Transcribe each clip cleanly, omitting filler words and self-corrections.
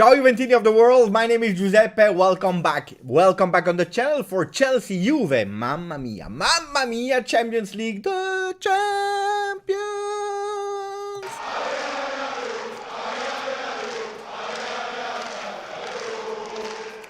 Ciao Juventini of the world, my name is Giuseppe, welcome back. Welcome back on the channel for Chelsea Juve. Mamma mia, Champions League, the champions!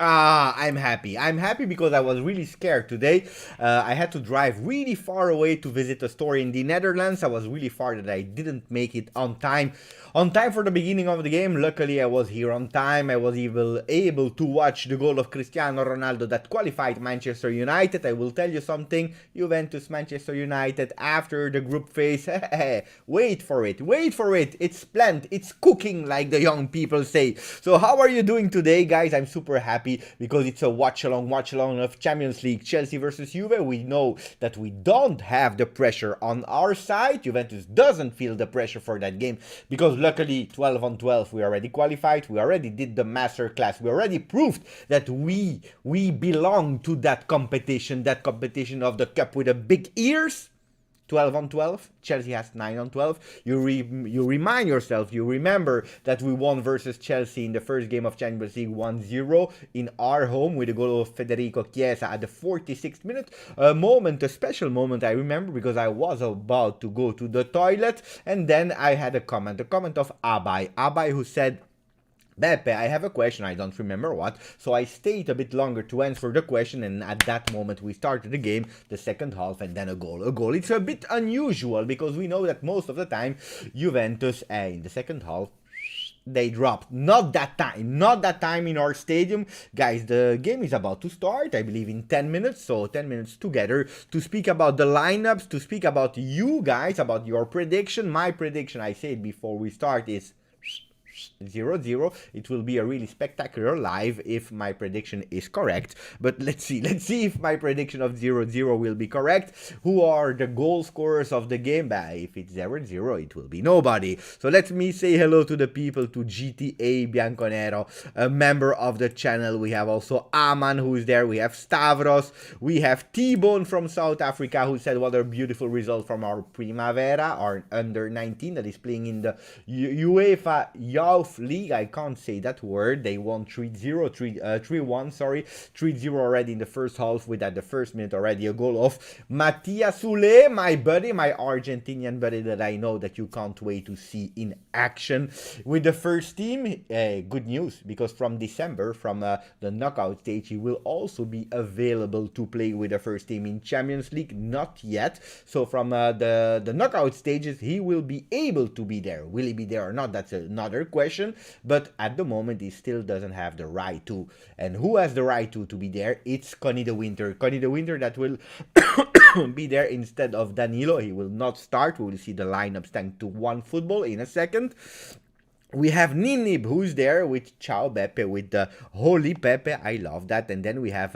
I'm happy. I'm happy because I was really scared today. I had to drive really far away to visit a store in the Netherlands. I was really far that I didn't make it on time. On time for the beginning of the game. Luckily, I was here on time. I was even able to watch the goal of Cristiano Ronaldo that qualified Manchester United. I will tell you something. Juventus, Manchester United after the group phase. Wait for it. Wait for it. It's planned. It's cooking, like the young people say. So how are you doing today, guys? I'm super happy because it's a watch along of Champions League, Chelsea versus Juve. We know that we don't have the pressure on our side. Juventus doesn't feel the pressure for that game because luckily 12 on 12 we already qualified. We already did the master class. We already proved that we belong to that competition of the cup with the big ears. 12 on 12, Chelsea has 9 on 12. You remind yourself, you remember that we won versus Chelsea in the first game of Champions League 1-0 in our home with a goal of Federico Chiesa at the 46th minute. A special moment I remember because I was about to go to the toilet and then I had a comment of Abai who said, Beppe, I have a question, I don't remember what, so I stayed a bit longer to answer the question, and at that moment we started the game, the second half, and then a goal. It's a bit unusual, because we know that most of the time, Juventus, in the second half, they dropped. Not that time in our stadium. Guys, the game is about to start, I believe in 10 minutes, so 10 minutes together to speak about the lineups, to speak about you guys, about your prediction. My prediction, I said before we start, is 0-0. It will be a really spectacular live if my prediction is correct. But let's see if my prediction of 0-0 will be correct. Who are the goal scorers of the game? Bah, if it's 0-0, it will be nobody. So let me say hello to the people, to GTA Bianconero, a member of the channel. We have also Aman who is there. We have Stavros. We have T-Bone from South Africa who said what a beautiful result from our Primavera, our under 19 that is playing in the UEFA Youth League. I can't say that word. They won 3-1, sorry. 3-0 already in the first half with at the first minute already a goal of Mattia Sule, my buddy, my Argentinian buddy that I know that you can't wait to see in action with the first team. Good news, because from December, from the knockout stage, he will also be available to play with the first team in Champions League. Not yet. So from the knockout stages, he will be able to be there. Will he be there or not? That's another question, but at the moment he still doesn't have the right to. And who has the right to be there? It's Connie the Winter that will be there instead of Danilo. He will not start. We will see the lineups thanks to One Football in a second. We have Ninib, who's there with Ciao Beppe, with the Holy Pepe. I love that. And then we have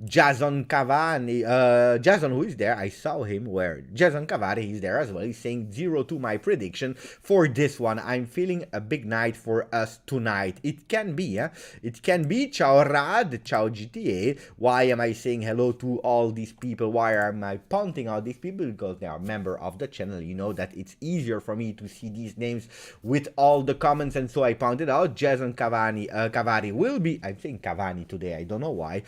Jason Cavani. Jason, who is there? I saw him where Jason Cavani is there as well. He's saying 0 my prediction for this one. I'm feeling a big night for us tonight. It can be, It can be. Ciao Rad, Ciao GTA. Why am I saying hello to all these people? Why am I pointing out these people? Because they are member of the channel. You know that it's easier for me to see these names with all the comments, and so I pointed out Jason Cavani will be, I'm saying Cavani today, I don't know why,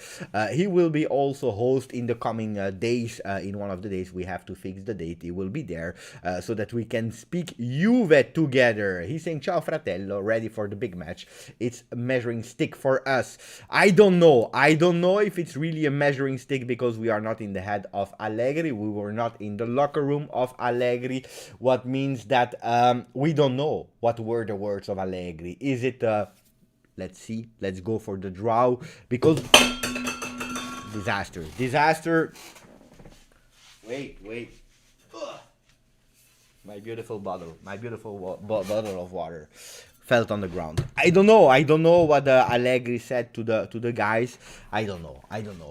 he will be also host in the coming days. In one of the days we have to fix the date. He will be there so that we can speak Juve together. He's saying ciao fratello, ready for the big match. It's a measuring stick for us. I don't know if it's really a measuring stick because we are not in the head of Allegri. We were not in the locker room of Allegri, what means that we don't know what were the words of Allegri. Is it let's see, let's go for the draw, because disaster. Wait. Ugh. My beautiful bottle of water fell on the ground. I don't know what Allegri said to the guys. I don't know,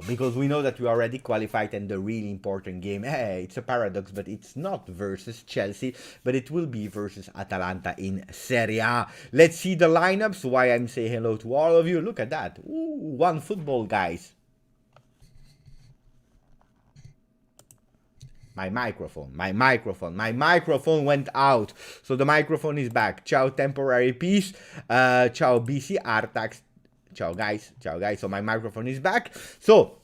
because we know that we already qualified, and the really important game, it's a paradox, but it's not versus Chelsea, but it will be versus Atalanta in Serie A. Let's see the lineups. Why I'm saying hello to all of you. Look at that. Ooh, One Football, guys. My microphone went out. So the microphone is back. Ciao, temporary peace. Ciao, BC Artax. Ciao, guys. Ciao, guys. So my microphone is back. So,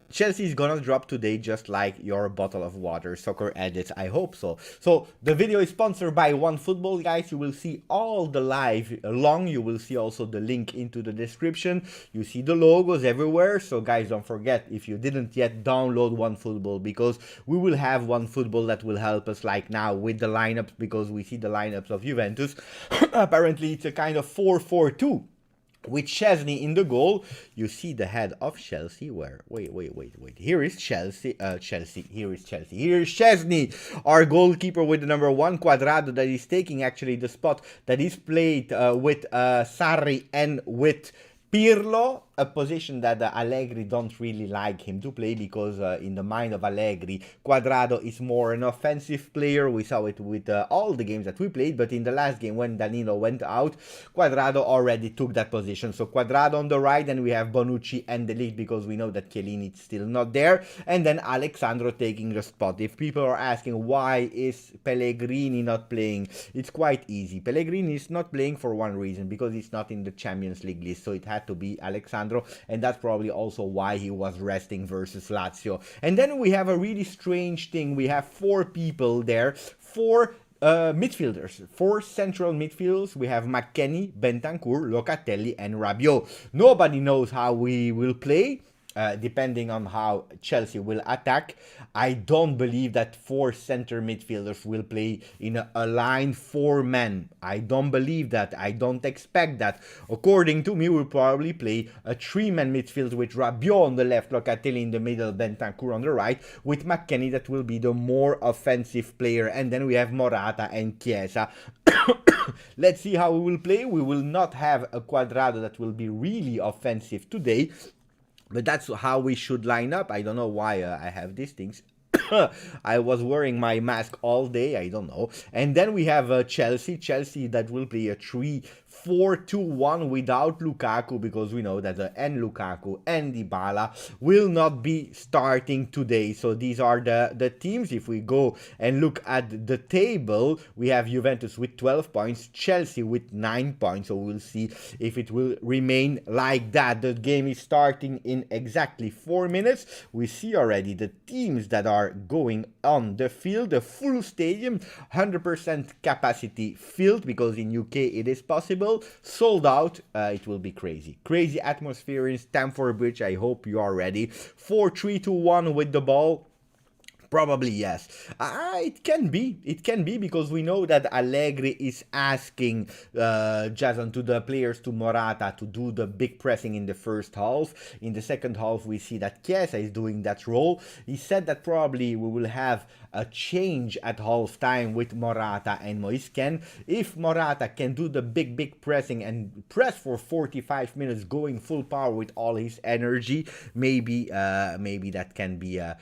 Chelsea is gonna drop today just like your bottle of water. Soccer edits, I hope so. So the video is sponsored by OneFootball, guys. You will see all the live along. You will see also the link into the description. You see the logos everywhere. So guys, don't forget, if you didn't yet, download OneFootball, because we will have OneFootball that will help us like now with the lineups, because we see the lineups of Juventus. Apparently it's a kind of 4-4-2. With Szczesny in the goal. You see the head of Chelsea. Where? Wait. Here is Chelsea. Here is Szczesny, our goalkeeper, with the number 1, Cuadrado, that is taking actually the spot that is played with Sarri and with Pirlo, a position that Allegri don't really like him to play, because in the mind of Allegri, Cuadrado is more an offensive player. We saw it with all the games that we played, but in the last game when Danilo went out, Cuadrado already took that position. So Cuadrado on the right, and we have Bonucci and De Ligt, because we know that Chiellini is still not there, and then Alexandro taking the spot. If people are asking why is Pellegrini not playing, it's quite easy. Pellegrini is not playing for one reason, because he's not in the Champions League list, so it had to be Alexandro, and that's probably also why he was resting versus Lazio. And then we have a really strange thing. We have 4 people there, 4 midfielders, 4 central midfielders. We have McKennie, Bentancur, Locatelli, and Rabiot. Nobody knows how we will play. Depending on how Chelsea will attack. I don't believe that 4 center midfielders will play in a line 4-man. I don't believe that. I don't expect that. According to me, we'll probably play a 3-man midfield with Rabiot on the left, Locatelli in the middle, Bentancur on the right, with McKennie that will be the more offensive player. And then we have Morata and Chiesa. Let's see how we will play. We will not have a Cuadrado that will be really offensive today. But that's how we should line up. I don't know why I have these things. I was wearing my mask all day. I don't know. And then we have Chelsea that will play a 3-4-2-1 without Lukaku, because we know that and Lukaku and Dybala will not be starting today. So these are the teams. If we go and look at the table, we have Juventus with 12 points, Chelsea with 9 points. So we'll see if it will remain like that. The game is starting in exactly 4 minutes. We see already the teams that are going on the field, the full stadium, 100% capacity filled, because in UK it is possible, sold out. It will be crazy atmosphere in Stamford Bridge. I hope you are ready. 4-3-2-1 with the ball. Probably yes. It can be, because we know that Allegri is asking Jason, to the players, to Morata, to do the big pressing in the first half. In the second half, we see that Chiesa is doing that role. He said that probably we will have a change at half time with Morata and Moisken. If Morata can do the big pressing and press for 45 minutes, going full power with all his energy, maybe that can be a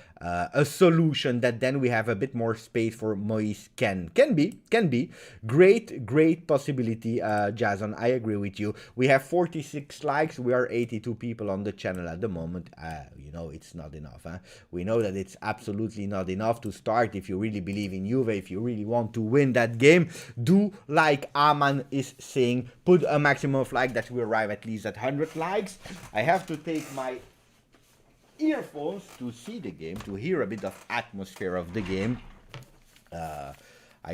solution, that then we have a bit more space for Moisken. Can be. Great possibility, Jason. I agree with you. We have 46 likes. We are 82 people on the channel at the moment. You know, it's not enough. We know that it's absolutely not enough to start. If you really believe in Juve, if you really want to win that game, do like Aman is saying, put a maximum of like that we arrive at least at 100 likes. I have to take my earphones to see the game, to hear a bit of atmosphere of the game. I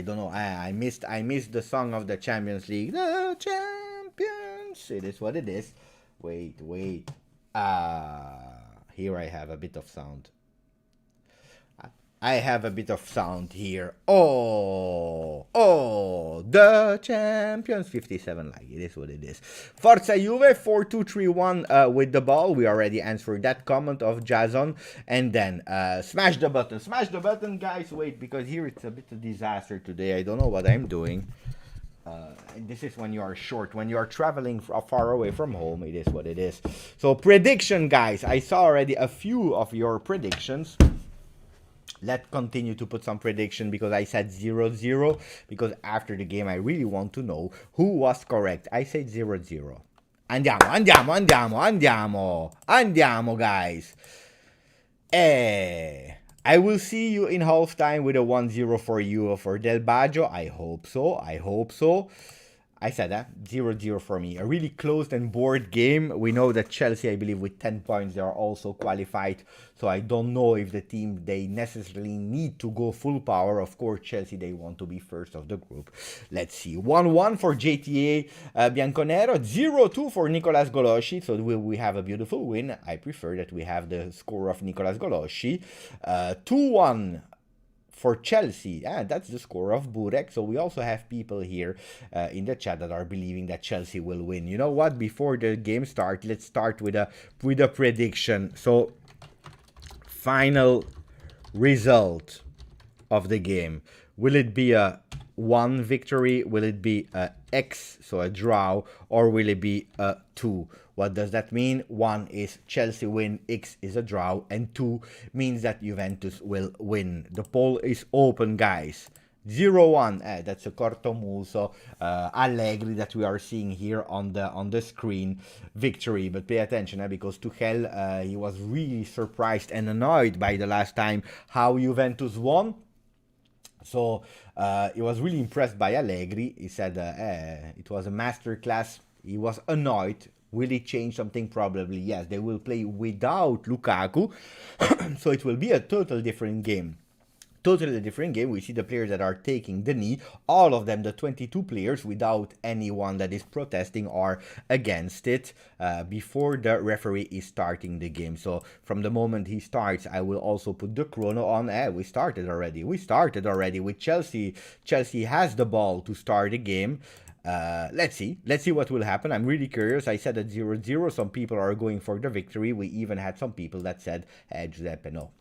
don't know. I missed the song of the Champions League. The champions. It is what it is. Wait. Here I have a bit of sound. I have a bit of sound here. Oh, the champions. 57 like. It is what it is. Forza Juve 4-2-3-1 with the ball. We already answered that comment of Jason. And then smash the button. Smash the button, guys. Wait, because here it's a bit of disaster today. I don't know what I'm doing. And this is when you are short, when you are traveling far away from home. It is what it is. So prediction, guys. I saw already a few of your predictions. Let's continue to put some prediction, because I said 0-0, because after the game I really want to know who was correct. I said 0-0. Andiamo, guys. I will see you in halftime with a 1-0 for you for Del Baggio. I hope so. I hope so. I said that 0-0 for me. A really closed and bored game. We know that Chelsea, I believe, with 10 points, they are also qualified. So I don't know if the team, they necessarily need to go full power. Of course, Chelsea, they want to be first of the group. Let's see. 1-1 for JTA Bianconero. 0-2 for Nicolas Golosci. So we have a beautiful win. I prefer that we have the score of Nicolas Golosci. 2-1 for Chelsea. That's the score of Burek. So we also have people here in the chat that are believing that Chelsea will win. You know what? Before the game starts, let's start with a prediction. So final result of the game. Will it be a 1 victory? Will it be a X, so a draw, or will it be a 2? What does that mean? 1 is Chelsea win, X is a draw, and 2 means that Juventus will win. The poll is open, guys. 0-1, that's a cortomuso Allegri that we are seeing here on the screen. Victory, but pay attention because Tuchel, he was really surprised and annoyed by the last time how Juventus won. So he was really impressed by Allegri. He said it was a masterclass. He was annoyed. Will he change something? Probably yes. They will play without Lukaku, so it will be a totally different game. Totally different game. We see the players that are taking the knee. All of them, the 22 players, without anyone that is protesting or against it before the referee is starting the game. So from the moment he starts, I will also put the chrono on. We started already. We started already with Chelsea. Chelsea has the ball to start the game. Let's see what will happen. I'm really curious. I said at 0-0. Some people are going for the victory. We even had some people that said, Giuseppe, no.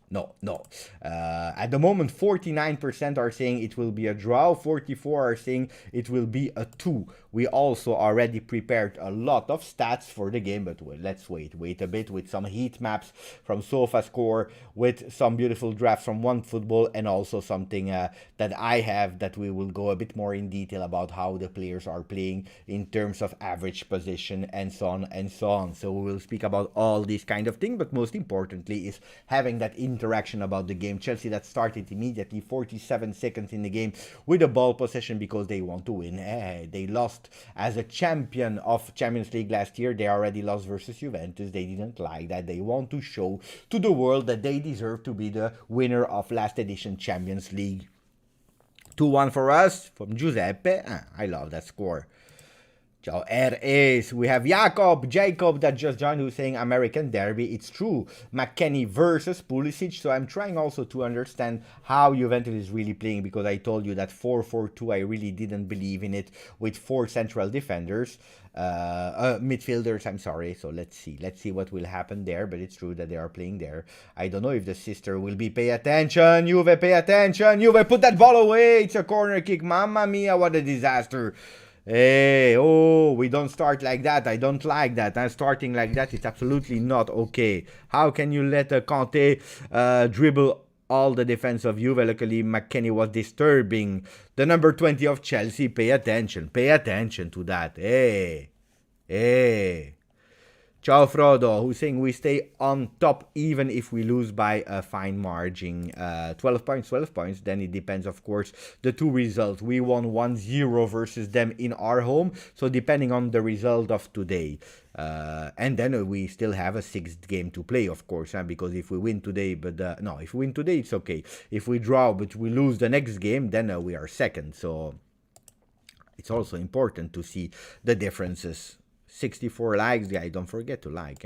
At the moment, 49% are saying it will be a draw. 44% are saying it will be a 2. We also already prepared a lot of stats for the game, but let's wait a bit with some heat maps from SofaScore, with some beautiful drafts from OneFootball, and also something that I have that we will go a bit more in detail about how the players are playing in terms of average position and so on and so on. So we will speak about all these kind of things, but most importantly is having that interaction about the game. Chelsea that started immediately 47 seconds in the game with a ball possession because they want to win. They lost as a champion of Champions League last year. They already lost versus Juventus. They didn't like that. They want to show to the world that they deserve to be the winner of last edition Champions League. 2-1 for us from Giuseppe. I love that score. Ciao RS. We have Jacob that just joined, who's saying American Derby. It's true. McKennie versus Pulisic. So I'm trying also to understand how Juventus is really playing, because I told you that 4-4-2, I really didn't believe in it, with 4 central defenders. Midfielders, I'm sorry. So let's see what will happen there, but it's true that they are playing there. I don't know if the sister will be. Pay attention, Juve, pay attention. Juve, put that ball away. It's a corner kick. Mamma mia, what a disaster. Hey, we don't start like that. I don't like that. Starting like that, it's absolutely not okay. How can you let Conte dribble all the defense of Juve? Luckily, McKennie was disturbing the number 20 of Chelsea. Pay attention to that. Hey. Ciao Frodo, who's saying we stay on top even if we lose by a fine margin. 12 points. Then it depends, of course, the 2 results. We won 1-0 versus them in our home. So depending on the result of today. And then we still have a 6th game to play, of course. Because if we win today, if we win today, it's okay. If we draw, but we lose the next game, then we are second. So it's also important to see the differences. 64 likes, guys. Don't forget to like.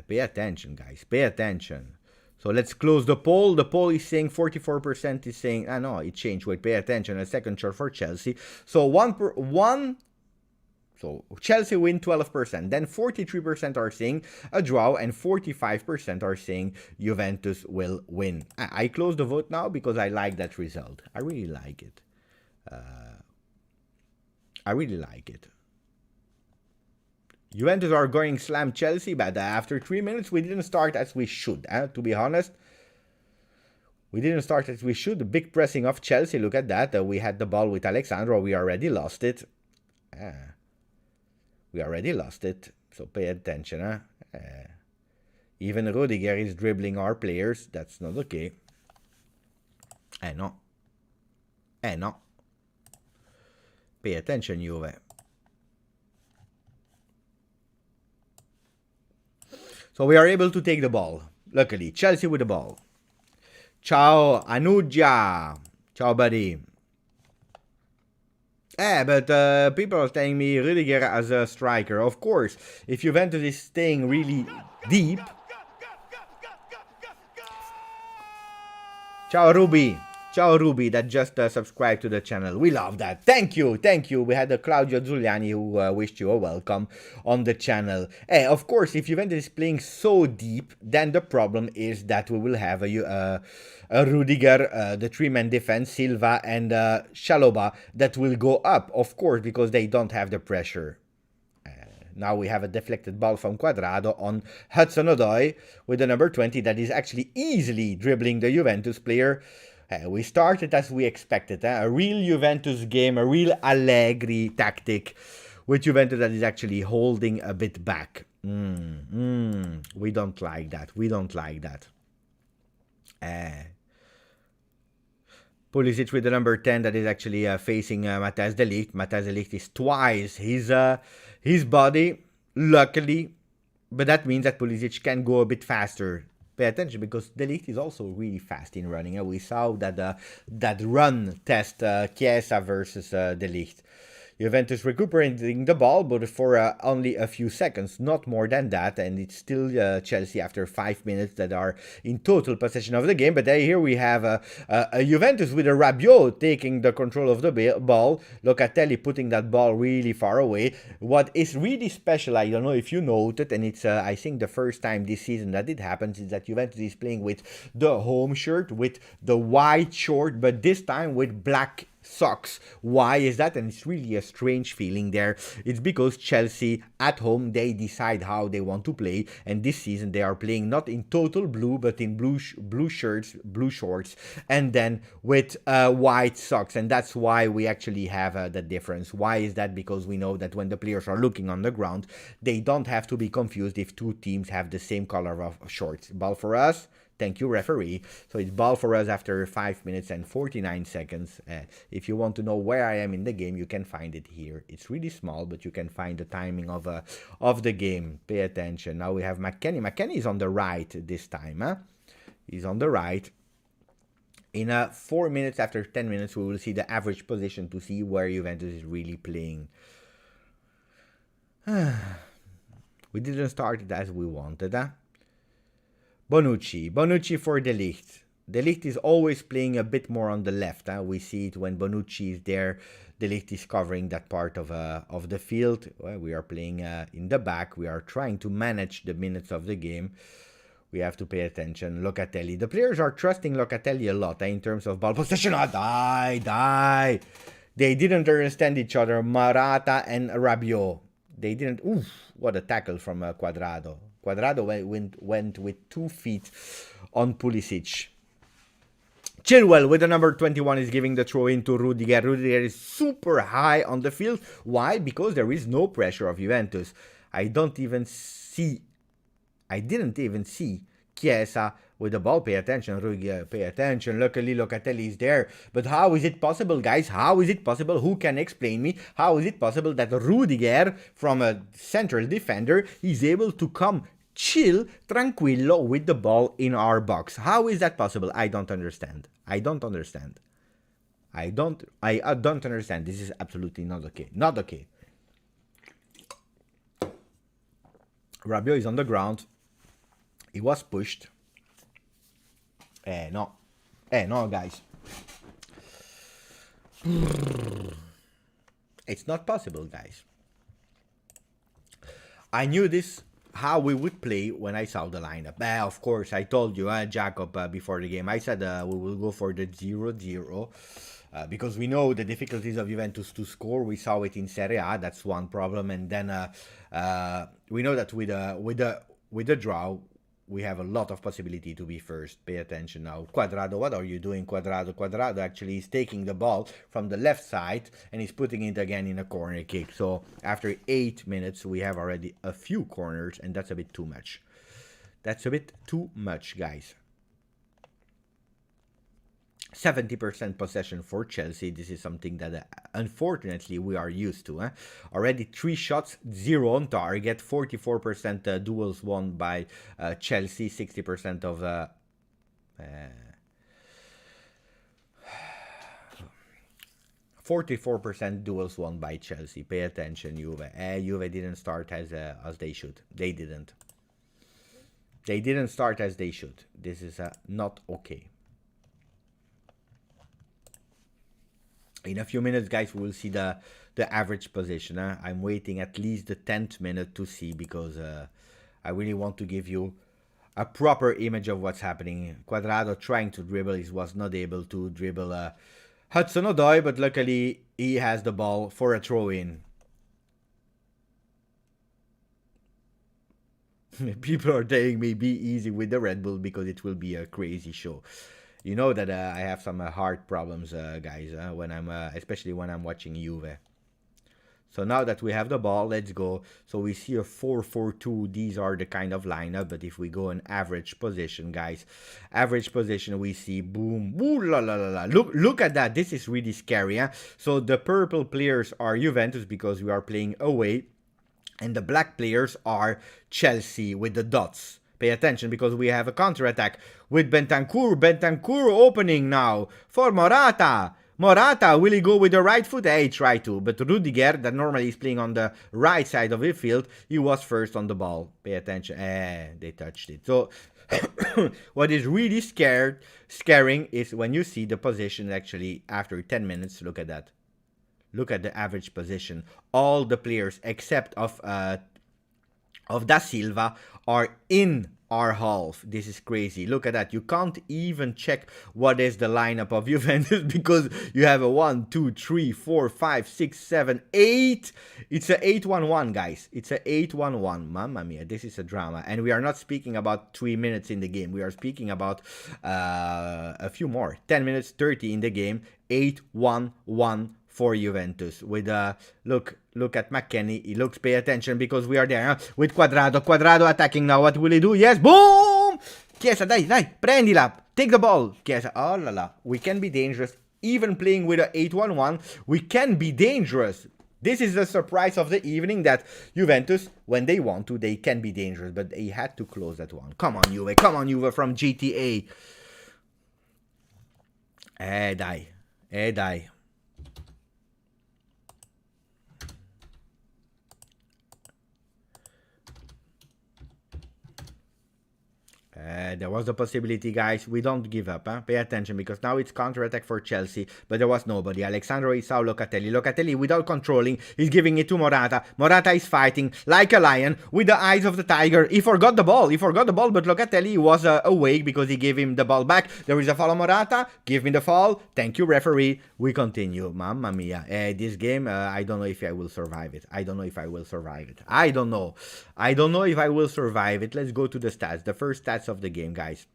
Pay attention, guys. Pay attention. So let's close the poll. The poll is saying 44% is saying, no, it changed. Wait, pay attention. A second shot for Chelsea. So so Chelsea win 12%. Then 43% are saying a draw, and 45% are saying Juventus will win. I close the vote now because I like that result. I really like it. Juventus are going slam Chelsea, but after 3 minutes, we didn't start as we should. To be honest, we didn't start as we should. The big pressing of Chelsea, look at that. We had the ball with Alexandro. We already lost it. So pay attention. Even Rudiger is dribbling our players. That's not okay. No. No. Pay attention, Juve. So we are able to take the ball. Luckily, Chelsea with the ball. Ciao, Anuja. Ciao, buddy. But people are telling me Rudiger as a striker. Of course, if Juventus is staying really deep. Ciao, Ruby. Ciao, Ruby, that just subscribed to the channel. We love that. Thank you, thank you. We had Claudio Giuliani who wished you a welcome on the channel. Of course, if Juventus is playing so deep, then the problem is that we will have a Rudiger, the three-man defense, Silva and Shaloba, that will go up, of course, because they don't have the pressure. Now we have a deflected ball from Cuadrado on Hudson-Odoi with the number 20 that is actually easily dribbling the Juventus player. We started as we expected, a real Juventus game, a real Allegri tactic with Juventus that is actually holding a bit back. We don't like that. We don't like that. Pulisic with the number 10 that is actually facing Matthijs de Ligt. Matthijs de Ligt is twice his body, luckily, but that means that Pulisic can go a bit faster. Pay attention because de Ligt is also really fast in running. We saw that that run test Chiesa versus de Ligt. Juventus recuperating the ball, but for only a few seconds, not more than that, and it's still Chelsea after 5 minutes that are in total possession of the game. But here we have a Juventus with a Rabiot taking the control of the ball, Locatelli putting that ball really far away. What is really special, I don't know if you noted, and it's I think the first time this season that it happens, is that Juventus is playing with the home shirt, with the white short, but this time with black socks. Why is that? And it's really a strange feeling there. It's because Chelsea at home, they decide how they want to play, and this season they are playing not in total blue but in blue shirts, blue shorts, and then with white socks, and that's why we actually have the difference. Why is that? Because we know that when the players are looking on the ground, they don't have to be confused if two teams have the same color of shorts. Ball for us. Thank you, referee. So it's ball for us after 5 minutes and 49 seconds. If you want to know where I am in the game, you can find it here. It's really small, but you can find the timing of the game. Pay attention. Now we have McKennie. McKennie is on the right this time. He's on the right. In 4 minutes, after 10 minutes, we will see the average position to see where Juventus is really playing. We didn't start it as we wanted, Bonucci for de Ligt. De Ligt is always playing a bit more on the left. We see it when Bonucci is there. De Ligt is covering that part of the field. Well, we are playing in the back. We are trying to manage the minutes of the game. We have to pay attention. Locatelli. The players are trusting Locatelli a lot in terms of ball possession. Die. They didn't understand each other. Morata and Rabiot. They didn't. Oof, what a tackle from Cuadrado. Cuadrado went with 2 feet on Pulisic. Chilwell with the number 21 is giving the throw in to Rudiger. Rudiger is super high on the field. Why? Because there is no pressure of Juventus. I didn't even see Chiesa with the ball. Pay attention, Rudiger. Pay attention. Luckily, Locatelli is there. But how is it possible, guys? How is it possible? Who can explain me? How is it possible that Rudiger, from a central defender, is able to come chill, tranquillo with the ball in our box? How is that possible? I don't understand. I don't understand. This is absolutely not okay. Not okay. Rabiot is on the ground. He was pushed. No, guys. It's not possible, guys. I knew this, how we would play when I saw the lineup. Of course, I told you, Jacob, before the game. I said we will go for the 0-0. Because we know the difficulties of Juventus to score. We saw it in Serie A. That's one problem. And then we know that with the draw, we have a lot of possibility to be first. Pay attention now. Cuadrado, what are you doing, Cuadrado? Cuadrado actually is taking the ball from the left side and he's putting it again in a corner kick. So after 8 minutes, we have already a few corners, and that's a bit too much. That's a bit too much, guys. 70% possession for Chelsea. This is something that unfortunately we are used to. Already 3 shots, 0 on target, 44% duels won by Chelsea, 60% of 44% duels won by Chelsea. Pay attention, Juve. Juve didn't start as they should. They didn't. They didn't start as they should. This is not okay. In a few minutes, guys, we will see the average position. I'm waiting at least the 10th minute to see, because I really want to give you a proper image of what's happening. Cuadrado trying to dribble. He was not able to dribble Hudson-Odoi, but luckily he has the ball for a throw-in. People are telling me be easy with the Red Bull because it will be a crazy show. You know that I have some heart problems, guys, when I'm especially when I'm watching Juve. So now that we have the ball, let's go. So we see a 4-4-2. These are the kind of lineup. But if we go in average position, guys, average position, we see boom, ooh la la la la. Look at that. This is really scary. So the purple players are Juventus because we are playing away, and the black players are Chelsea with the dots. Pay attention because we have a counter-attack with Bentancur. Bentancur opening now for Morata. Morata, will he go with the right foot? He tried to. But Rudiger, that normally is playing on the right side of the field, he was first on the ball. Pay attention. They touched it. So, what is really scaring is when you see the position actually after 10 minutes. Look at that. Look at the average position. All the players except of Da Silva are in our half. This is crazy. Look at that. You can't even check what is the lineup of Juventus because you have a 1, 2, 3, 4, 5, 6, 7, 8. It's a 8-1-1, guys. It's a 8-1-1. Mamma mia, this is a drama. And we are not speaking about 3 minutes in the game. We are speaking about a few more. 10 minutes, 30 in the game. 8-1-1 for Juventus. With look at McKennie. He looks, pay attention because we are there with Cuadrado. Cuadrado attacking now. What will he do? Yes, boom! Chiesa, dai, prendila. Take the ball. Chiesa, oh la la. We can be dangerous. Even playing with a 8-1-1, we can be dangerous. This is the surprise of the evening, that Juventus, when they want to, they can be dangerous. But they had to close that one. Come on, Juve. Come on, Juve from GTA. Dai. There was a possibility, guys. We don't give up. Pay attention because now it's counter-attack for Chelsea, but there was nobody. Alexandro Isao, Locatelli. Locatelli, without controlling, is giving it to Morata. Morata is fighting like a lion with the eyes of the tiger. He forgot the ball. But Locatelli was awake because he gave him the ball back. There is a foul on Morata. Give me the foul. Thank you, referee. We continue. Mamma mia. This game, I don't know if I will survive it. I don't know if I will survive it. Let's go to the stats. The first stats of the game, guys.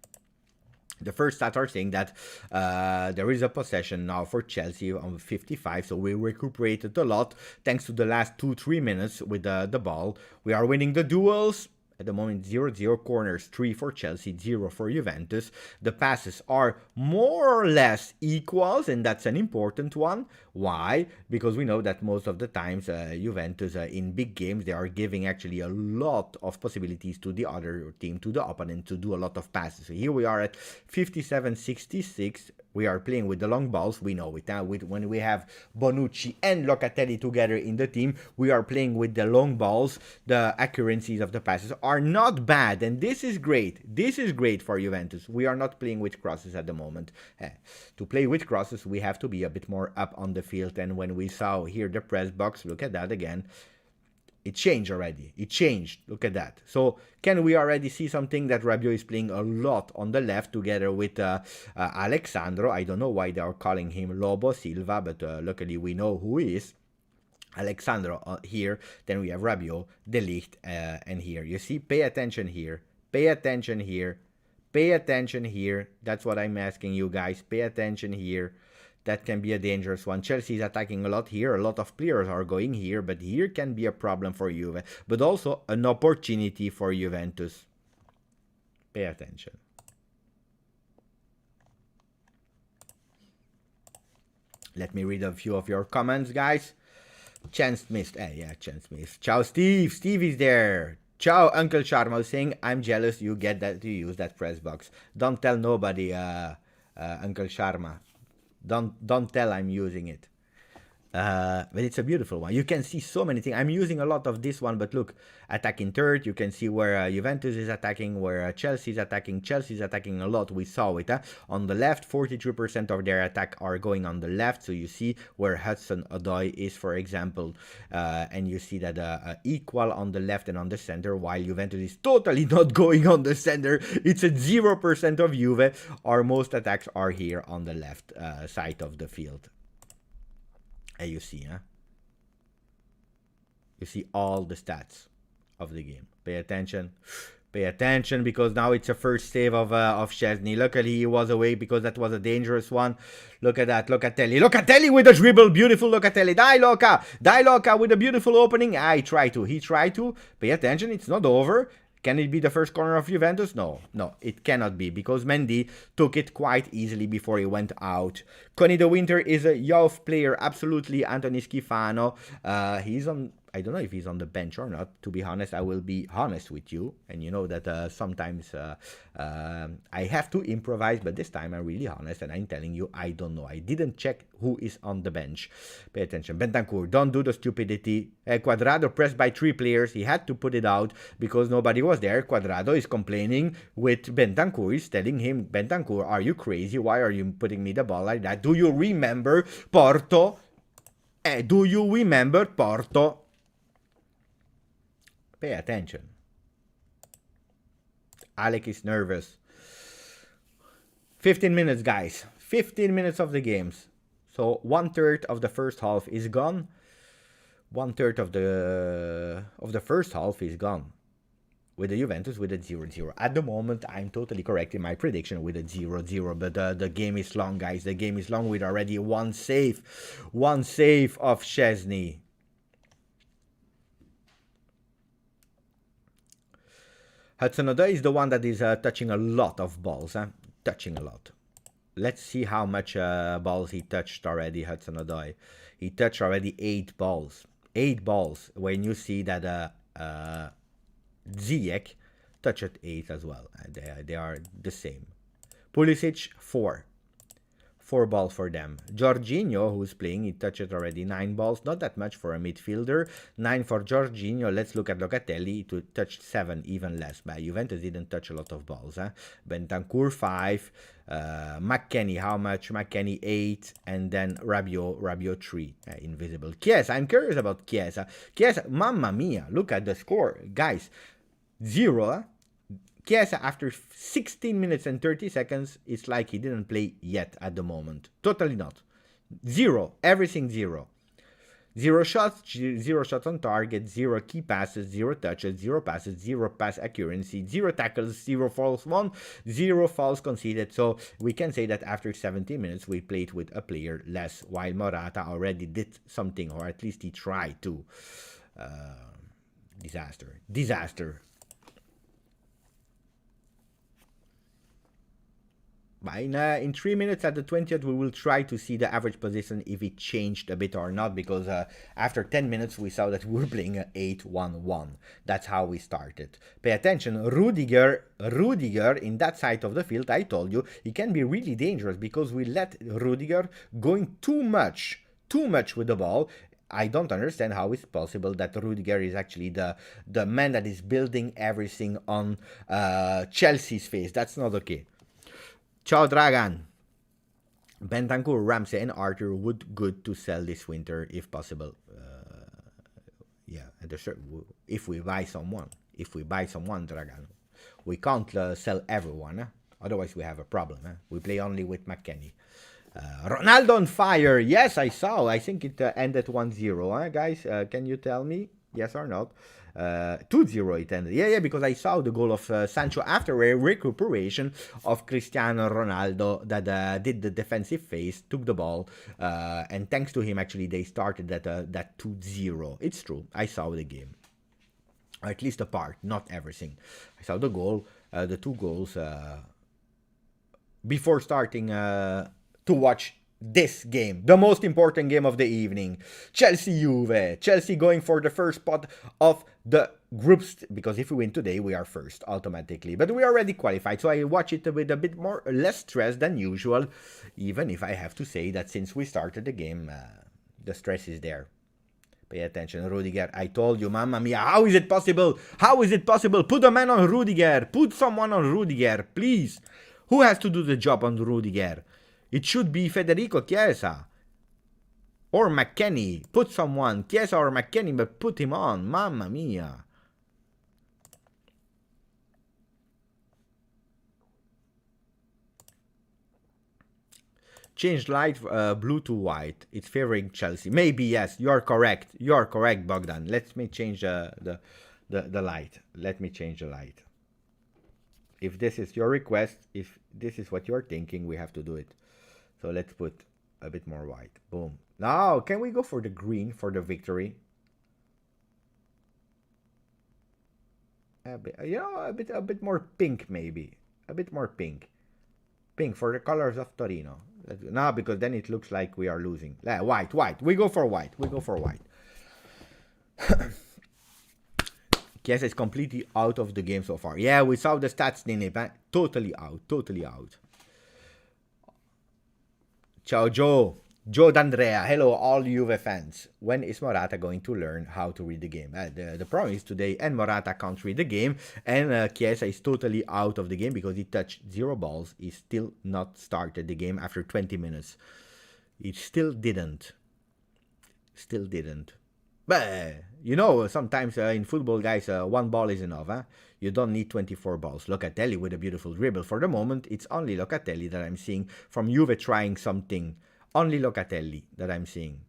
The first stats are saying that there is a possession now for Chelsea on 55, so we recuperated a lot thanks to the last 2-3 minutes with the ball. We are winning the duels. At the moment, 0-0, corners 3 for Chelsea, 0 for Juventus. The passes are more or less equals, and that's an important one. Why? Because we know that most of the times Juventus in big games, they are giving actually a lot of possibilities to the other team, to the opponent, to do a lot of passes. So here we are at 57-66. We are playing with the long balls. We know it now. When we have Bonucci and Locatelli together in the team, we are playing with the long balls. The accuracies of the passes are not bad, and this is great. This is great for Juventus. We are not playing with crosses at the moment. To play with crosses, we have to be a bit more up on the field. And when we saw here the press box, look at that again. It changed already. It changed. Look at that. So can we already see something that Rabiot is playing a lot on the left together with Alexandro. I don't know why they are calling him Lobo Silva, but luckily we know who he is. Alexandro here. Then we have Rabiot, De Ligt, and here. You see, pay attention here. Pay attention here. Pay attention here. That's what I'm asking you guys. Pay attention here. That can be a dangerous one. Chelsea is attacking a lot here. A lot of players are going here, but here can be a problem for Juve. But also an opportunity for Juventus. Pay attention. Let me read a few of your comments, guys. Chance missed. Yeah, chance missed. Ciao, Steve. Steve is there. Ciao, Uncle Sharma saying, I'm jealous you get that you use that press box. Don't tell nobody, Uncle Sharma. Don't tell I'm using it. But it's a beautiful one. You can see so many things. I'm using a lot of this one, but look, attacking third. You can see where Juventus is attacking, where Chelsea is attacking. Chelsea is attacking a lot. We saw it. On the left, 43% of their attack are going on the left. So you see where Hudson-Odoi is, for example. And you see that equal on the left and on the center, while Juventus is totally not going on the center. It's at 0% of Juve. Our most attacks are here on the left side of the field. You see, huh? You see all the stats of the game. Pay attention. Pay attention, because now it's a first save of Szczesny. Luckily, he was away because that was a dangerous one. Look at that. Locatelli. Locatelli with a dribble. Beautiful Locatelli. Dai Loca with a beautiful opening. He tried to. Pay attention. It's not over. Can it be the first corner of Juventus? No, it cannot be, because Mendy took it quite easily before he went out. Connie de Winter is a youth player, absolutely. Anthony Schifano, he's on, I don't know if he's on the bench or not, to be honest. I will be honest with you, and you know that sometimes I have to improvise, but this time I'm really honest, and I'm telling you, I don't know. I didn't check who is on the bench. Pay attention. Bentancur, don't do the stupidity. Cuadrado pressed by 3 players. He had to put it out because nobody was there. Cuadrado is complaining with Bentancur. He's telling him, Bentancur, are you crazy? Why are you putting me the ball like that? Do you remember Porto? Do you remember Porto? Pay attention. Alec is nervous. 15 minutes, guys. 15 minutes of the games. So 1/3 of the first half is gone. 1/3 of the first half is gone. With the Juventus with a 0-0. At the moment, I'm totally correct in my prediction with a 0-0. But the game is long, guys. The game is long with already one save. One save of Szczesny. Hudson-Odoi is the one that is touching a lot of balls. Touching a lot. Let's see how much balls he touched already, Hudson-Odoi. He touched already 8 balls. 8 balls. When you see that Ziyech touched 8 as well. They are the same. Pulisic, 4. 4 balls for them. Jorginho, who's playing, he touched already 9 balls. Not that much for a midfielder. 9 for Jorginho. Let's look at Locatelli. To touch 7, even less. But Juventus didn't touch a lot of balls. Bentancur, 5. McKennie, how much? McKennie, 8. And then Rabiot 3. Invisible. Chiesa, I'm curious about Chiesa. Chiesa, mamma mia. Look at the score. Guys, 0. Chiesa, after 16 minutes and 30 seconds, it's like he didn't play yet at the moment. Totally not. 0. Everything 0. 0 shots, 0 shots on target, 0 key passes, 0 touches, 0 passes, 0 pass accuracy, 0 tackles, 0 fouls won, 0 fouls conceded. So we can say that after 17 minutes, we played with a player less, while Morata already did something, or at least he tried to. Disaster. In 3 minutes at the 20th, we will try to see the average position if it changed a bit or not, because after 10 minutes, we saw that we were playing an 8-1-1. That's how we started. Pay attention, Rudiger in that side of the field, I told you, he can be really dangerous because we let Rudiger going too much with the ball. I don't understand how it's possible that Rudiger is actually the man that is building everything on Chelsea's face. That's not okay. Ciao Dragan. Bentancur, Ramsey and Arthur would good to sell this winter if possible. If we buy someone, Dragan. We can't sell everyone, otherwise we have a problem. We play only with McKennie. Ronaldo on fire. Yes, I saw. I think it ended 1-0. Guys, can you tell me? Yes or not? 2-0 it ended. Yeah, because I saw the goal of Sancho after a recuperation of Cristiano Ronaldo that did the defensive phase, took the ball, and thanks to him, actually, they started that 2-0. It's true. I saw the game. Or at least a part, not everything. I saw the goal. the 2 goals before starting to watch this game, the most important game of the evening. Chelsea-Juve. Chelsea going for the first spot of the groups, because if we win today, we are first automatically. But we are already qualified, so I watch it with a bit more less stress than usual, even if I have to say that since we started the game, the stress is there. Pay attention, Rudiger. I told you, mamma mia. How is it possible? How is it possible? Put a man on Rudiger. Put someone on Rudiger, please. Who has to do the job on Rudiger? It should be Federico Chiesa. Or McKennie. Put someone. Chiesa or McKennie, but put him on. Mamma mia. Change light blue to white. It's favoring Chelsea. Maybe, yes. You are correct. You are correct, Bogdan. Let me change the light. Let me change the light. If this is your request, if this is what you're thinking, we have to do it. So let's put a bit more white. Boom. Now, can we go for the green for the victory? A bit, a bit more pink maybe. A bit more pink. Pink for the colors of Torino. No, because then it looks like we are losing. White. We go for white. Chiesa is completely out of the game so far. Yeah, we saw the stats, Ninip. Totally out. Ciao, Joe. Joe D'Andrea. Hello, all Juve fans. When is Morata going to learn how to read the game? The problem is today, and Morata can't read the game, and Chiesa is totally out of the game because he touched 0 balls. He still not started the game after 20 minutes. He still didn't. But, you know, sometimes in football, guys, 1 ball is enough, huh? You don't need 24 balls. Locatelli with a beautiful dribble. For the moment, it's only Locatelli that I'm seeing from Juve trying something. Only Locatelli that I'm seeing.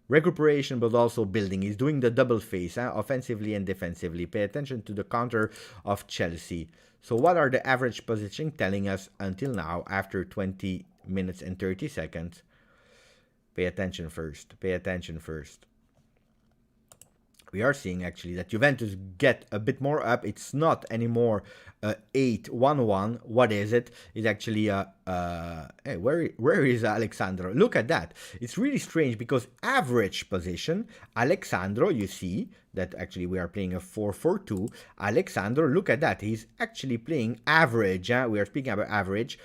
Recuperation, but also building. He's doing the double face, offensively and defensively. Pay attention to the counter of Chelsea. So what are the average positioning telling us until now after 20 minutes and 30 seconds? Pay attention first. We are seeing actually that Juventus get a bit more up. It's not anymore 8-1-1. What is it? It's actually hey, where is Alexandro? Look at that. It's really strange because average position, Alexandro, you see that actually we are playing a 4-4-2. Alexandro, look at that. He's actually playing average. We are speaking about average.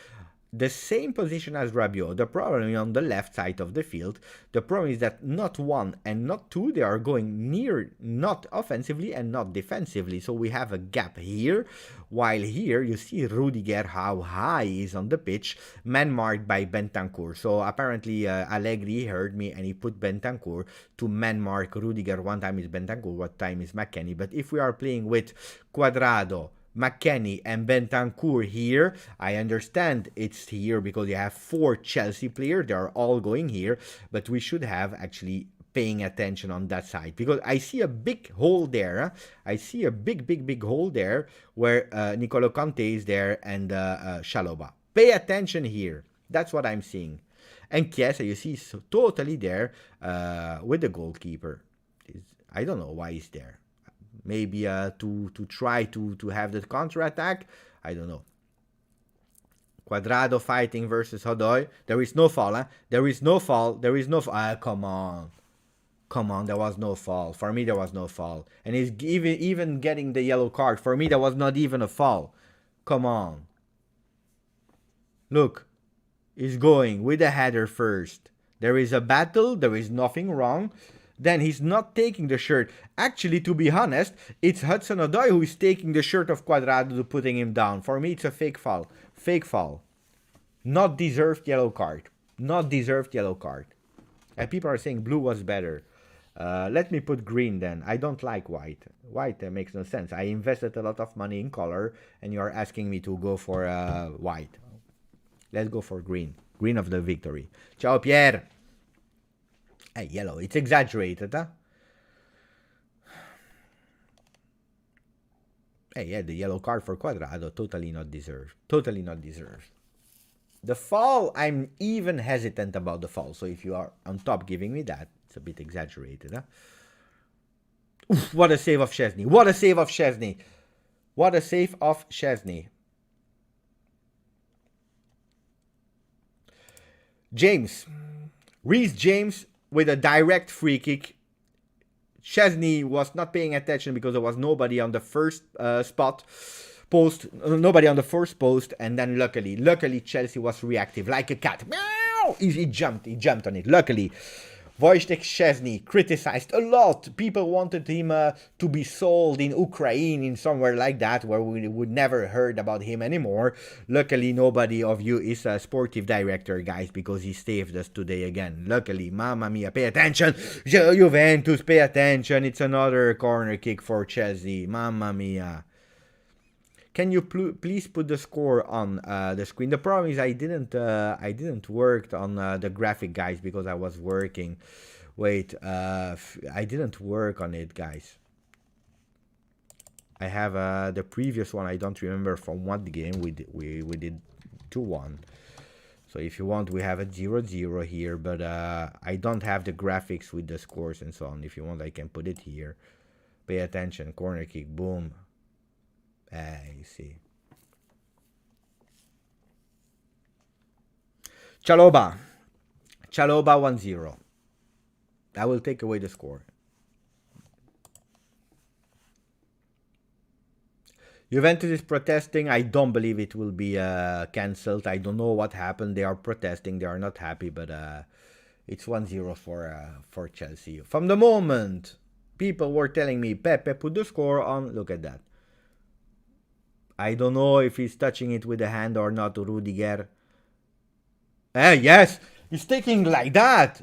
The same position as Rabiot. The problem is on the left side of the field. The problem is that not 1 and not 2, they are going near, not offensively and not defensively. So we have a gap here, while here you see Rudiger, how high he is on the pitch, man marked by Bentancur. So apparently Allegri heard me and he put Bentancur to man mark Rudiger. One time is Bentancur, one time is McKennie. But if we are playing with Cuadrado, McKennie and Bentancur here, I understand it's here because you have 4 Chelsea players. They are all going here, but we should have actually paying attention on that side because I see a big hole there. I see a big hole there where Nicolo Conte is there and Shaloba. Pay attention here. That's what I'm seeing. And Chiesa, you see, is totally there with the goalkeeper. I don't know why he's there. Maybe to try to have the counter-attack. I don't know. Cuadrado fighting versus Hodoy. There is no fall, huh? There is no fall. Come on. There was no fall. For me, there was no fall. And he's even getting the yellow card. For me, there was not even a fall. Come on. Look. He's going with the header first. There is a battle. There is nothing wrong. Then he's not taking the shirt. Actually, to be honest, it's Hudson-Odoi who is taking the shirt of Cuadrado to putting him down. For me, it's a fake foul. Not deserved yellow card. And people are saying blue was better. Let me put green then. I don't like white. White makes no sense. I invested a lot of money in color, and you are asking me to go for white. Let's go for green. Green of the victory. Ciao, Pierre. Hey, yellow. It's exaggerated, huh? Hey, yeah, the yellow card for Cuadrado. Totally not deserved. The fall, I'm even hesitant about the fall. So if you are on top giving me that, it's a bit exaggerated, huh? Oof, what a save of Szczesny. What a save of Szczesny. James. Reece James with a direct free kick. Szczesny was not paying attention because there was nobody on the first nobody on the first post, and then luckily Chelsea was reactive like a cat. Meow! He jumped on it. Luckily, Wojciech Szczesny criticized a lot. People wanted him to be sold in Ukraine, in somewhere like that, where we would never heard about him anymore. Luckily, nobody of you is a sportive director, guys, because he saved us today again. Luckily, mamma mia, pay attention. Juventus, pay attention. It's another corner kick for Chelsea. Mamma mia. Can you please put the score on the screen? The problem is I didn't work on the graphic, guys, because I was working. Wait, I didn't work on it, guys. I have the previous one. I don't remember from what game we did 2-1. So if you want, we have a 0-0 here, but I don't have the graphics with the scores and so on. If you want, I can put it here. Pay attention. Corner kick. Boom. You see. Chalobah 1-0. I will take away the score. Juventus is protesting. I don't believe it will be cancelled. I don't know what happened. They are protesting. They are not happy, but it's 1-0 for Chelsea. From the moment people were telling me, Pepe, put the score on. Look at that. I don't know if he's touching it with the hand or not, Rudiger. Yes, he's taking like that.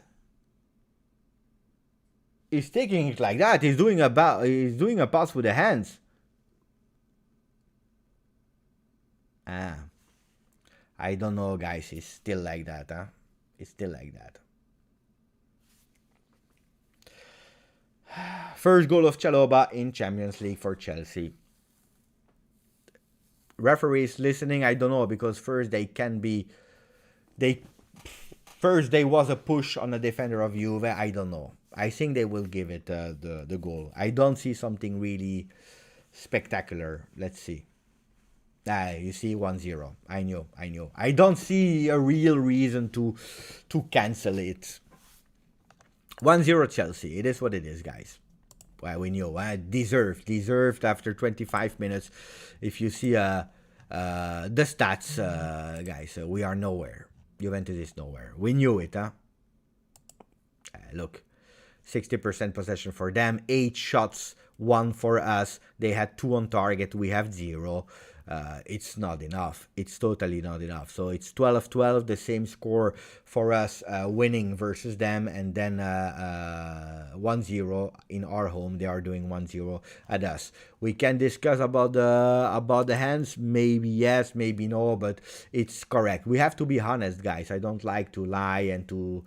He's taking it like that. He's doing a pass with the hands. I don't know, guys. It's still like that, huh? It's still like that. First goal of Chalobah in Champions League for Chelsea. Referees listening, I don't know, because first there was a push on the defender of Juve. I don't know. I think they will give it the goal. I don't see something really spectacular. Let's see. You see 1-0. I knew. I don't see a real reason to cancel it. 1-0 Chelsea. It is what it is, guys. Well, we knew. Deserved after 25 minutes. If you see the stats, guys, we are nowhere. Juventus is nowhere. We knew it, huh? Look, 60% possession for them, 8 shots, 1 for us. They had 2 on target. We have 0. It's not enough. It's totally not enough. So it's 12-12, the same score for us winning versus them, and then 1-0 in our home. They are doing 1-0 at us. We can discuss about the hands. Maybe yes, maybe no, but it's correct. We have to be honest, guys. I don't like to lie and to...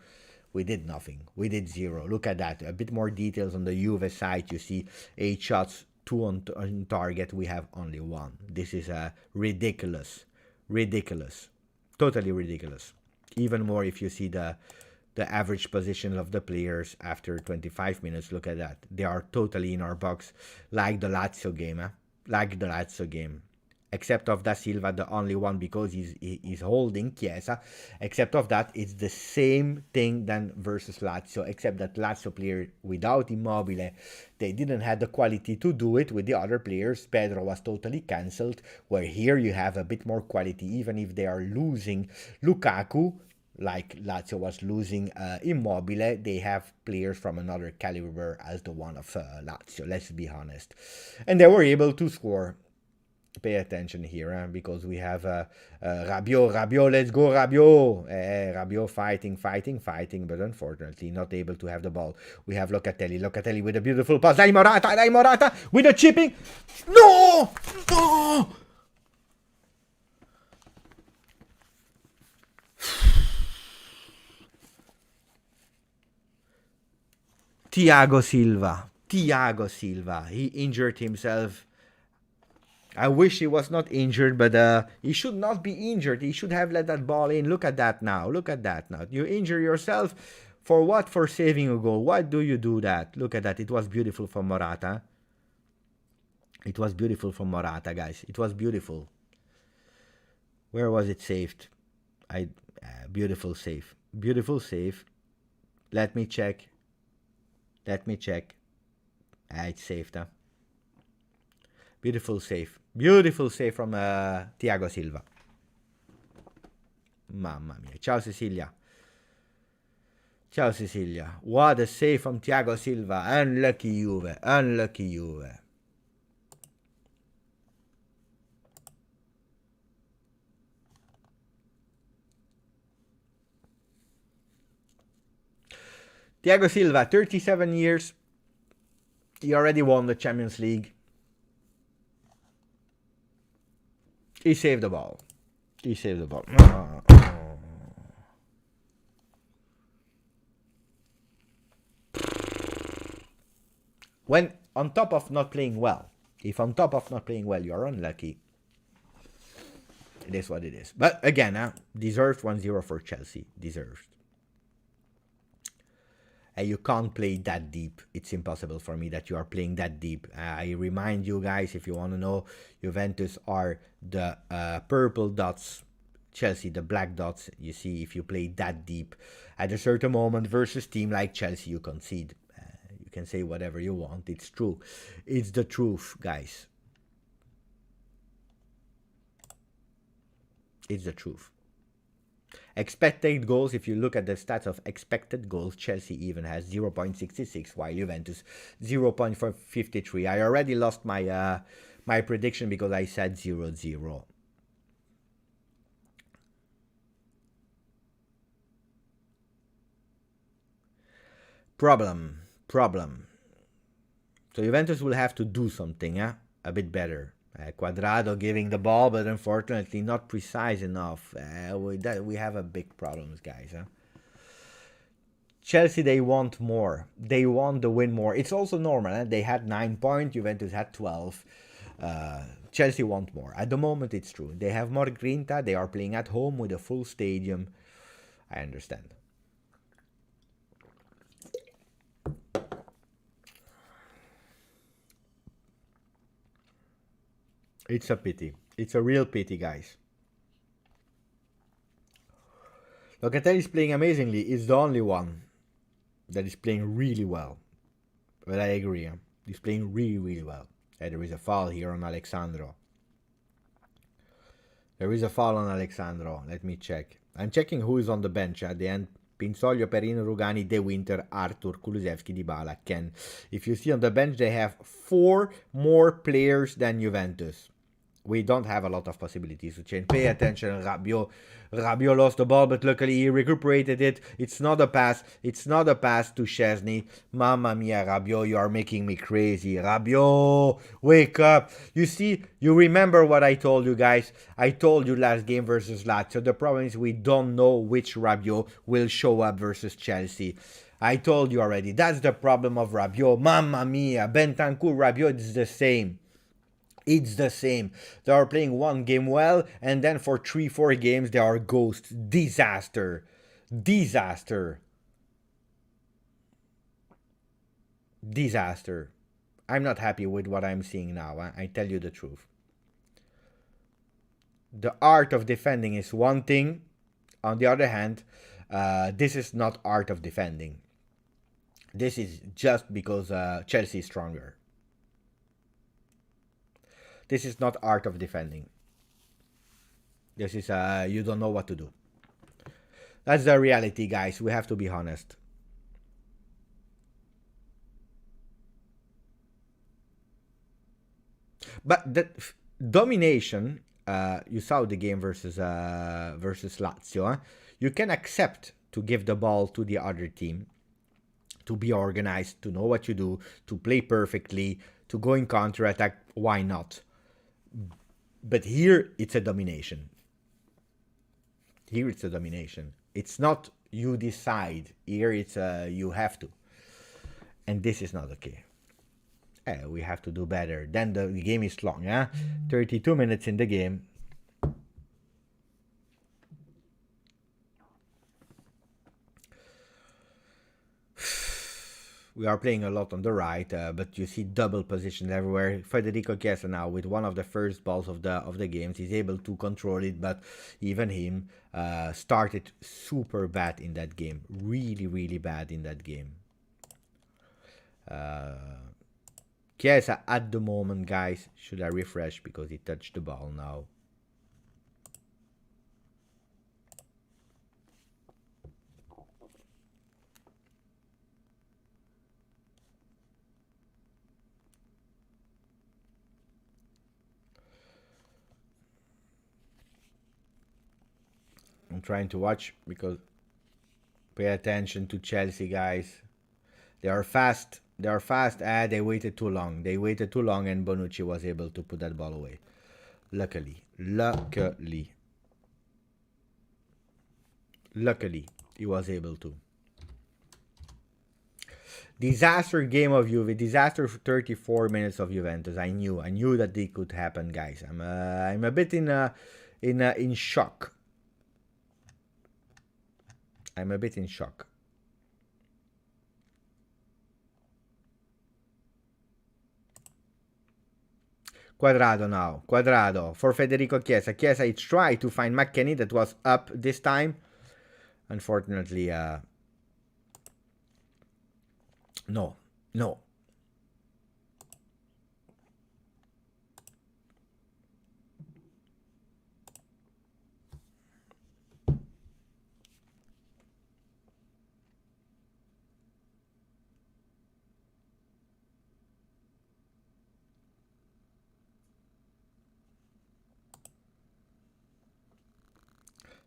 We did nothing. We did 0. Look at that. A bit more details on the Juve side. You see 8 shots, 2 on target. We have only 1. This is ridiculous. Totally ridiculous. Even more if you see the average positions of the players after 25 minutes. Look at that. They are totally in our box, like the Lazio game. Except of Da Silva, the only one, because he's holding Chiesa. Except of that, it's the same thing than versus Lazio, except that Lazio player without Immobile, they didn't have the quality to do it with the other players. Pedro was totally cancelled, where here you have a bit more quality, even if they are losing Lukaku, like Lazio was losing Immobile. They have players from another caliber as the one of Lazio, let's be honest. And they were able to score. Pay attention here, because we have Rabiot, let's go Rabiot. Rabiot fighting, but unfortunately not able to have the ball. We have Locatelli with a beautiful pass. Dai Morata with a chipping. No! Thiago Silva, he injured himself. I wish he was not injured, but he should not be injured. He should have let that ball in. Look at that now. You injure yourself for what? For saving a goal. Why do you do that? Look at that. It was beautiful for Morata. It was beautiful from Morata, guys. It was beautiful. Where was it saved? Beautiful save. Beautiful save. Let me check. Let me check. It's saved, huh? Beautiful save. Beautiful save from Thiago Silva. Mamma mia. Ciao Cecilia. Ciao Cecilia. What a save from Thiago Silva. Unlucky Juve. Unlucky Juve. Thiago Silva, 37 years. He already won the Champions League. He saved the ball. He saved the ball. When on top of not playing well, if on top of not playing well you're unlucky, it is what it is. But again, deserved 1-0 for Chelsea. Deserved. You can't play that deep. It's impossible for me that you are playing that deep. I remind you guys, if you want to know, Juventus are the purple dots, Chelsea the black dots. You see, if you play that deep at a certain moment versus team like Chelsea, you concede. You can say whatever you want. It's true. It's the truth, guys. It's the truth. Expected goals, if you look at the stats of expected goals, Chelsea even has 0.66, while Juventus 0.53. I already lost my my prediction because I said 0-0. Problem. So Juventus will have to do something, a bit better. Quadrado giving the ball, but unfortunately not precise enough. We have a big problems, guys. Chelsea, they want more. They want the win more. It's also normal. They had 9 points. Juventus had 12. Chelsea want more. At the moment, it's true. They have more grinta. They are playing at home with a full stadium. I understand. It's a pity. It's a real pity, guys. Locatelli is playing amazingly. He's the only one that is playing really well. But I agree. He's playing really, really well. There is a foul here on Alexandro. There is a foul on Alexandro. Let me check. I'm checking who is on the bench at the end. Pinsoglio, Perino, Rugani, De Winter, Arthur, Kulusevski, Dybala, Ken. If you see on the bench, they have 4 more players than Juventus. We don't have a lot of possibilities to change. Pay attention, Rabiot. Rabiot lost the ball, but luckily he recuperated it. It's not a pass. It's not a pass to Szczesny. Mamma mia, Rabiot, you are making me crazy. Rabiot, wake up. You see, you remember what I told you guys. I told you last game versus Lazio. The problem is we don't know which Rabiot will show up versus Chelsea. I told you already. That's the problem of Rabiot. Mamma mia, Bentancur, Rabiot is the same. It's the same. They are playing one game well, and then for 3-4 games they are ghosts. Disaster. Disaster. Disaster. I'm not happy with what I'm seeing now. I tell you the truth. The art of defending is one thing. On the other hand, this is not art of defending. This is just because Chelsea is stronger. This is not art of defending. This is, you don't know what to do. That's the reality, guys. We have to be honest. But the domination, you saw the game versus Lazio. You can accept to give the ball to the other team, to be organized, to know what you do, to play perfectly, to go in counter-attack. Why not? But here, it's a domination. Here, it's a domination. It's not you decide. Here, it's you have to. And this is not okay. We have to do better. Then the game is long, 32 minutes in the game. We are playing a lot on the right, but you see double positions everywhere. Federico Chiesa now with one of the first balls of the games, he's able to control it, but even him started super bad in that game, really bad in that game. Chiesa at the moment, guys. Should I refresh because he touched the ball now? I'm trying to watch because pay attention to Chelsea, guys. They are fast. They are fast. They waited too long. They waited too long, and Bonucci was able to put that ball away. Luckily, he was able to. Disaster game of Juve. Disaster for 34 minutes of Juventus. I knew that it could happen, guys. I'm a bit in shock. I'm a bit in shock. Quadrado now. Quadrado for Federico Chiesa. Chiesa, he tried to find McKennie that was up this time. Unfortunately, no.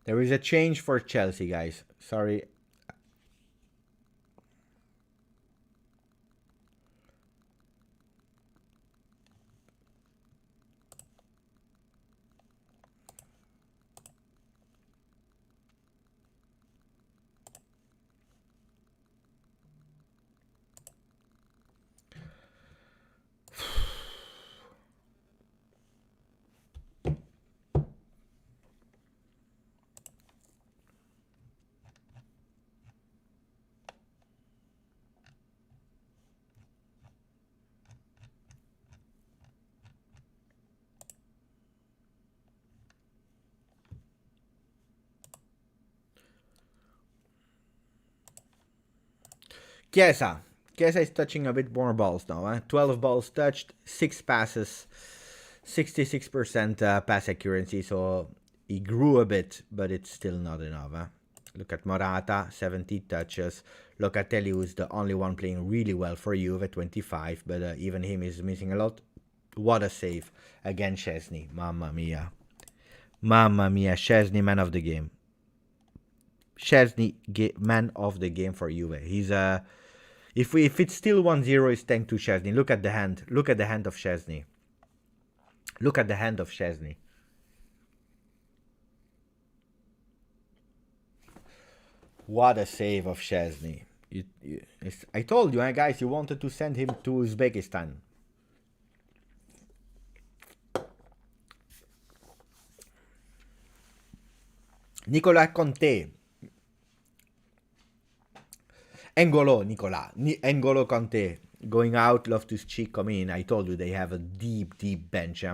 There is a change for Chelsea, guys. Sorry. Chiesa is touching a bit more balls now. 12 balls touched, 6 passes, 66% pass accuracy. So he grew a bit, but it's still not enough. Look at Morata, 70 touches. Locatelli, who's the only one playing really well for Juve, 25. But even him is missing a lot. What a save against Szczesny. Mamma mia. Szczesny, man of the game. Szczesny, man of the game for Juve. He's If it's still 1-0, it's thanks to Szczesny. Look at the hand. Look at the hand of Szczesny. Look at the hand of Szczesny. What a save of Szczesny. I told you, guys, you wanted to send him to Uzbekistan. Nicolas Conte. N'Golo Conte going out, Loftus-Cheek coming in. I told you they have a deep bench.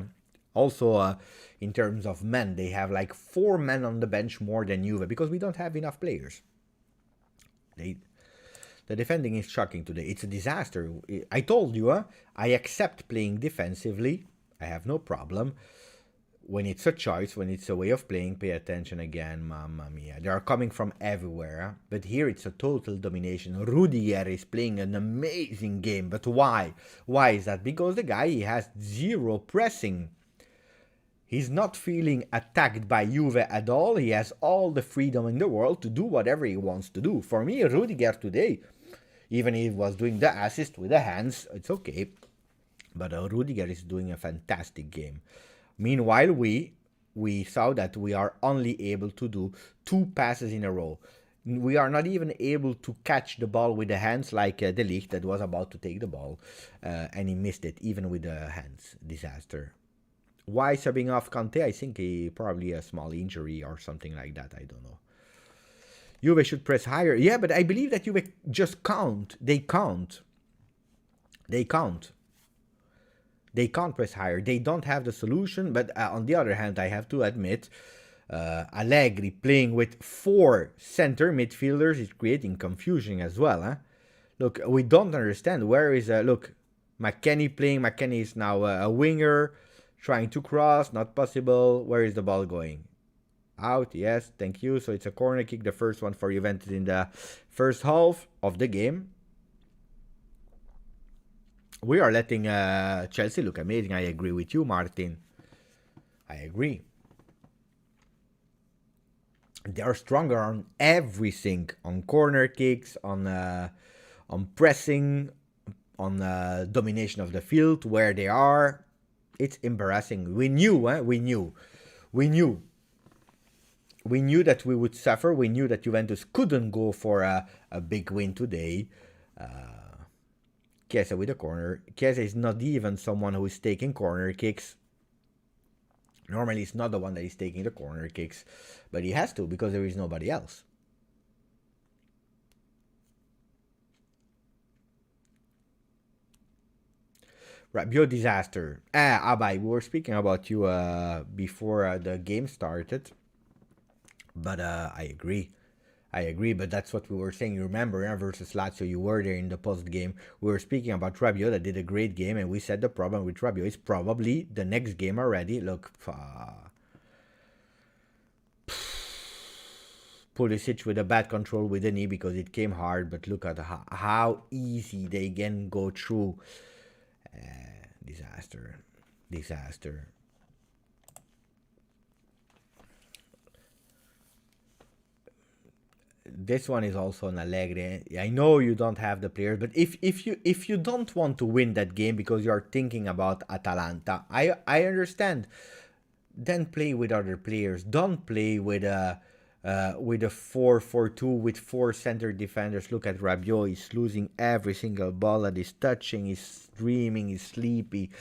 Also, in terms of men, they have like 4 men on the bench more than Juve because we don't have enough players. The defending is shocking today. It's a disaster. I told you, I accept playing defensively. I have no problem. When it's a choice, when it's a way of playing, pay attention again, mamma mia. They are coming from everywhere, but here it's a total domination. Rudiger is playing an amazing game, but why? Why is that? Because the guy, he has 0 pressing. He's not feeling attacked by Juve at all. He has all the freedom in the world to do whatever he wants to do. For me, Rudiger today, even if he was doing the assist with the hands, it's okay. But Rudiger is doing a fantastic game. Meanwhile, we saw that we are only able to do 2 passes in a row. We are not even able to catch the ball with the hands like De Ligt that was about to take the ball. And he missed it, even with the hands. Disaster. Why subbing off Conte? I think he probably a small injury or something like that. I don't know. Juve should press higher. Yeah, but I believe that Juve just count. They count. They can't. They can't press higher. They don't have the solution. But on the other hand, I have to admit, Allegri playing with 4 center midfielders is creating confusion as well. Huh? Look, we don't understand. Where is... look, McKennie playing. McKennie is now a winger. Trying to cross. Not possible. Where is the ball going? Out. Yes, thank you. So it's a corner kick. The first one for Juventus in the first half of the game. We are letting Chelsea look amazing. I agree with you, Martin. I agree. They are stronger on everything. On corner kicks, on pressing, on domination of the field, where they are. It's embarrassing. We knew, we knew that we would suffer. We knew that Juventus couldn't go for a big win today. Chiesa with a corner. Chiesa is not even someone who is taking corner kicks. Normally, it's not the one that is taking the corner kicks. But he has to, because there is nobody else. Rabiot disaster. Abai, we were speaking about you before the game started. But I agree. I agree, but that's what we were saying. You remember, versus Lazio, you were there in the post-game. We were speaking about Rabiot that did a great game, and we said the problem with Rabiot is probably the next game already. Look, Pulisic with a bad control with the knee because it came hard, but look at how easy they can go through. Disaster. This one is also an Allegri. I know you don't have the players, but if you don't want to win that game because you're thinking about Atalanta, I understand. Then play with other players. Don't play with a 4-4-2 with 4 center defenders. Look at Rabiot. He's losing every single ball that he's touching. He's dreaming. He's sleepy.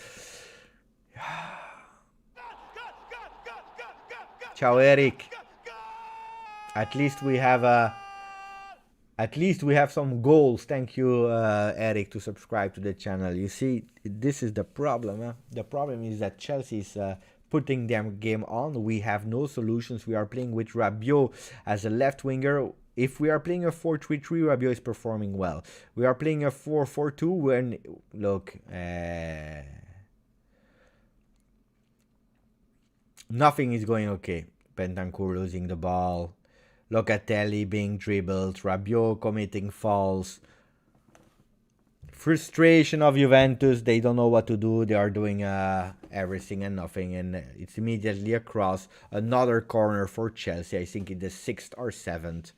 Ciao, Eric. At least we have some goals. Thank you, Eric, to subscribe to the channel. You see, this is the problem. Huh? The problem is that Chelsea is putting their game on. We have no solutions. We are playing with Rabiot as a left winger. If we are playing a 4-3-3, Rabiot is performing well. We are playing a 4-4-2 when, look, nothing is going okay. Bentancur losing the ball. Locatelli being dribbled. Rabiot committing fouls. Frustration of Juventus. They don't know what to do. They are doing everything and nothing. And it's immediately across. Another corner for Chelsea. I think in the 6th or 7th.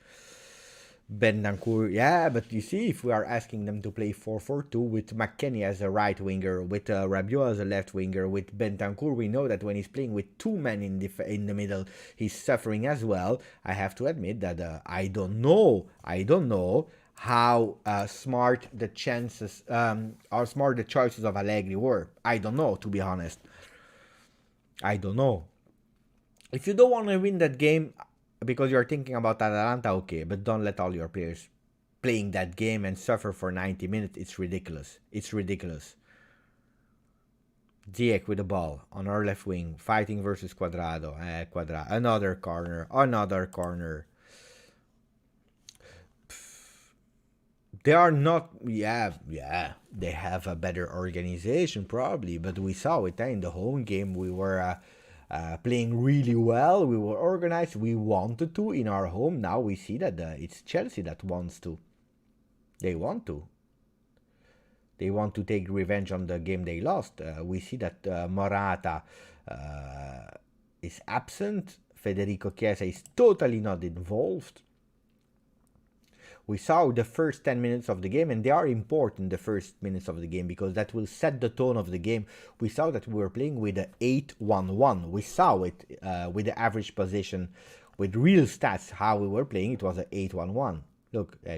Bentancur, yeah, but you see, if we are asking them to play 4-4-2 with McKennie as a right winger, with Rabiot as a left winger, with Bentancur, we know that when he's playing with 2 men in the middle, he's suffering as well. I have to admit that I don't know how smart the choices of Allegri were. I don't know, to be honest. I don't know. If you don't want to win that game because you're thinking about Atalanta, okay, but don't let all your players playing that game and suffer for 90 minutes. It's ridiculous. It's ridiculous. Ziyech with the ball on our left wing, fighting versus Cuadrado. Another corner. They are not, they have a better organization probably, but we saw it in the home game. We were playing really well. We were organized. We wanted to in our home. Now we see that it's Chelsea that wants to. They want to. They want to take revenge on the game they lost. We see that Morata is absent. Federico Chiesa is totally not involved. We saw the first 10 minutes of the game, and they are important, the first minutes of the game, because that will set the tone of the game. We saw that we were playing with an 8-1-1. We saw it with the average position, with real stats, how we were playing. It was an 8-1-1. Look, look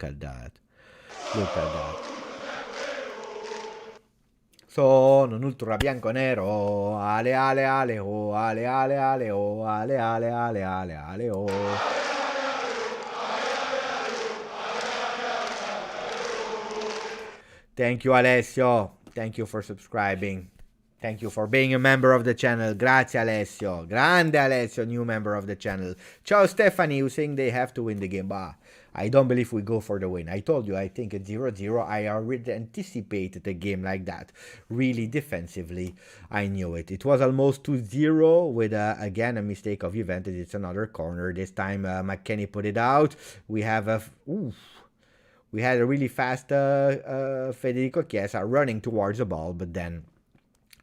at that. Look at that. Sono un ultra bianco nero. Ale, ale, ale, oh, ale, ale, ale, oh, ale, ale, ale, ale, ale, oh. Thank you, Alessio. Thank you for subscribing. Thank you for being a member of the channel. Grazie, Alessio. Grande Alessio, new member of the channel. Ciao, Stephanie, who's saying they have to win the game. Bah, I don't believe we go for the win. I told you, I think it's 0-0. I already anticipated a game like that. Really defensively, I knew it. It was almost 2-0 with, again, a mistake of Juventus. It's another corner. This time, McKennie put it out. We have a... We had a really fast Federico Chiesa running towards the ball, but then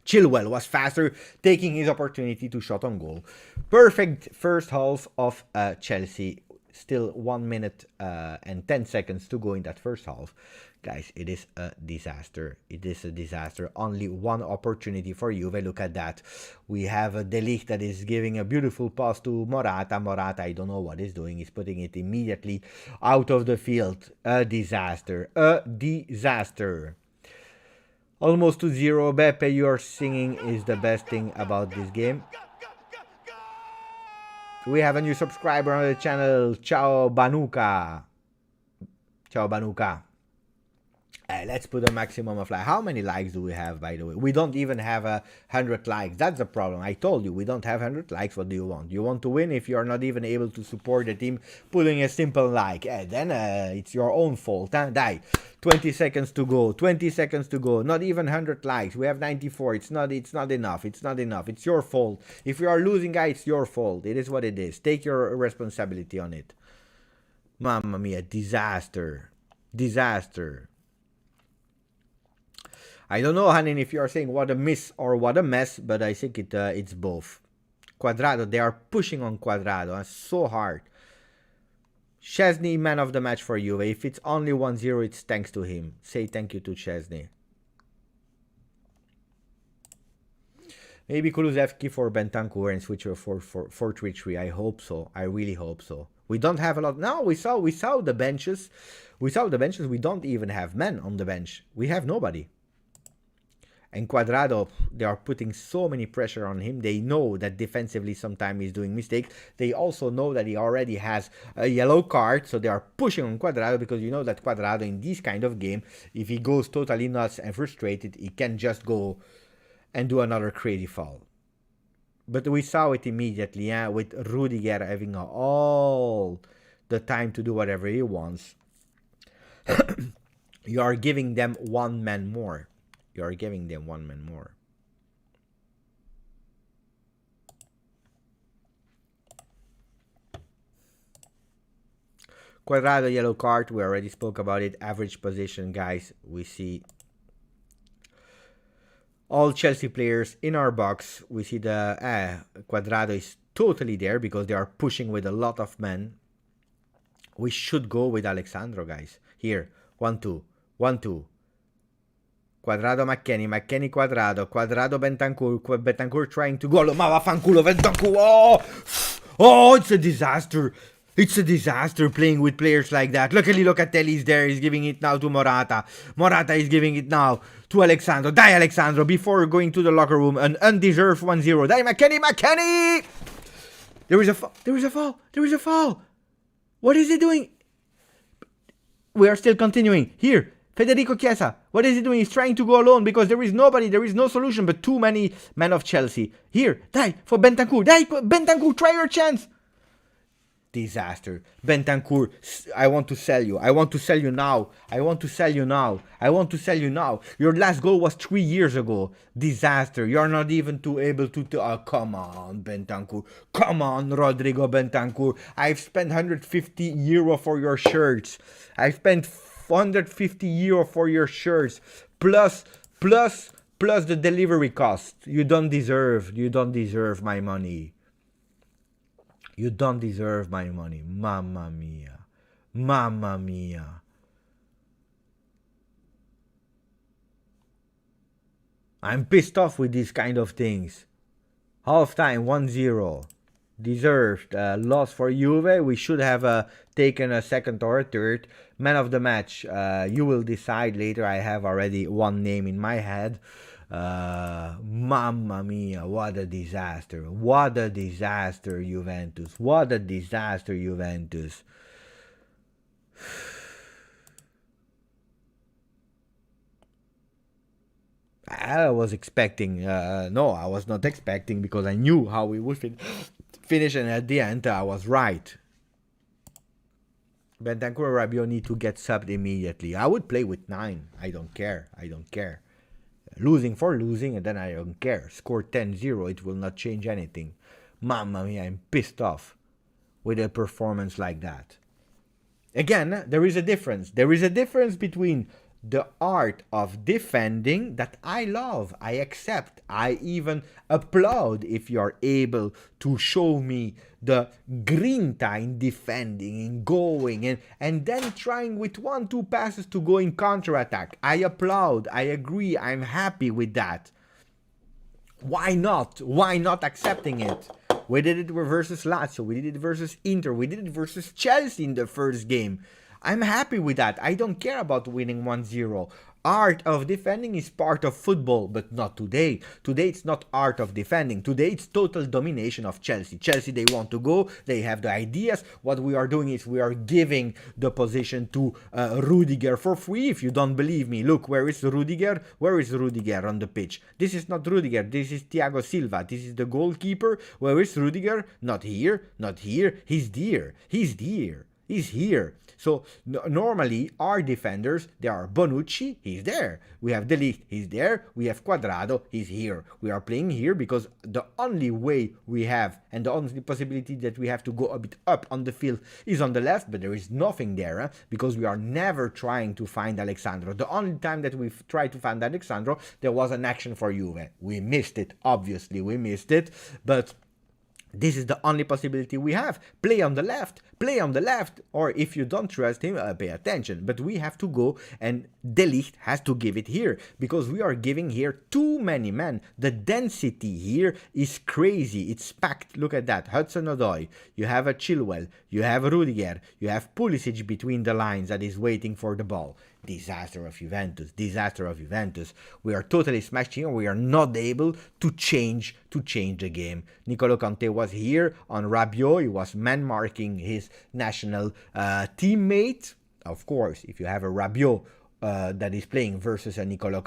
Chilwell was faster, taking his opportunity to shot on goal. Perfect first half of Chelsea. Still 1 minute and 10 seconds to go in that first half. Guys, it is a disaster. It is a disaster. Only one opportunity for Juve. Look at that. We have a De Ligt that is giving a beautiful pass to Morata. Morata, I don't know what he's doing. He's putting it immediately out of the field. A disaster. A disaster. Almost 2-0. Beppe, your singing is the best thing about this game. We have a new subscriber on the channel. Ciao Banuka. Ciao Banuka. Let's put a maximum of likes. How many likes do we have, by the way? We don't even have 100 likes. That's the problem. I told you, we don't have 100 likes. What do you want? You want to win if you're not even able to support the team, putting a simple like. Then it's your own fault. Huh? Die. 20 seconds to go. 20 seconds to go. Not even 100 likes. We have 94. It's not enough. It's not enough. It's your fault. If you are losing, guys, it's your fault. It is what it is. Take your responsibility on it. Mamma mia. Disaster. Disaster. I don't know, Hanin, if you are saying what a miss or what a mess, but I think it's both. Cuadrado, they are pushing on Cuadrado so hard. Szczesny, man of the match for Juve. If it's only 1-0, it's thanks to him. Say thank you to Szczesny. Maybe Kulusevski for Bentancur and switch for 4-3-3. I hope so. I really hope so. We don't have a lot. No, we saw the benches. We saw the benches. We don't even have men on the bench. We have nobody. And Cuadrado, they are putting so many pressure on him. They know that defensively sometimes he's doing mistakes. They also know that he already has a yellow card. So they are pushing on Cuadrado because you know that Cuadrado in this kind of game, if he goes totally nuts and frustrated, he can just go and do another crazy foul. But we saw it immediately, with Rudiger having all the time to do whatever he wants. You are giving them one man more. You are giving them one man more. Cuadrado yellow card. We already spoke about it. Average position, guys. We see all Chelsea players in our box. We see the Cuadrado is totally there because they are pushing with a lot of men. We should go with Alexandro, guys. Here, 1-2, 1-2. Cuadrado McKennie, McKennie Cuadrado, Cuadrado Bentancur, Bentancur trying to go. Ma vaffanculo Bentancur. Oh, it's a disaster. It's a disaster playing with players like that. Luckily, Locatelli's there. He's giving it now to Morata. Morata is giving it now to Alexandro. Die, Alexandro, before going to the locker room. An undeserved 1-0. Die, McKennie, McKennie! There is a fall. There is a fall. There is a fall. What is he doing? We are still continuing. Here. Federico Chiesa, what is he doing? He's trying to go alone because there is nobody, there is no solution but too many men of Chelsea. Here, die for Bentancur. Die, Bentancur, try your chance. Disaster. Bentancur, I want to sell you. I want to sell you now. I want to sell you now. I want to sell you now. Your last goal was 3 years ago. Disaster. You're not even able to... come on, Bentancur. Come on, Rodrigo Bentancur. I've spent €150 for your shirts. I've spent €150 for your shirts, plus the delivery cost. You don't deserve my money. You don't deserve my money. Mamma mia. Mamma mia. I'm pissed off with these kind of things. Half time, 1-0. Deserved loss for Juve. We should have taken a second or a third. Man of the match, you will decide later. I have already one name in my head. Mamma mia, what a disaster. What a disaster, Juventus. What a disaster, Juventus. I was expecting, no, I was not expecting because I knew how we would finish, and at the end, I was right. Bentancur and Rabiot need to get subbed immediately. I would play with 9. I don't care. I don't care. Losing for losing, and then I don't care. Score 10-0, it will not change anything. Mamma mia, I'm pissed off with a performance like that. Again, there is a difference. There is a difference between the art of defending that I love, I accept, I even applaud if you're able to show me the grinta in defending, in going, and then trying with 1-2 passes to go in counter-attack. I applaud, I agree, I'm happy with that. Why not? Why not accepting it? We did it versus Lazio, we did it versus Inter, we did it versus Chelsea in the first game. I'm happy with that. I don't care about winning 1-0. Art of defending is part of football, but not today. Today it's not art of defending. Today it's total domination of Chelsea. Chelsea, they want to go. They have the ideas. What we are doing is we are giving the position to Rudiger for free. If you don't believe me, look, where is Rudiger? Where is Rudiger on the pitch? This is not Rudiger. This is Thiago Silva. This is the goalkeeper. Where is Rudiger? Not here. Not here. He's there. He's there. He's here. So normally our defenders, they are Bonucci, he's there. We have De Ligt, he's there. We have Cuadrado, he's here. We are playing here because the only way we have and the only possibility that we have to go a bit up on the field is on the left, but there is nothing there because we are never trying to find Alexandro. The only time that we've tried to find Alexandro, there was an action for Juve. We missed it, obviously we missed it, but this is the only possibility we have. Play on the left, or if you don't trust him, pay attention. But we have to go, and De Ligt has to give it here, because we are giving here too many men. The density here is crazy, it's packed. Look at that, Hudson-Odoi, you have a Chilwell, you have Rudiger, you have Pulisic between the lines that is waiting for the ball. Disaster of Juventus, disaster of Juventus. We are totally smashed here. We are not able to change the game. N'Golo Kanté was here on Rabiot. He was man marking his national teammate. Of course, if you have a Rabiot that is playing versus a N'Golo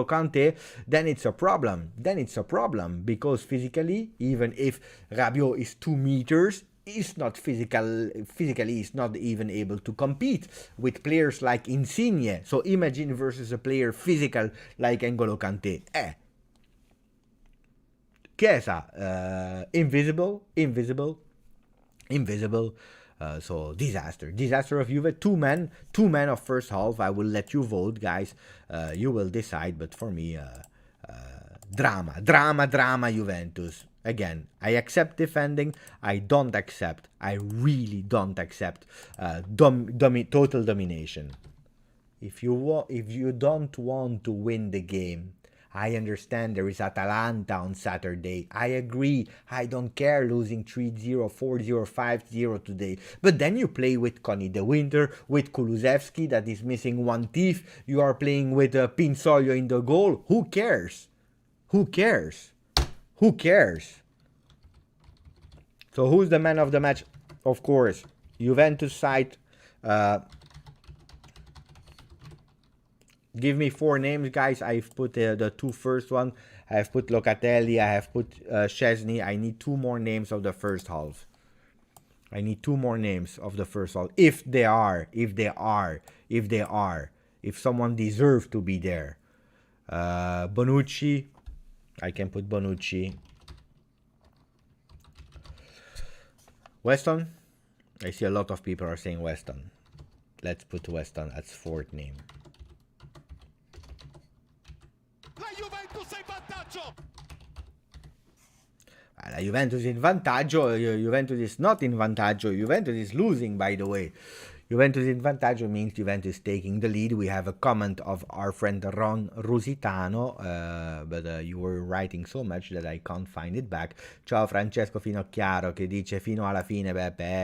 Kanté, then it's a problem. Then it's a problem because physically, even if Rabiot is 2 meters, is not physically is not even able to compete with players like Insigne. So imagine versus a player physical like N'Golo Kanté. Chiesa, invisible. So disaster of Juve. Two men of first half. I will let you vote, guys. You will decide, but for me, drama Juventus. Again, I accept defending. I really don't accept total domination. If you don't want to win the game, I understand there is Atalanta on Saturday. I agree. I don't care losing 3-0, 4-0, 5-0 today. But then you play with Connie De Winter, with Kulusevski that is missing one teeth. You are playing with Pinsoglio in the goal. Who cares? Who cares? Who cares? So who's the man of the match? Of course, Juventus side. Give me 4 names, guys. I've put the 2 first one. I have put Locatelli. I have put Szczesny. I need 2 more names of the first half. I need 2 more names of the first half. If someone deserves to be there. Bonucci. I can put Bonucci. Weston. I see a lot of people are saying Weston. Let's put Weston as 4th name. La Juventus in vantaggio. Juventus is not in vantaggio. Juventus is losing, by the way. Juventus in vantaggio means Juventus taking the lead. We have a comment of our friend Ron Rusitano, but you were writing so much that I can't find it back. Ciao Francesco Finocchiaro che dice fino alla fine,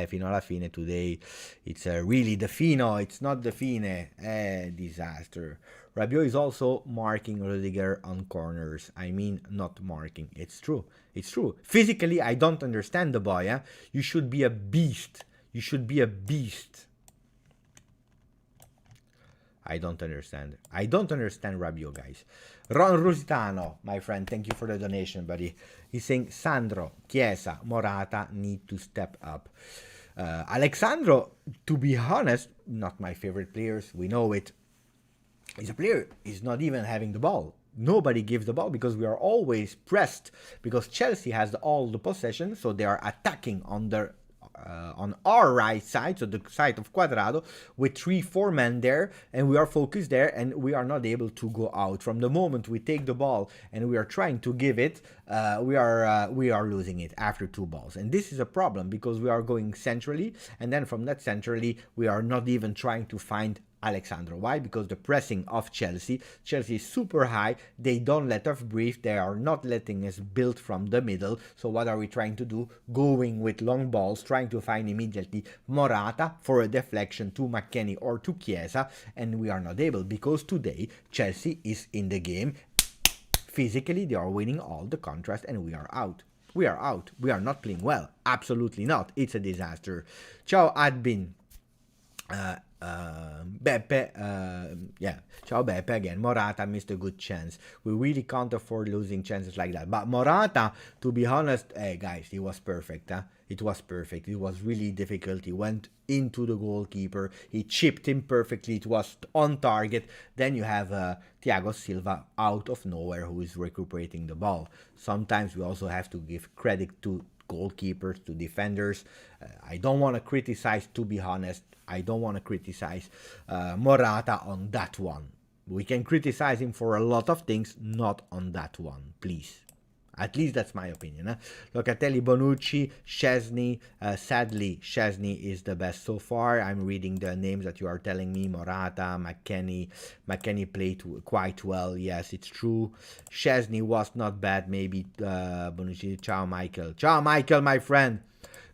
fino alla fine today. It's really the fino, it's not the fine. Disaster. Rabiot is also marking Rudiger on corners. I mean, not marking. It's true. It's true. Physically, I don't understand the boy. You should be a beast. You should be a beast. I don't understand. I don't understand Rabiot, guys. Ron Rusitano, my friend, thank you for the donation, buddy. He's saying Sandro, Chiesa, Morata need to step up. Alexandro, to be honest, not my favorite players. We know it. He's a player. He's not even having the ball. Nobody gives the ball because we are always pressed. Because Chelsea has all the possession, so they are attacking on our right side, so the side of Cuadrado, with 3-4 men there, and we are focused there, and we are not able to go out. From the moment we take the ball and we are trying to give it, we are losing it after 2 balls, and this is a problem because we are going centrally, and then from that centrally we are not even trying to find Alexandro. Why? Because the pressing of Chelsea is super high. They don't let us breathe. They are not letting us build from the middle. So what are we trying to do? Going with long balls, trying to find immediately Morata for a deflection to McKennie or to Chiesa, and we are not able because today Chelsea is in the game. Physically, they are winning all the contrast, and we are out. We are out. We are not playing well. Absolutely not. It's a disaster. Ciao, Adbin. Beppe, Ciao Beppe again. Morata missed a good chance. We really can't afford losing chances like that. But Morata, to be honest, hey guys, he was perfect. It was perfect. It was really difficult. He went into the goalkeeper. He chipped him perfectly. It was on target. Then you have Thiago Silva out of nowhere who is recuperating the ball. Sometimes we also have to give credit to goalkeepers, to defenders. I don't want to criticize, to be honest. I don't want to criticize Morata on that one. We can criticize him for a lot of things, not on that one, please. At least that's my opinion. Locatelli, Bonucci, Szczesny. Sadly, Szczesny is the best so far. I'm reading the names that you are telling me. Morata, McKennie. McKennie played quite well. Yes, it's true. Szczesny was not bad. Maybe Bonucci. Ciao, Michael. Ciao, Michael, my friend.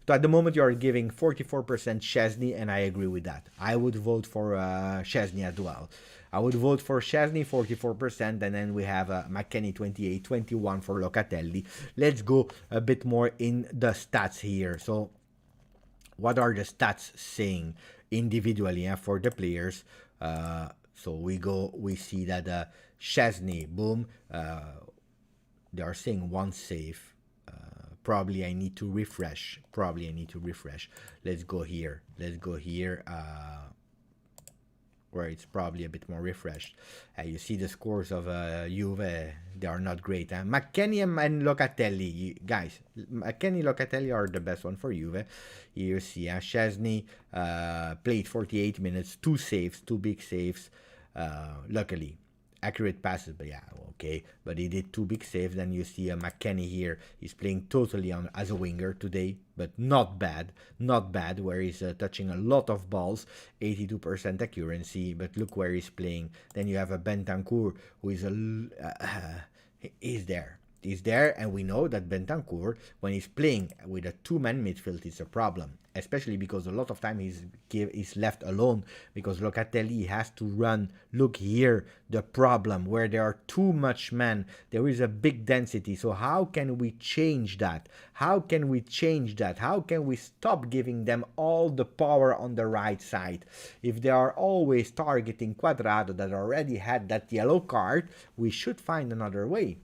So at the moment, you are giving 44% Szczesny, and I agree with that. I would vote for Szczesny as well. I would vote for Szczesny, 44%, and then we have McKennie, 28, 21 for Locatelli. Let's go a bit more in the stats here. So, what are the stats saying individually for the players? So we see that Szczesny, boom, they are saying 1 save. Probably I need to refresh. Let's go here. Where it's probably a bit more refreshed. You see the scores of Juve, they are not great. McKennie and Locatelli, guys, McKennie, Locatelli are the best one for Juve. You see, Szczesny played 48 minutes, 2 saves, 2 big saves, luckily. Accurate passes, but yeah, okay. But he did 2 big saves. Then you see McKennie here. He's playing totally as a winger today, but not bad, where he's touching a lot of balls, 82% accuracy. But look where he's playing. Then you have a Bentancur who is He's there, and we know that Bentancur, when he's playing with a 2-man midfield, it's a problem. Especially because a lot of time he's left alone, because Locatelli has to run. Look here, the problem where there are too much men, there is a big density. So how can we change that? How can we stop giving them all the power on the right side? If they are always targeting Cuadrado that already had that yellow card, we should find another way.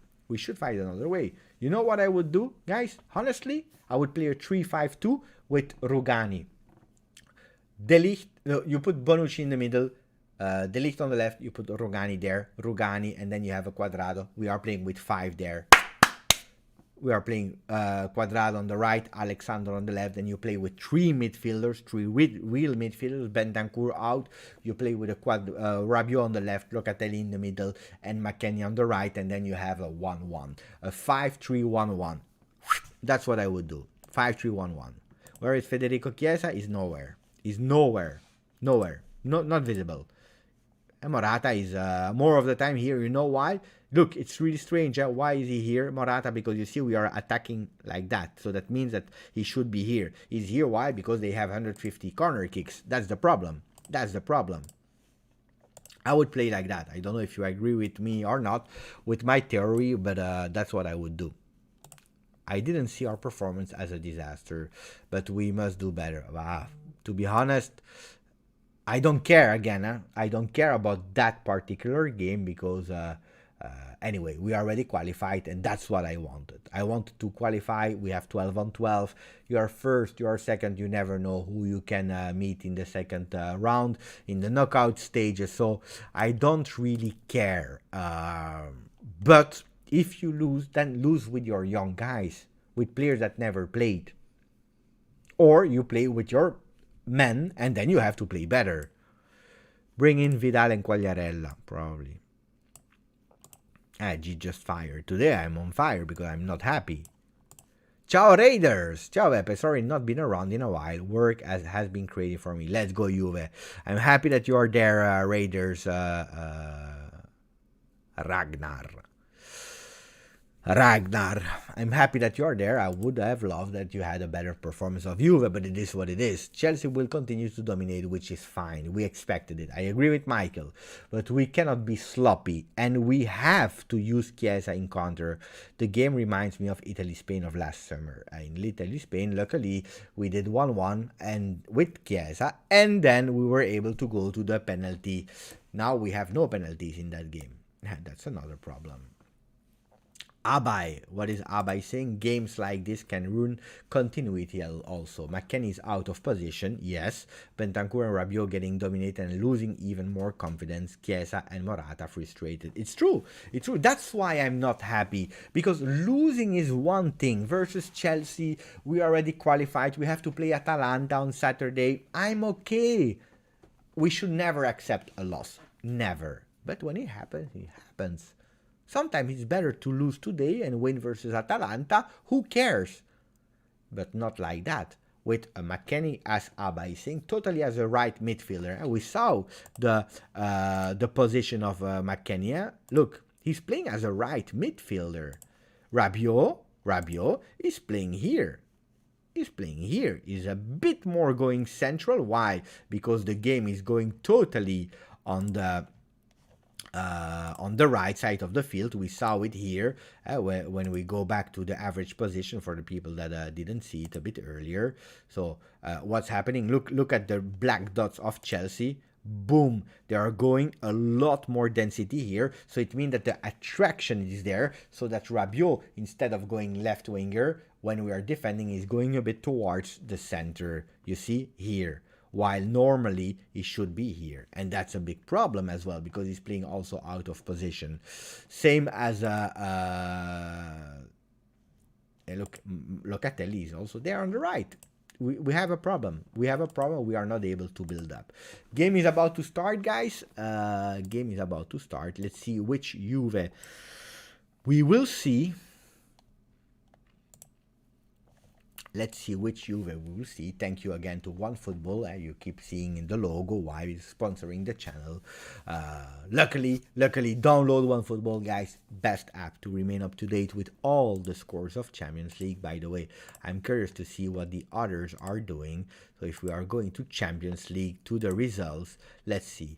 You know what I would do, guys? Honestly, I would play a 3-5-2 with Rugani. De Ligt, you put Bonucci in the middle, De Ligt on the left, you put Rugani there, and then you have a Cuadrado. We are playing with 5 there. We are playing Cuadrado on the right, Alexandro on the left, and you play with 3 midfielders, 3 real midfielders, Bentancur out, you play with a Rabiot on the left, Locatelli in the middle, and McKennie on the right, and then you have a 1-1, a 5-3-1-1. That's what I would do, 5-3-1-1. Where is Federico Chiesa? Is nowhere. Not visible. And Morata is more of the time here. You know why? Look, it's really strange. Why is he here, Morata? Because you see we are attacking like that. So that means that he should be here. He's here, why? Because they have 150 corner kicks. That's the problem. I would play like that. I don't know if you agree with me or not with my theory, but that's what I would do. I didn't see our performance as a disaster, but we must do better. To be honest, I don't care again. I don't care about that particular game because anyway, we already qualified, and that's what I wanted. I wanted to qualify. We have 12 on 12. You are first, you are second. You never know who you can meet in the second round in the knockout stages. So I don't really care. But if you lose, then lose with your young guys, with players that never played, or you play with your men, and then you have to play better. Bring in Vidal and Quagliarella, probably. G just fired. Today I'm on fire because I'm not happy. Ciao Raiders! Ciao Beppe, sorry not been around in a while. Work has been created for me. Let's go Juve. I'm happy that you're there, Raiders. Ragnar, I'm happy that you're there. I would have loved that you had a better performance of Juve, but it is what it is. Chelsea will continue to dominate, which is fine. We expected it. I agree with Michael, but we cannot be sloppy, and we have to use Chiesa in counter. The game reminds me of Italy-Spain of last summer. In Italy-Spain, luckily, we did 1-1 and with Chiesa, and then we were able to go to the penalty. Now we have no penalties in that game. That's another problem. Abai, what is Abai saying? Games like this can ruin continuity also. McKennie is out of position, yes. Bentancur and Rabiot getting dominated and losing even more confidence. Chiesa and Morata frustrated. It's true. It's true. That's why I'm not happy. Because losing is one thing. Versus Chelsea, we already qualified. We have to play Atalanta on Saturday. I'm okay. We should never accept a loss. Never. But when it happens, it happens. Sometimes it's better to lose today and win versus Atalanta. Who cares? But not like that. With a McKennie, as Abba is saying, totally as a right midfielder. And we saw the position of McKennie. Look, he's playing as a right midfielder. Rabiot is playing here. He's a bit more going central. Why? Because the game is going totally on the right side of the field. We saw it here when we go back to the average position for the people that didn't see it a bit earlier. So what's happening? Look at the black dots of Chelsea. Boom, they are going a lot more density here, so it means that the attraction is there, so that Rabiot, instead of going left winger when we are defending, is going a bit towards the center, you see here, while normally he should be here. And that's a big problem as well, because he's playing also out of position. Same as Locatelli is also there on the right. We have a problem. We are not able to build up. Game is about to start, guys. Game is about to start. Let's see which Juve we will see. Let's see which Juve we will see. Thank you again to OneFootball. You keep seeing in the logo why it's sponsoring the channel. Luckily, download OneFootball, guys. Best app to remain up to date with all the scores of Champions League. By the way, I'm curious to see what the others are doing. So if we are going to Champions League, to the results, let's see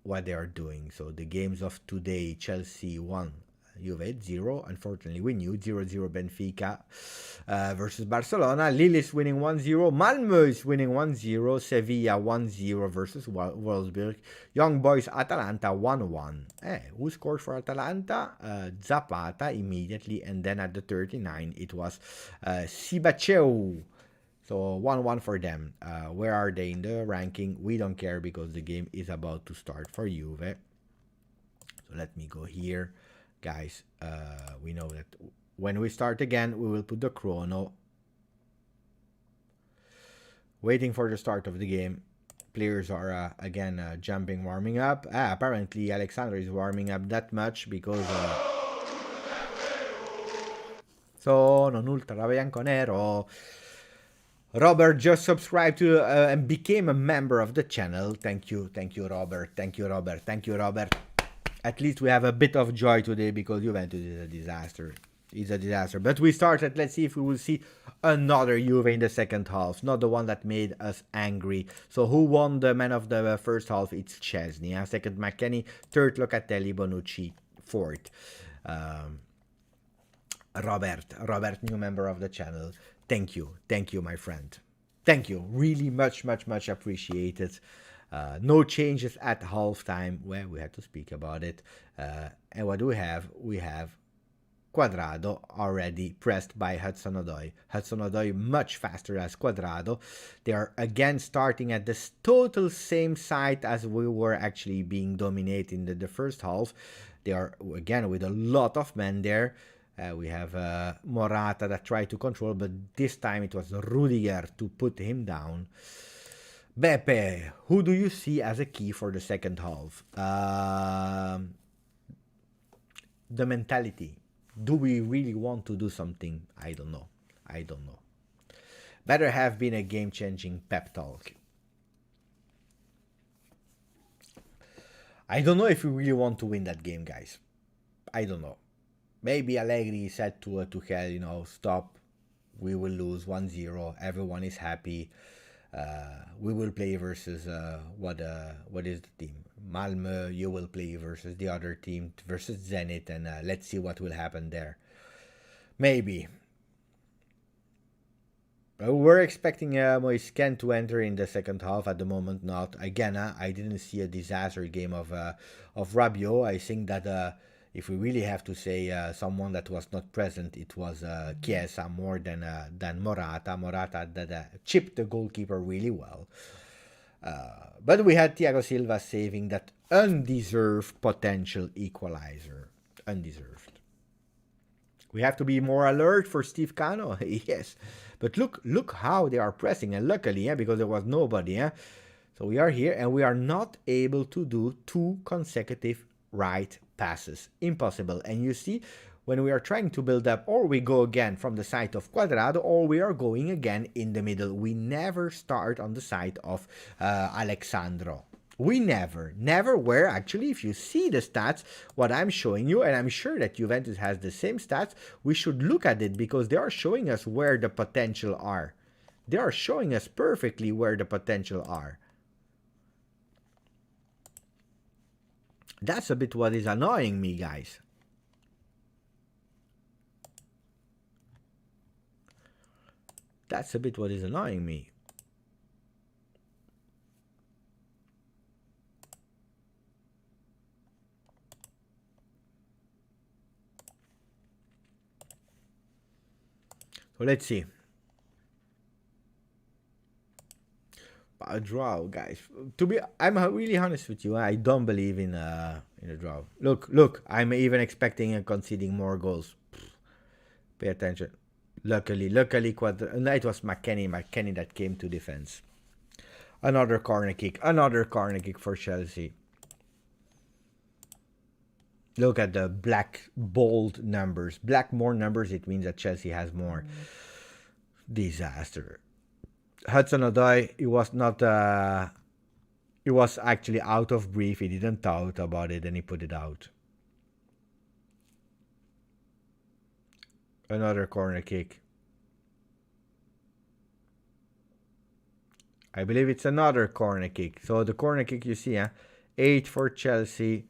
what they are doing. So the games of today, Chelsea 1. Juve 0, unfortunately we knew 0-0 Benfica versus Barcelona. Lille is winning 1-0, Malmö is winning 1-0, Sevilla 1-0 versus Wolfsburg, Young Boys Atalanta 1-1. Who scored for Atalanta? Zapata immediately, and then at the 39 it was Sibacheu. So 1-1 for them. Where are they in the ranking? We don't care because the game is about to start for Juve. So let me go here. Guys, we know that when we start again, we will put the chrono. Waiting for the start of the game. Players are again jumping, warming up. Apparently, Alexander is warming up that much because... Sono un ultra bianconero. Robert just subscribed to and became a member of the channel. Thank you, Robert. Thank you, Robert. At least we have a bit of joy today because Juventus is a disaster. It's a disaster. But we started. Let's see if we will see another Juve in the second half. Not the one that made us angry. So who won the man of the first half? It's Chesney. Second, McKennie. Third, Locatelli. Bonucci. Fourth, Robert, new member of the channel. Thank you, my friend. Thank you. Really much appreciated. No changes at halftime. Well, we had to speak about it. And what do we have? We have Quadrado already pressed by Hudson-Odoi. Hudson-Odoi much faster as Quadrado. They are again starting at the total same site as we were actually being dominated in the first half. They are again with a lot of men there. We have Morata that tried to control, but this time it was Rudiger to put him down. Beppe, who do you see as a key for the second half? The mentality. Do we really want to do something? I don't know. Better have been a game-changing pep talk. I don't know if we really want to win that game, guys. I don't know. Maybe Allegri said to Tuchel, stop. We will lose 1-0. Everyone is happy. We will play versus what is the team? Malmö. You will play versus the other team, versus Zenit, and let's see what will happen there. Maybe. We're expecting Moise Kean to enter in the second half. At the moment, not. Again, I didn't see a disaster game of Rabiot. I think that if we really have to say someone that was not present, it was Chiesa more than Morata. Morata that chipped the goalkeeper really well. But we had Thiago Silva saving that undeserved potential equalizer. Undeserved. We have to be more alert for Steve Cano. Yes. But look how they are pressing. And luckily, because there was nobody. So we are here and we are not able to do 2 consecutive right passes. Impossible. And you see, when we are trying to build up, or we go again from the side of Quadrado, or we are going again in the middle. We never start on the side of Alexandro. We never were. Actually, if you see the stats, what I'm showing you, and I'm sure that Juventus has the same stats, we should look at it because they are showing us where the potential are. They are showing us perfectly where the potential are. That's a bit what is annoying me, guys. That's a bit what is annoying me. So let's see. A draw, guys. I'm really honest with you. I don't believe in a draw. Look. I'm even expecting conceding more goals. Pay attention. Luckily, no, it was McKennie that came to defense. Another corner kick for Chelsea. Look at the black bold numbers. Black more numbers, it means that Chelsea has more. Disaster. Hudson-Odoi, he was actually out of brief. He didn't thought about it and he put it out. Another corner kick. I believe it's another corner kick. So the corner kick you see, 8 for Chelsea,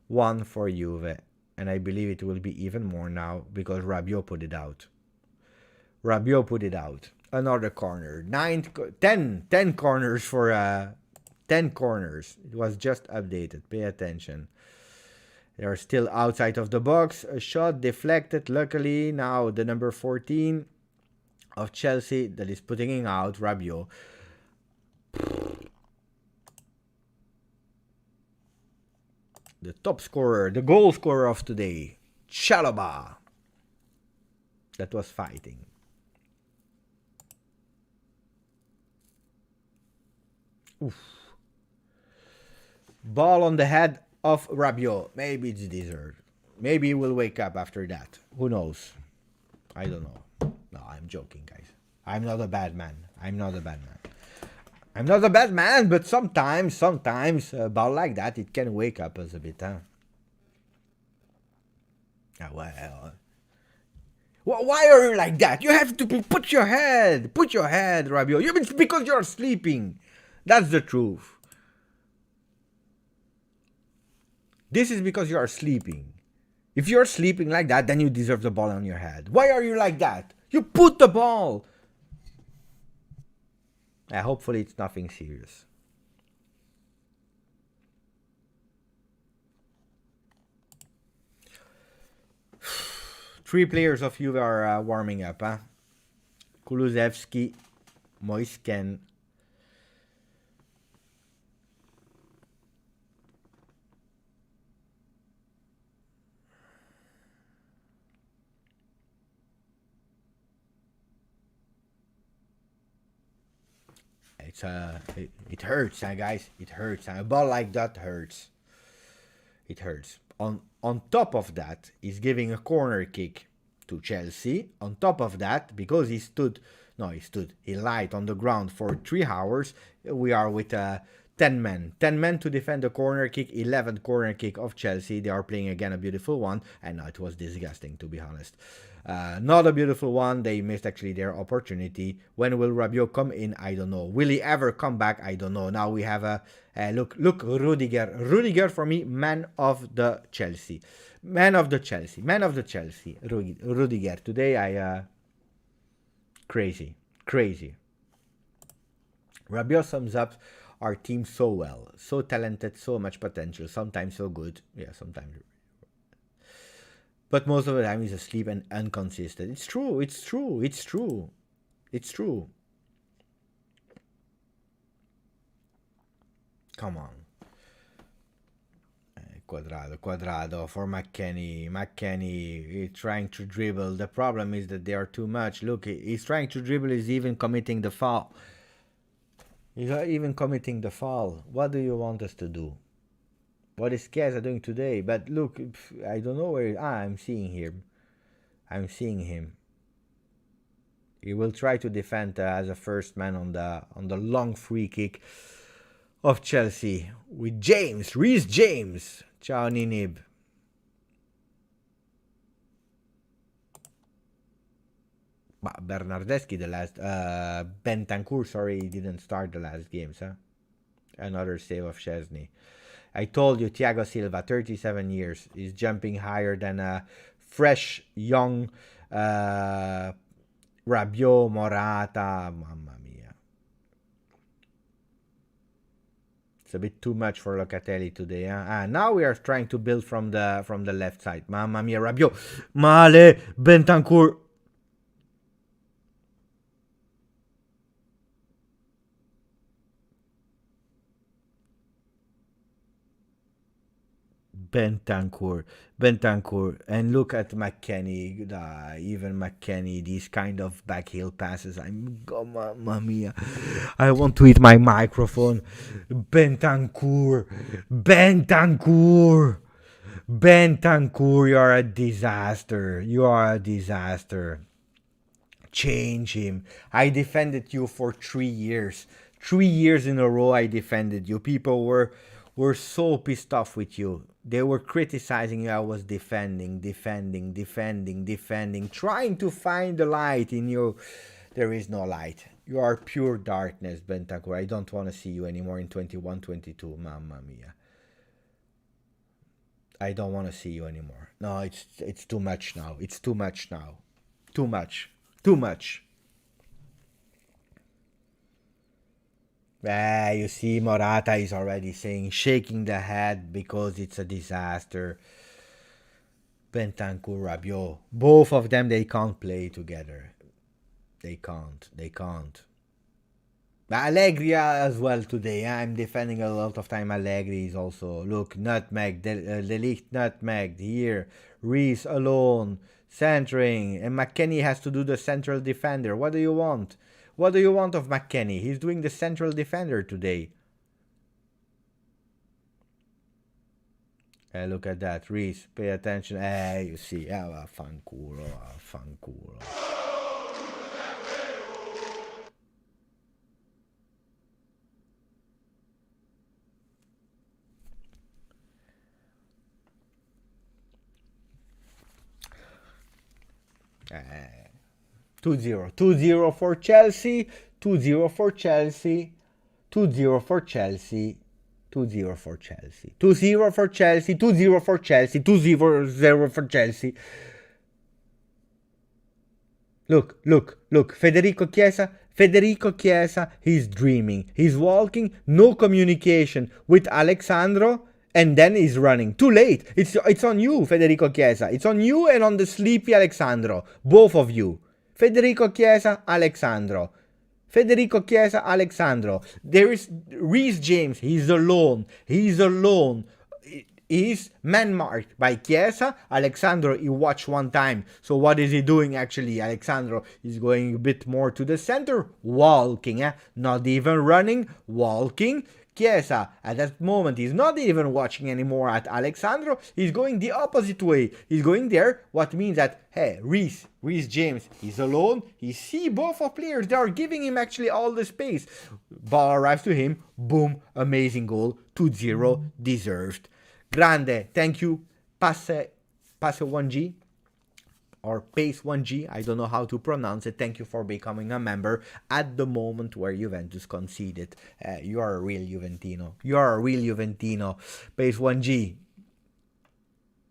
1 for Juve. And I believe it will be even more now because Rabiot put it out. Another corner. 10 corners for 10 corners. It was just updated. Pay attention. They are still outside of the box. A shot deflected. Luckily, now the number 14 of Chelsea that is putting it out, Rabiot. The top scorer, the goal scorer of today, Chalobah. That was fighting. Oof. Ball on the head of Rabiot. Maybe it's deserved. Maybe he will wake up after that. Who knows? I don't know. No, I'm joking, guys. I'm not a bad man. But sometimes a ball like that, it can wake up us a bit, well. Why are you like that? You have to put your head, Rabiot. It's because you're sleeping. That's the truth. This is because you are sleeping. If you're sleeping like that, then you deserve the ball on your head. Why are you like that? You put the ball. Hopefully it's nothing serious. Three players of Juve are warming up, huh? Kulusevski, Moisken. It hurts, guys. It hurts. A ball like that hurts. It hurts. On top of that, he's giving a corner kick to Chelsea. On top of that, because he lied on the ground for 3 hours. We are with 10 men. 10 men to defend the corner kick, 11th corner kick of Chelsea. They are playing again a beautiful one. And no, it was disgusting, to be honest. Not a beautiful one. They missed actually their opportunity. When will Rabiot come in? I don't know. Will he ever come back? I don't know. Now we have a look, Rudiger. Rudiger for me, man of the Chelsea. Man of the Chelsea. Rudiger. Today crazy. Rabiot sums up our team so well. So talented, so much potential. Sometimes so good. Yeah, sometimes. But most of the time he's asleep and inconsistent. It's true. Come on. Quadrado for McKennie. McKennie is trying to dribble. The problem is that they are too much. Look, he's trying to dribble. He's even committing the foul. What do you want us to do? What is Chiesa doing today? But look, I don't know where... I'm seeing him. He will try to defend as a first man on the long free kick of Chelsea with Reece James. Ciao Ninib. Bernardeschi the last... Bentancur, sorry, he didn't start the last games, huh? Another save of Szczesny. I told you, Thiago Silva, 37 years, is jumping higher than a fresh, young Rabiot, Morata. Mamma mia. It's a bit too much for Locatelli today. Huh? Now we are trying to build from the left side. Mamma mia, Rabiot. Male, Bentancur. Bentancur, and look at McKennie. Even McKennie, these kind of backheel passes. Mamma mia! I want to eat my microphone. Bentancur, you are a disaster. Change him. I defended you for 3 years. 3 years in a row I defended you. People were so pissed off with you. They were criticizing you. I was defending, trying to find the light in you. There is no light. You are pure darkness, Bentancur. I don't want to see you anymore in 21-22. Mamma mia. I don't want to see you anymore. No, it's too much now. Too much. You see, Morata is already shaking the head because it's a disaster. Bentancur, Rabiot, both of them, they can't play together. They can't. But Allegri as well today. I'm defending a lot of time. Allegri is also, look, nutmeg, De Ligt nutmeg here. Reece alone, centering, and McKennie has to do the central defender. What do you want? What do you want of McKennie? He's doing the central defender today. Look at that. Reece, pay attention. You see. Fanculo. Uh, 2-0. 2-0 for Chelsea. 2-0 for Chelsea. 2-0 for Chelsea. 2-0 for Chelsea. 2-0 for Chelsea. 2-0 for Chelsea. 2-0 for Chelsea. Look. Federico Chiesa. Federico Chiesa, he's dreaming. He's walking, no communication with Alexandro, and then he's running. Too late. It's on you, Federico Chiesa. It's on you and on the sleepy Alexandro. Both of you. Federico Chiesa, Alexandro. Federico Chiesa, Alexandro. There is Reece James. He's alone. He's alone. He's man-marked by Chiesa. Alexandro, he watched one time. So what is he doing actually? Alexandro is going a bit more to the center. Walking, not even running. Walking. Chiesa, at that moment, he's not even watching anymore at Alexandro. He's going the opposite way. He's going there, what means that, hey, Reece James, he's alone. He see both of players. They are giving him actually all the space. Ball arrives to him. Boom, amazing goal. 2-0, deserved. Grande, thank you. Passe 1G. Or Pace 1G, I don't know how to pronounce it. Thank you for becoming a member at the moment where Juventus conceded. You are a real Juventino. You are a real Juventino. Pace 1G.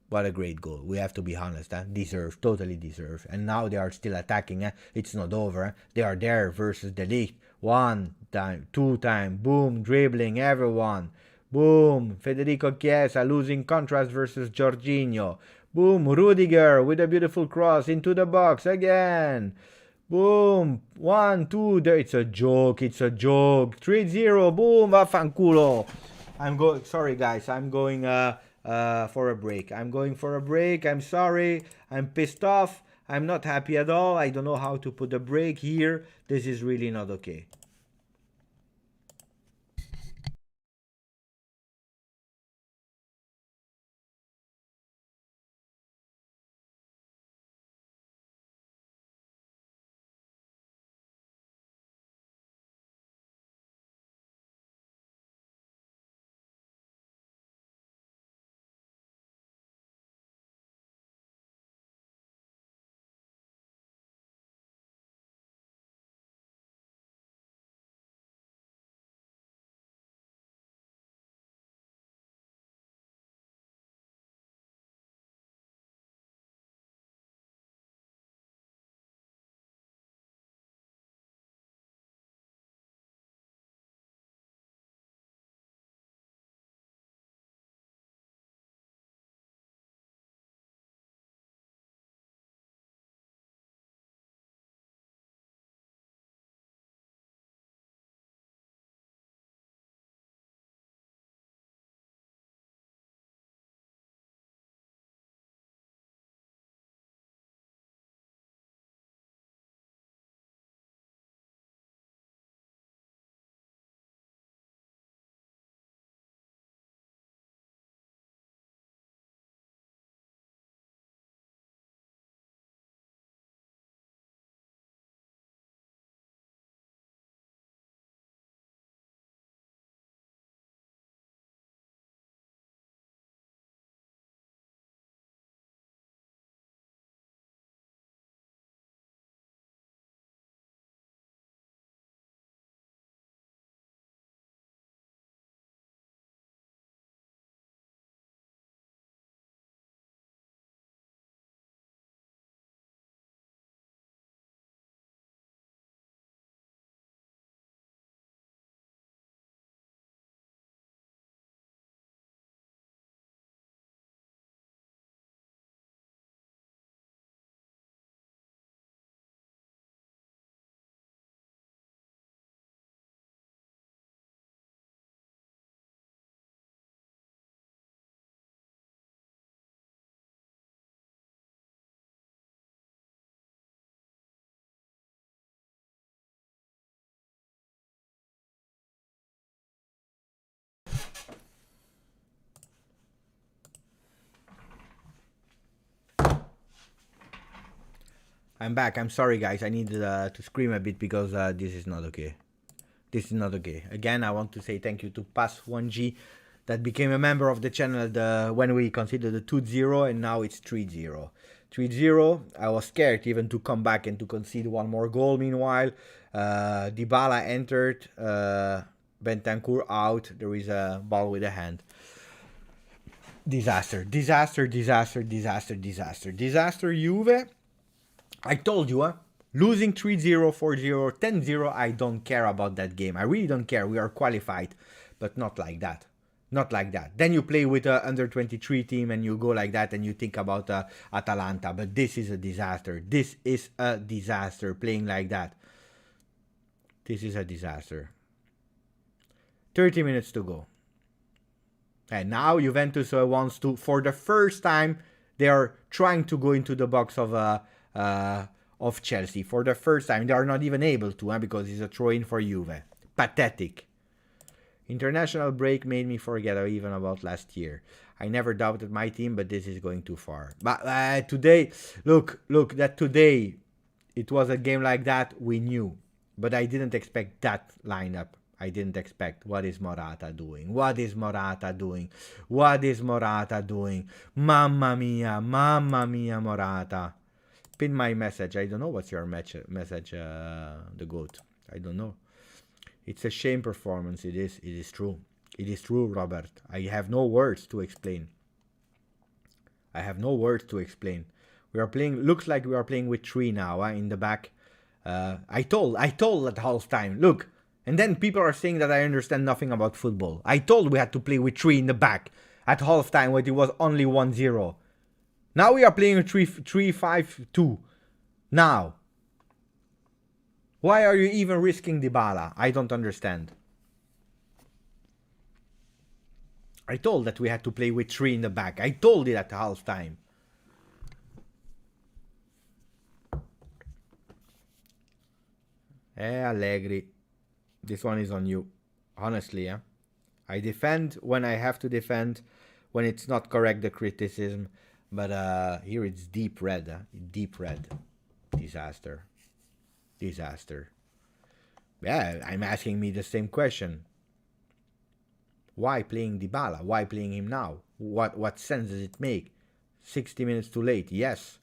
What a great goal. We have to be honest. Deserved, totally deserved. And now they are still attacking. It's not over. They are there versus the league. 1 time, 2 time, boom, dribbling everyone. Boom, Federico Chiesa losing contrast versus Jorginho. Boom, Rudiger with a beautiful cross into the box again. Boom, 1, 2, there. It's a joke, 3-0, boom, vaffanculo. Sorry guys, I'm going for a break. I'm sorry, I'm pissed off. I'm not happy at all. I don't know how to put a break here. This is really not okay. I'm back. I'm sorry, guys. I needed to scream a bit because this is not okay. This is not okay. Again, I want to say thank you to Pass1G that became a member of the channel when we considered the 2-0 and now it's 3-0. 3-0. I was scared even to come back and to concede one more goal. Meanwhile, Dybala entered, Bentancur out. There is a ball with a hand. Disaster, disaster, disaster, disaster, disaster, disaster, Juve. I told you, Losing 3-0, 4-0, 10-0, I don't care about that game. I really don't care. We are qualified, but not like that. Not like that. Then you play with an under 23 team and you go like that and you think about Atalanta. But this is a disaster. This is a disaster playing like that. This is a disaster. 30 minutes to go. And now Juventus wants to, for the first time, they are trying to go into the box of Chelsea. For the first time. They are not even able to, because it's a throw-in for Juve. Pathetic. International break made me forget even about last year. I never doubted my team, but this is going too far. But today, look, that today it was a game like that, we knew. But I didn't expect that lineup. I didn't expect. What is Morata doing? What is Morata doing? What is Morata doing? Mamma mia, Morata. Pin my message. I don't know what's your message, the GOAT. I don't know. It's a shame performance. It is. It is true. It is true, Robert. I have no words to explain. I have no words to explain. We are playing. Looks like we are playing with 3 now in the back. I told at halftime. Look, and then people are saying that I understand nothing about football. I told we had to play with 3 in the back at halftime when it was only 1-0. Now we are playing a 3-5-2. Now. Why are you even risking Dybala? I don't understand. I told that we had to play with 3 in the back. I told it at halftime. Allegri. This one is on you. Honestly, yeah. I defend when I have to defend. When it's not correct, the criticism. But here it's deep red. Deep red. Disaster. Disaster. Yeah, I'm asking me the same question. Why playing Dybala? Why playing him now? What sense does it make? 60 minutes too late, yes.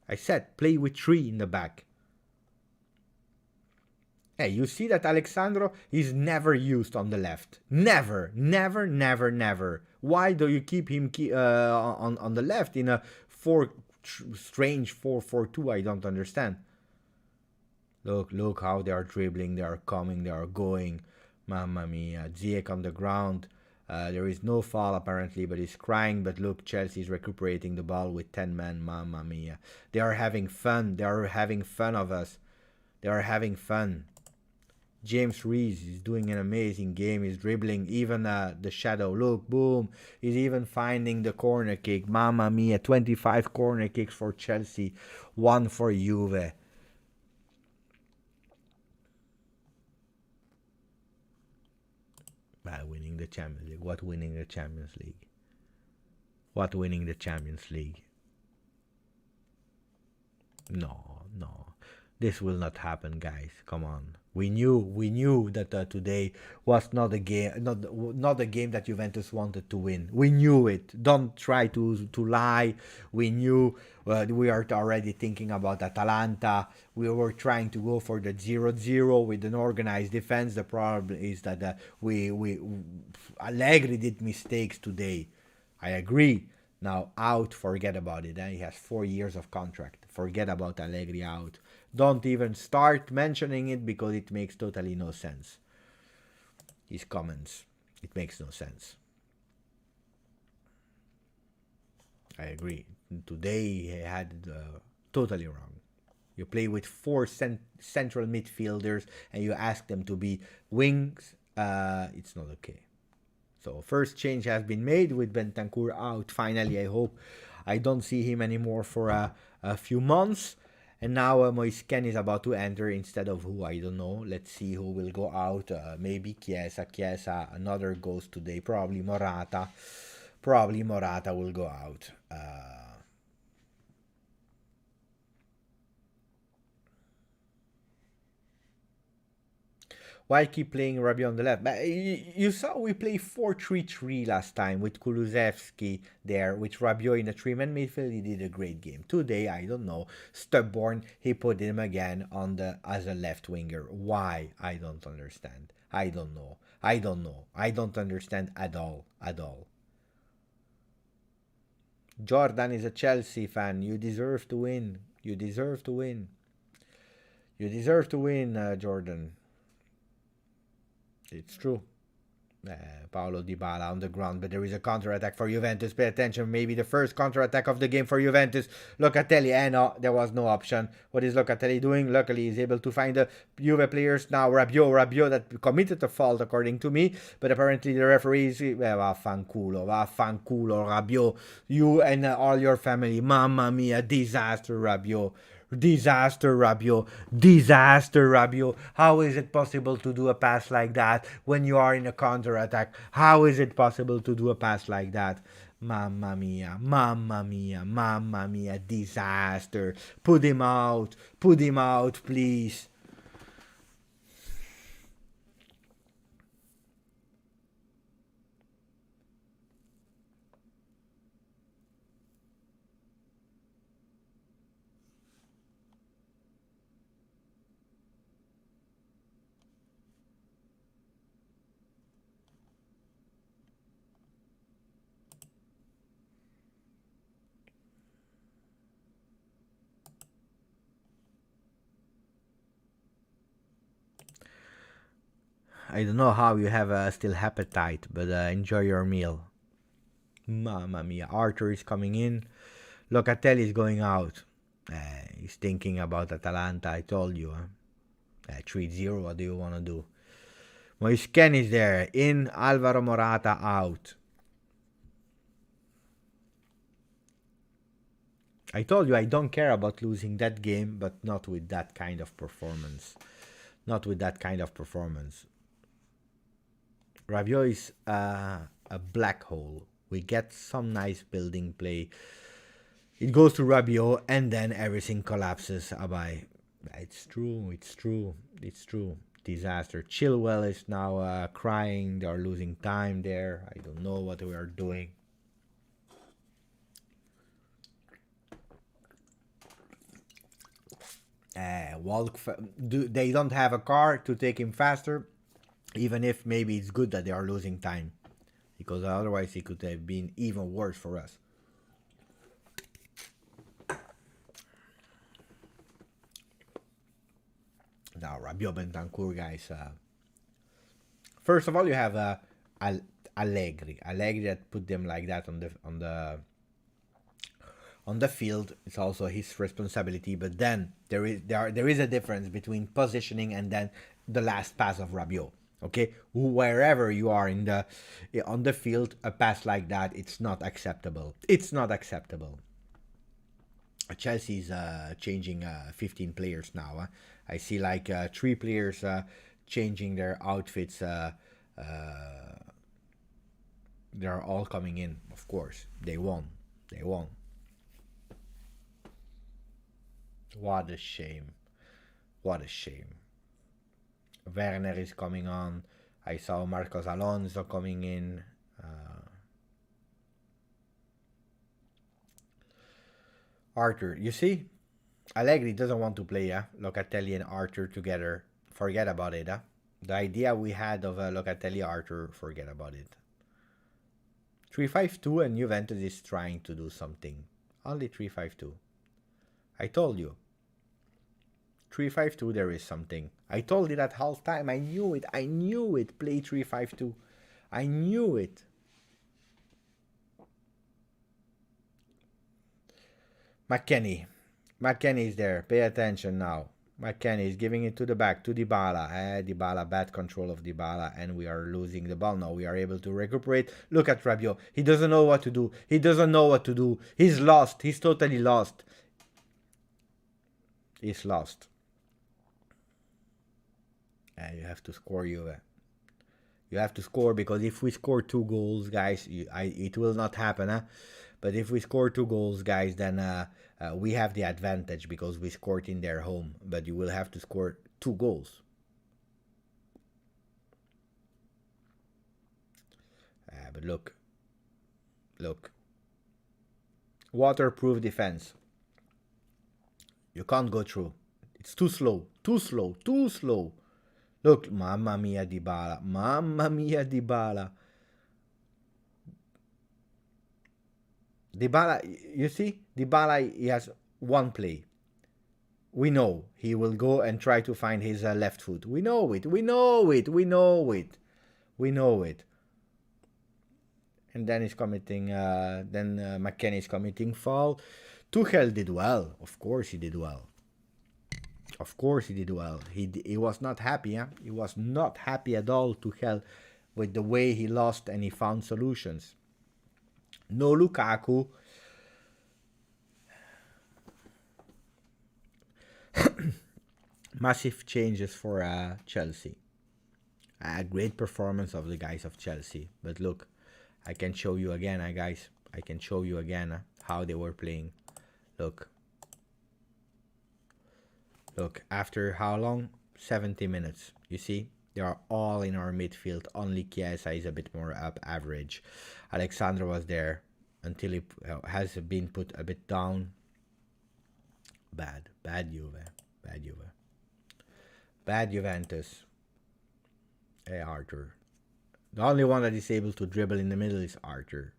I said play with 3 in the back. Hey, you see that Alexandro is never used on the left. Never. Why do you keep him on the left in a strange 4-4-2? I don't understand. Look how they are dribbling, they are coming, they are going. Mamma mia. Ziyech on the ground. There is no foul apparently, but he's crying. But look, Chelsea is recuperating the ball with 10 men. Mamma mia. They are having fun. They are having fun of us. They are having fun. James Reese is doing an amazing game. He's dribbling even the shadow. Look, boom. He's even finding the corner kick. Mamma mia. 25 corner kicks for Chelsea. 1 for Juve. Winning the Champions League. What winning the Champions League? What winning the Champions League? No. This will not happen, guys. Come on. We knew that today was not a game, not a game that Juventus wanted to win. We knew it. Don't try to lie. We knew. We are already thinking about Atalanta. We were trying to go for the 0-0 with an organized defense. The problem is that Allegri did mistakes today. I agree. Now out, forget about it. He has 4 years of contract. Forget about Allegri out. Don't even start mentioning it because it makes totally no sense. His comments, it makes no sense. I agree. Today he had totally wrong. You play with 4 central midfielders and you ask them to be wings. It's not okay. So first change has been made with Bentancur out. Finally, I hope I don't see him anymore for a few months. And now Moisken is about to enter instead of who, I don't know. Let's see who will go out. Maybe Chiesa. Another goes today. Probably Morata. Probably Morata will go out. Why keep playing Rabiot on the left? But you saw we play 4-3-3 last time with Kulusevski there, with Rabiot in the 3-man midfield. He did a great game. Today, I don't know. Stubborn, he put him again as a left winger. Why? I don't understand. I don't know. I don't understand at all. Jordan is a Chelsea fan. You deserve to win. You deserve to win. You deserve to win, Jordan. It's true. Paulo Dybala on the ground, but there is a counter-attack for Juventus. Pay attention, maybe the first counter-attack of the game for Juventus. Locatelli, no, there was no option. What is Locatelli doing? Luckily, he's able to find the Juve players. Now Rabiot that committed a fault according to me, but apparently the referees, vaffanculo, Rabiot. You and all your family, mamma mia, disaster, Rabiot. Disaster, Rabiot. Disaster, Rabiot. How is it possible to do a pass like that when you are in a counter-attack? How is it possible to do a pass like that? Mamma mia, mamma mia, mamma mia, disaster. Put him out, please. I don't know how you have still appetite, but enjoy your meal. Mamma mia, Arthur is coming in. Locatelli is going out. He's thinking about Atalanta, I told you. 3-0, what do you want to do? Moisken is there. In, Alvaro Morata out. I told you I don't care about losing that game, but not with that kind of performance. Not with that kind of performance. Rabiot is a black hole. We get some nice building play. It goes to Rabiot and then everything collapses. Abai. It's true. Disaster. Chilwell is now crying. They are losing time there. I don't know what we are doing. They don't have a car to take him faster. Even if maybe it's good that they are losing time, because otherwise it could have been even worse for us. Now Rabiot Bentancur, guys. First of all, you have Allegri that put them like that on the field. It's also his responsibility. But then there is a difference between positioning and then the last pass of Rabiot. Okay, wherever you are on the field, a pass like that, it's not acceptable. It's not acceptable. Chelsea's changing 15 players now. I see like 3 players changing their outfits. They're all coming in, of course. They won. What a shame. Werner is coming on. I saw Marcos Alonso coming in. Arthur, you see? Allegri doesn't want to play Locatelli and Arthur together. Forget about it. The idea we had of Locatelli, Arthur, forget about it. 3-5-2 and Juventus is trying to do something. Only 3-5-2. I told you. 3-5-2, there is something. I told it at half time. I knew it. Play 3-5-2. I knew it. McKennie is there. Pay attention now. McKennie is giving it to the back, to Dybala. Dybala, bad control of Dybala, and we are losing the ball. Now we are able to recuperate. Look at Rabiot. He doesn't know what to do. He's lost. He's totally lost. He's lost. You have to score, Juve. You have to score, because if we score 2 goals, guys, it will not happen. But if we score 2 goals, guys, then we have the advantage because we scored in their home. But you will have to score 2 goals. But look. Waterproof defense. You can't go through. It's too slow. Look, mamma mia Dybala. Dybala, you see? Dybala, he has 1 play. We know he will go and try to find his left foot. We know it. We know it. We know it. We know it. And then he's committing. McKennie is committing foul. Tuchel did well. Of course he did well. Of course he did well. He was not happy. Huh? He was not happy at all, Tuchel, with the way he lost, and he found solutions. No Lukaku. Massive changes for Chelsea. A great performance of the guys of Chelsea. But look, I can show you again, guys. I can show you again how they were playing. Look. Look, after how long? 70 minutes. You see? They are all in our midfield. Only Chiesa is a bit more up average. Alexandro was there until he has been put a bit down. Bad Juve. Bad Juve. Bad Juventus. Hey, Arthur. The only one that is able to dribble in the middle is Arthur.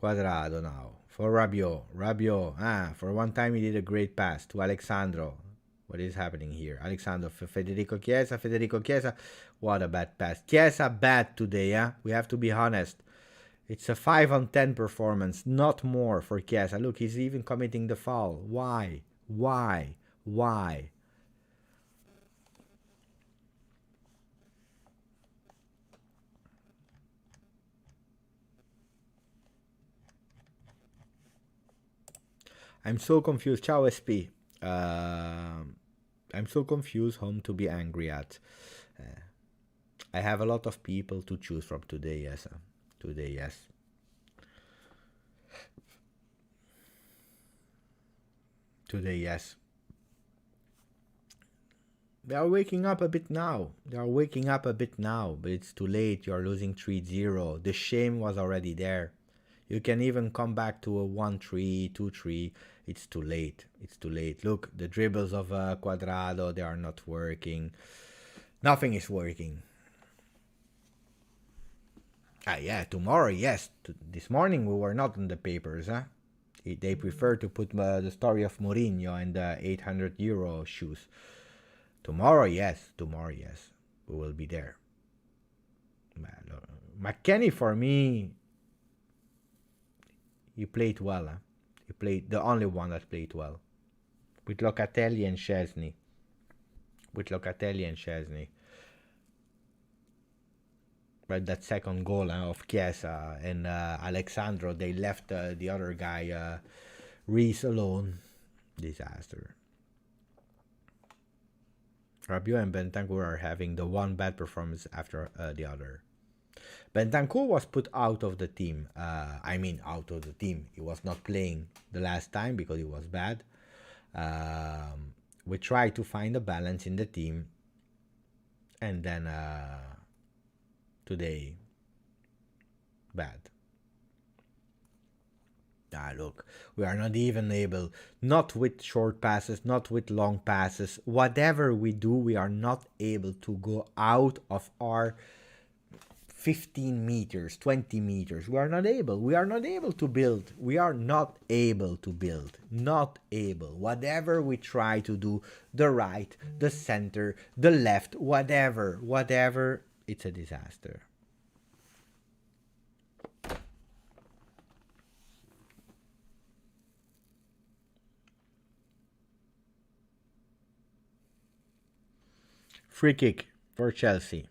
Quadrado now. For Rabiot. For one time he did a great pass to Alexandro. What is happening here? Alexandro for Federico Chiesa. What a bad pass. Chiesa bad today, yeah? We have to be honest. It's a 5 on 10 performance, not more for Chiesa. Look, he's even committing the foul. Why? I'm so confused. Ciao SP. I'm so confused whom to be angry at. I have a lot of people to choose from today, yes. Today, yes. Today, yes. They are waking up a bit now. But it's too late. You're losing 3-0. The shame was already there. You can even come back to a 1-3, 2-3. It's too late. Look, the dribbles of Quadrado, they are not working. Nothing is working. Yeah, tomorrow, yes. This morning we were not in the papers, huh? They prefer to put the story of Mourinho and the 800 euro shoes. Tomorrow, yes. We will be there. McKennie, for me, he played well, huh? He played the only one that played well. With Locatelli and Szczesny. But that second goal of Chiesa and Alexandro, they left the other guy, Reese, alone. Disaster. Rabiot and Bentancur are having the one bad performance after the other. Bentancur was put out of the team. He was not playing the last time because he was bad. We tried to find a balance in the team. And then today, bad. Look, we are not even able, not with short passes, not with long passes. Whatever we do, we are not able to go out of our 15 meters, 20 meters. We are not able to build. Not able. Whatever we try to do, the right, the center, the left, whatever, it's a disaster. Free kick for Chelsea.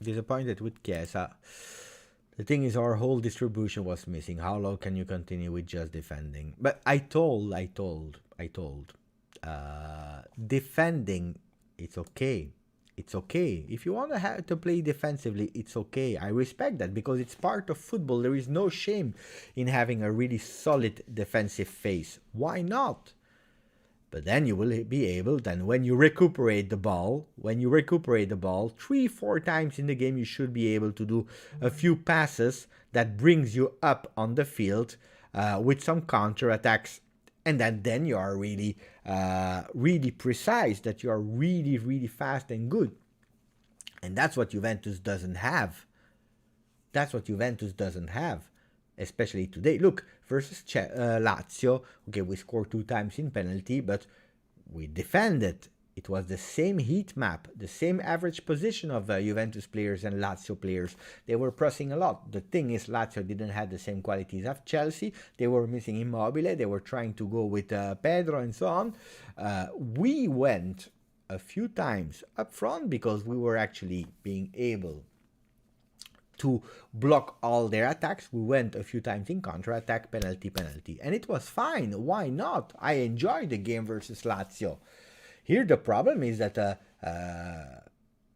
Disappointed with Chiesa. The thing is, our whole distribution was missing. How long can you continue with just defending? But I told. Defending, it's okay. If you want to have to play defensively, it's okay. I respect that because it's part of football. There is no shame in having a really solid defensive phase. Why not? But then you will be able, then when you recuperate the ball, 3-4 times in the game, you should be able to do a few passes that brings you up on the field with some counter-attacks. And then you are really, really precise, that you are really, really fast and good. And that's what Juventus doesn't have. especially today. Look, versus Lazio, okay, we scored 2 times in penalty, but we defended. It was the same heat map, the same average position of Juventus players and Lazio players. They were pressing a lot. The thing is, Lazio didn't have the same qualities of Chelsea. They were missing Immobile. They were trying to go with Pedro and so on. We went a few times up front because we were actually being able to block all their attacks. We went a few times in counter-attack, penalty, and it was fine. Why not? I enjoyed the game versus Lazio. Here the problem is that,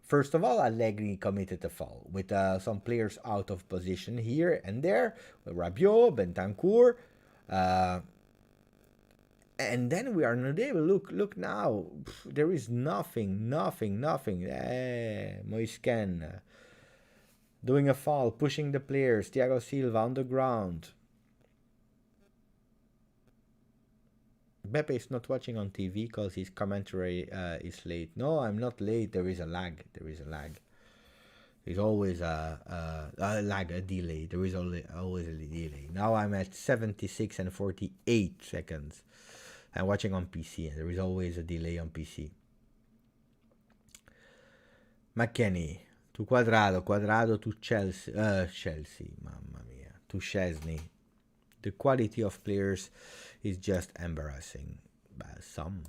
first of all, Allegri committed a foul with some players out of position here and there, Rabiot, Bentancur, and then we are not able. Look now, there is nothing. Moisken doing a foul, pushing the players, Thiago Silva on the ground. Beppe is not watching on TV because his commentary is late. No, I'm not late. There is a lag. There's always a lag, a delay. There is always a delay. Now I'm at 76 and 48 seconds. I'm watching on PC, and there is always a delay on PC. McKennie to Quadrado to Chelsea, mamma mia, to Szczesny. The quality of players is just embarrassing. Some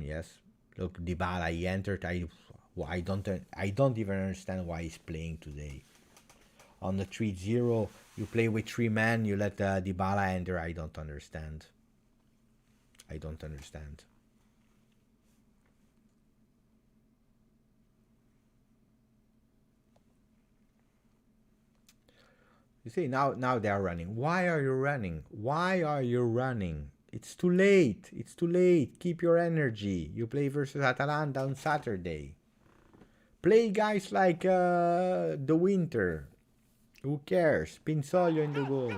yes. Look, Dybala, he entered. I don't even understand why he's playing today. On the 3-0, you play with 3 men. You let Dybala enter. I don't understand. You see, now they are running. Why are you running? It's too late. Keep your energy. You play versus Atalanta on Saturday. Play guys like the Winter. Who cares? Pinsoglio in the goal.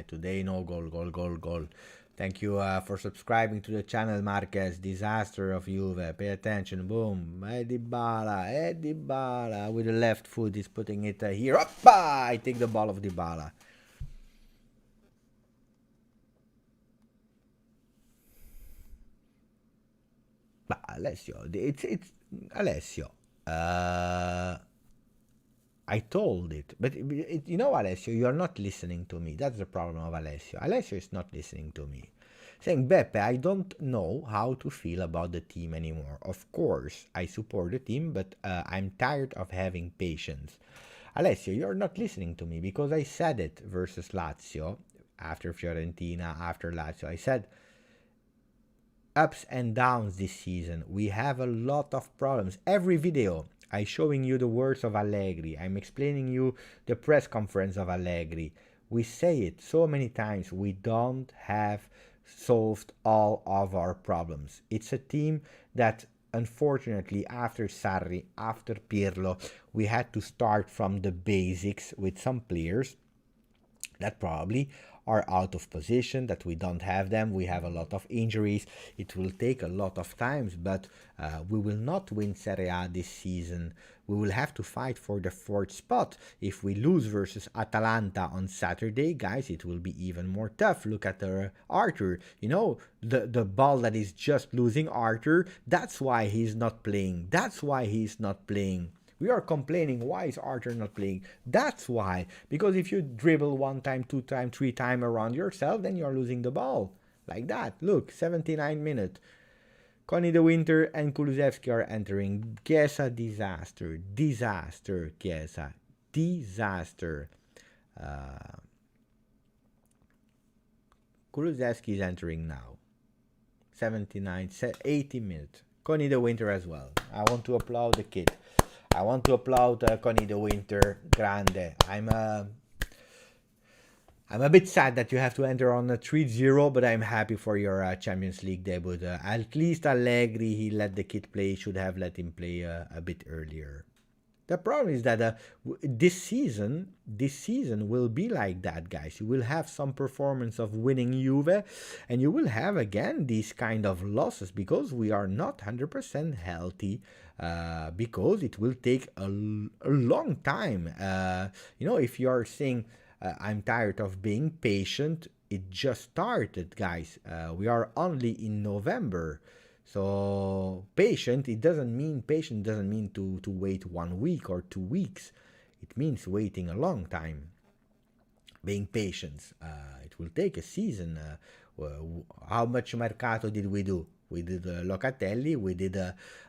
Today no goal. Thank you for subscribing to the channel, Marquez. Disaster of Juve. Pay attention. Boom. Dybala. With the left foot, he's putting it here. Oppa! I take the ball of Dybala. But Alessio, it's Alessio. I told it, but you know, Alessio, you are not listening to me. That's the problem of Alessio. Alessio is not listening to me. Saying, Beppe, I don't know how to feel about the team anymore. Of course, I support the team, but I'm tired of having patience. Alessio, you're not listening to me because I said it versus Lazio, after Fiorentina, after Lazio. I said, ups and downs this season. We have a lot of problems. Every video, I'm showing you the words of Allegri. I'm explaining you the press conference of Allegri. We say it so many times. We don't have solved all of our problems. It's a team that, unfortunately, after Sarri, after Pirlo, we had to start from the basics with some players that probably are out of position, that we don't have them. We have a lot of injuries. It will take a lot of times, but we will not win Serie A this season. We will have to fight for the 4th spot. If we lose versus Atalanta on Saturday, guys, it will be even more tough. Look at Arthur. You know, the ball that is just losing Arthur, that's why he's not playing. We are complaining, why is Arthur not playing? That's why. Because if you dribble 1 time, 2 time, 3 time around yourself, then you're losing the ball. Like that. Look, 79 minutes. Connie the Winter and Kulusevski are entering. Chiesa, disaster. Chiesa. Disaster. Kulusevski is entering now. 79, 80 minutes. Connie the Winter as well. I want to applaud the kid. I want to applaud Connie the Winter. Grande. I'm a bit sad that you have to enter on a 3-0, but I'm happy for your Champions League debut. At least Allegri, he let the kid play. Should have let him play a bit earlier. The problem is that this season will be like that, guys. You will have some performance of winning Juve, and you will have again these kind of losses because we are not 100% healthy. Because it will take a long time. If you are saying I'm tired of being patient, it just started, guys. We are only in November. So patient doesn't mean to wait 1 week or 2 weeks. It means waiting a long time. Being patient. It will take a season. How much mercato did we do? We did Locatelli, we did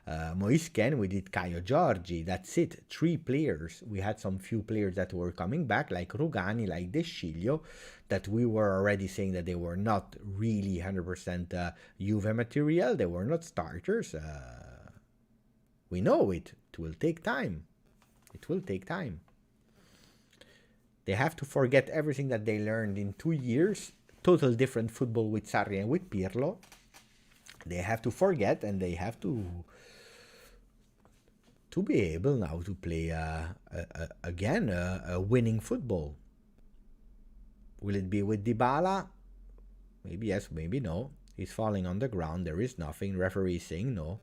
Moisken, we did Caio Giorgi. That's it. 3 players. We had some few players that were coming back, like Rugani, like De Sciglio, that we were already saying that they were not really 100% Juve material. They were not starters. We know it. It will take time. It will take time. They have to forget everything that they learned in 2 years. Total different football with Sarri and with Pirlo. They have to forget, and they have to be able now to play again a winning football. Will it be with Dybala? Maybe yes, maybe no. He's falling on the ground. There is nothing. Referee is saying no.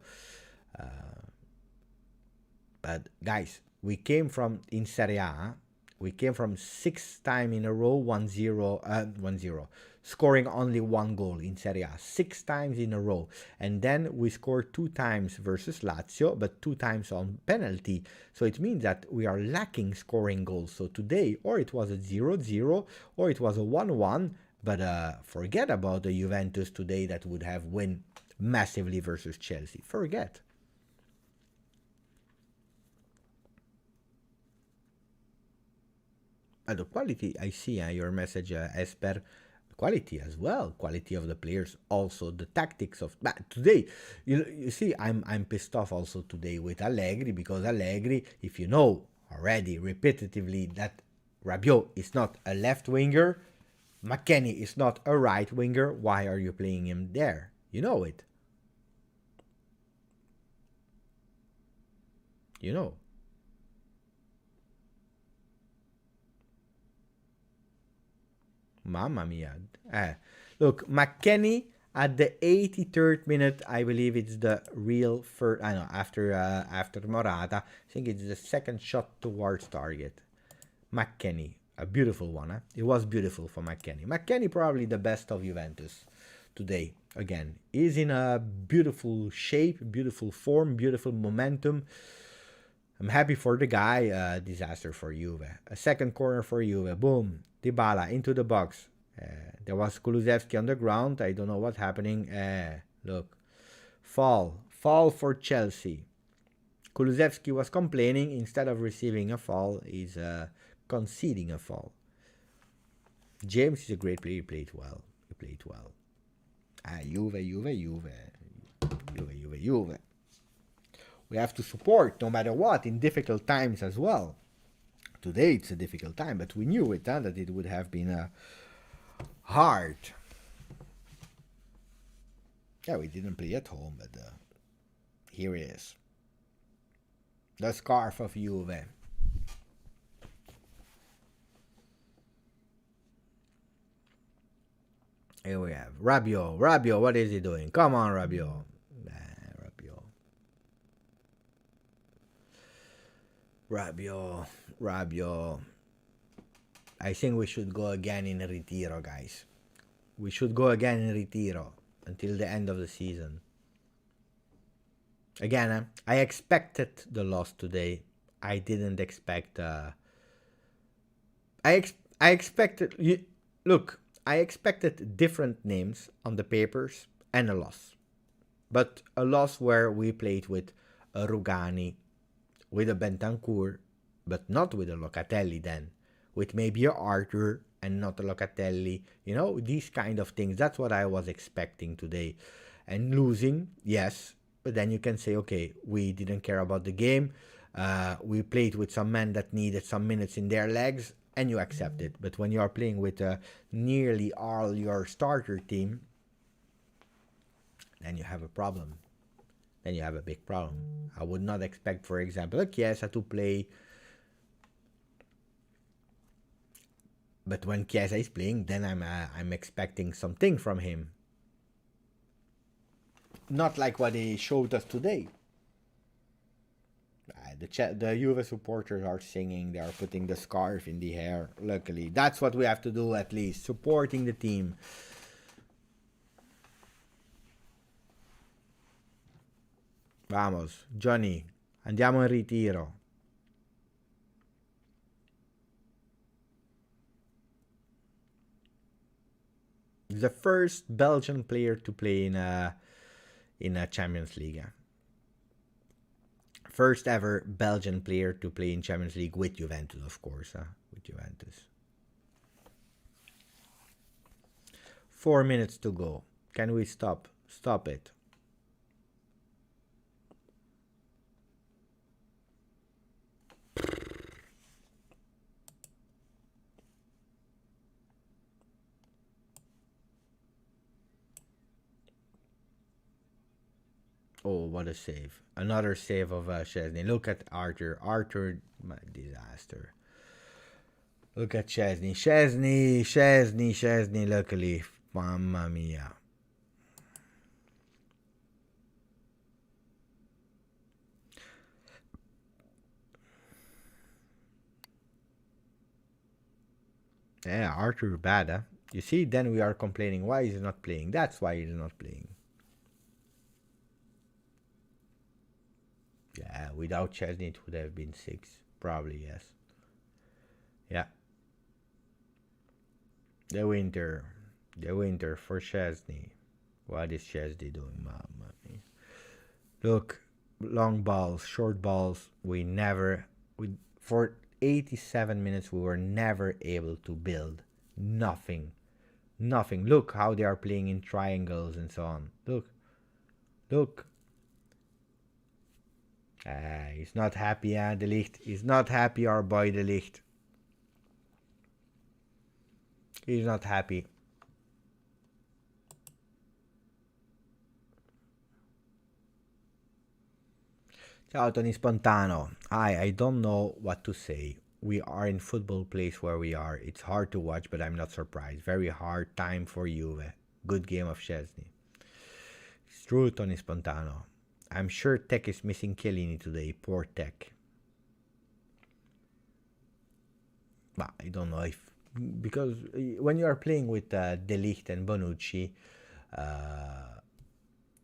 But guys, we came from in Serie A. We came from 6 times in a row 1-0, scoring only 1 goal in Serie A, 6 times in a row. And then we scored 2 times versus Lazio, but 2 times on penalty. So it means that we are lacking scoring goals. So today, or it was a 0-0, or it was a 1-1. But forget about the Juventus today that would have won massively versus Chelsea. Forget. The quality, I see your message, Esper. Quality as well, quality of the players, also the tactics of. But today, you see, I'm pissed off also today with Allegri, because Allegri, if you know already repetitively that Rabiot is not a left winger, McKennie is not a right winger, why are you playing him there? You know it. You know. Mamma mia. Look, McKennie at the 83rd minute, I believe it's the real first. I know, after Morata, I think it's the second shot towards target. McKennie, a beautiful one. Huh? It was beautiful for McKennie. McKennie probably the best of Juventus today. Again, is in a beautiful shape, beautiful form, beautiful momentum. I'm happy for the guy. Disaster for Juve. A second corner for Juve. Boom. Dybala into the box. There was Kulusevski on the ground. I don't know what's happening. Look. Fall for Chelsea. Kulusevski was complaining. Instead of receiving a fall, he's conceding a fall. James is a great player. He played well. Juve. We have to support no matter what in difficult times as well. Today it's a difficult time, but we knew it, that it would have been hard. Yeah, we didn't play at home, but here it is. The scarf of Juve. Here we have Rabiot, what is he doing? Come on, Rabiot. Rabiot. I think we should go again in Retiro, guys. We should go again in Retiro until the end of the season. Again, I expected the loss today. I didn't expect. I expected. Look, I expected different names on the papers and a loss, but a loss where we played with a Rugani, with a Bentancur, but not with a Locatelli then, with maybe a Arthur and not a Locatelli, these kind of things. That's what I was expecting today. And losing, yes, but then you can say, okay, we didn't care about the game, we played with some men that needed some minutes in their legs, and you accept it. But when you are playing with nearly all your starter team, then you have a problem. then you have a big problem. I would not expect, for example, a Chiesa to play. But when Chiesa is playing, then I'm expecting something from him. Not like what he showed us today. The Juve supporters are singing, they are putting the scarf in the hair. Luckily, that's what we have to do, at least, supporting the team. Vamos, Johnny, andiamo in ritiro. He's the first Belgian player to play in a Champions League. First ever Belgian player to play in Champions League with Juventus, of course. With Juventus. 4 minutes to go. Can we stop? Stop it. Oh, what a save. Another save of Szczesny. Look at Arthur. Arthur, my disaster. Look at Szczesny. Szczesny, luckily. Mamma mia. Yeah, Arthur bad, huh? You see, then we are complaining why he's not playing. That's why he's not playing. Yeah, without Szczesny it would have been 6. Probably, yes. Yeah. The winter for Szczesny. What is Szczesny doing, mamma mia? Look, long balls, short balls. For 87 minutes we were never able to build. Nothing. Look how they are playing in triangles and so on. Look. He's not happy, De Ligt. He's not happy, our boy De Ligt. He's not happy. Ciao Tony Spontano. I don't know what to say. We are in football place where we are. It's hard to watch, but I'm not surprised. Very hard time for Juve. Good game of Szczesny. It's true, Tony Spontano. I'm sure Tech is missing Chiellini today. Poor Tech. But I don't know if... Because when you are playing with De Ligt and Bonucci,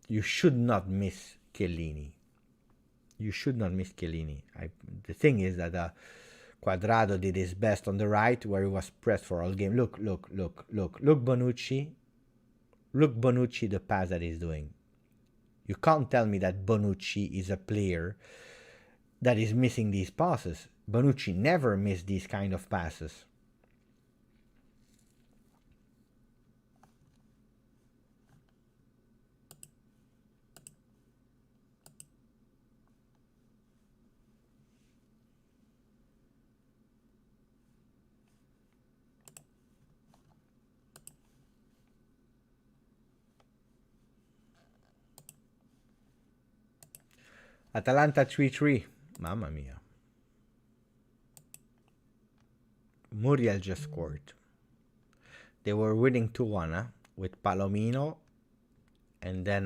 you should not miss Chiellini. The thing is that Quadrado did his best on the right, where he was pressed for all game. Look Bonucci. Look Bonucci, the pass that he's doing. You can't tell me that Bonucci is a player that is missing these passes. Bonucci never missed these kind of passes. Atalanta 3-3. Mamma mia. Muriel just scored. They were winning 2-1 with Palomino. And then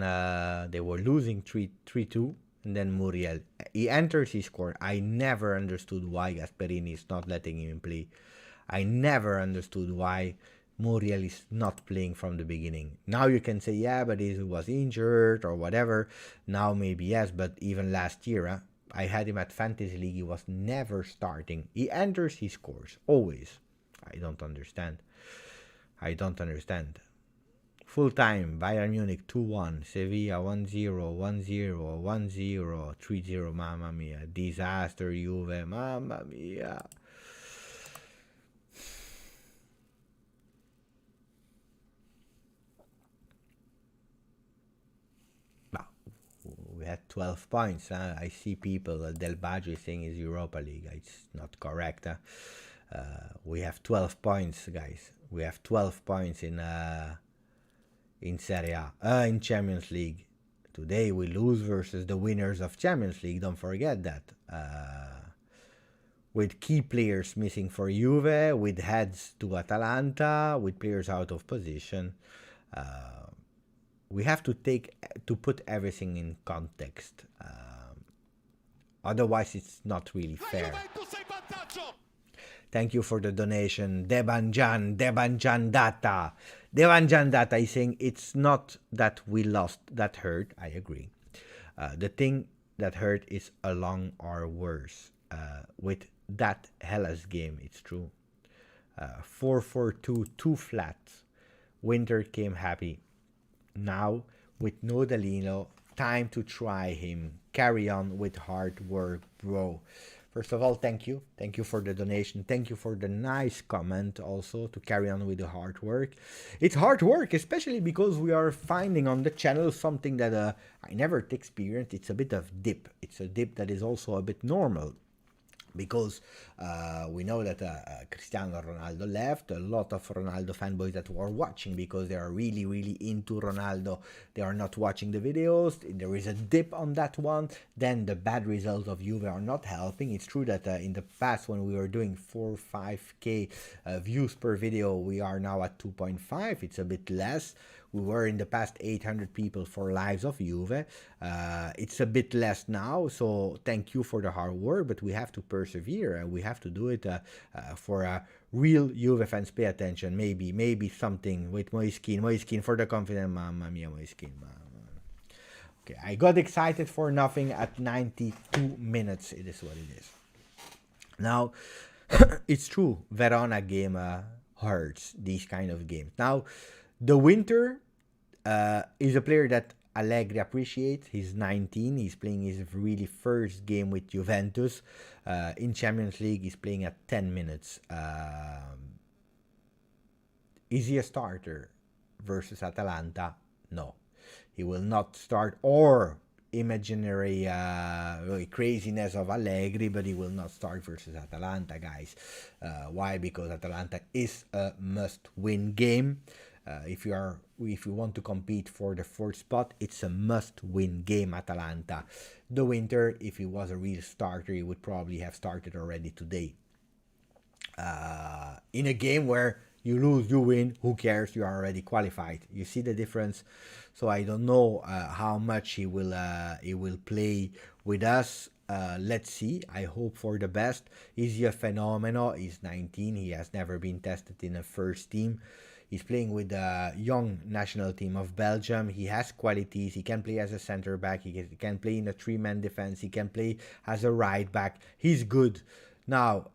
they were losing 3-2. And then Muriel. He enters, he scored. I never understood why Gasperini is not letting him play. I never understood why Muriel is not playing from the beginning. Now you can say, yeah, but he was injured or whatever. Now maybe yes, but even last year, I had him at Fantasy League. He was never starting. He enters, he scores. Always. I don't understand. Full time, Bayern Munich 2-1, Sevilla 1-0, 1-0, 1-0, 3-0, mamma mia. Disaster, Juve, mamma mia. We had 12 points. I see people, Del Baggio saying is Europa League. It's not correct. We have 12 points, guys. We have 12 points in Serie A, in Champions League. Today we lose versus the winners of Champions League. Don't forget that. With key players missing for Juve, with heads to Atalanta, with players out of position. We have to put everything in context. Otherwise, it's not really fair. Thank you for the donation, Debanjan Data. Debanjan Data is saying it's not that we lost that hurt. I agree. The thing that hurt is along our worse. With that Hellas game, it's true. 4-4-2, too flat. Winter came happy. Now, with no Danilo, time to try him. Carry on with hard work, bro. First of all, thank you. Thank you for the donation. Thank you for the nice comment also to carry on with the hard work. It's hard work, especially because we are finding on the channel something that I never experienced. It's a bit of dip. It's a dip that is also a bit normal. Because we know that Cristiano Ronaldo left, a lot of Ronaldo fanboys that were watching because they are really, really into Ronaldo. They are not watching the videos. There is a dip on that one. Then the bad results of Juve are not helping. It's true that in the past when we were doing 4-5k views per video, we are now at 2.5. It's a bit less. We were in the past 800 people for lives of Juve. It's a bit less now, so thank you for the hard work, but we have to persevere and we have to do it for real Juve fans. Pay attention. Maybe something with Moiskin for the confident. Mamma mia, Moiskin. Okay, I got excited for nothing at 92 minutes. It is what it is. Now, it's true. Verona game hurts these kind of games. Now, the Winter is a player that Allegri appreciates. He's 19. He's playing his really first game with Juventus. In Champions League, he's playing at 10 minutes. Is he a starter versus Atalanta? No. He will not start, or imaginary craziness of Allegri, but he will not start versus Atalanta, guys. Why? Because Atalanta is a must-win game. If you want to compete for the fourth spot, it's a must-win game, Atalanta. The Winter, if he was a real starter, he would probably have started already today. In a game where you lose, you win, who cares? You are already qualified. You see the difference? So I don't know how much he will play with us. Let's see. I hope for the best. Is he a phenomenon? He's 19. He has never been tested in a first team. He's playing with the young national team of Belgium. He has qualities. He can play as a center back. He can play in a three-man defense. He can play as a right back. He's good. Now,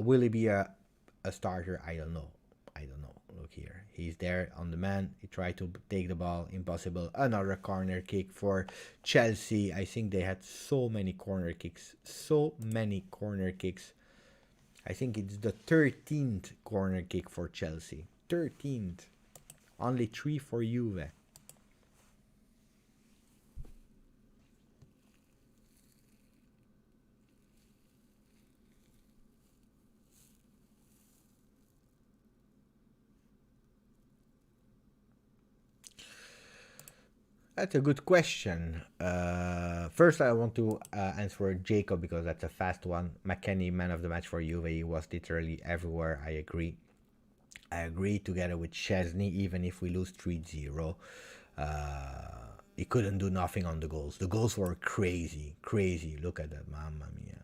will he be a starter? I don't know. Look here. He's there on the man. He tried to take the ball. Impossible. Another corner kick for Chelsea. I think they had so many corner kicks. I think it's the 13th corner kick for Chelsea. 13th. Only 3 for Juve. That's a good question. First, I want to answer Jacob because that's a fast one. McKennie, man of the match for Juve. He was literally everywhere. I agree together with Szczesny, even if we lose 3-0. He couldn't do nothing on the goals. The goals were crazy. Look at that, mamma mia.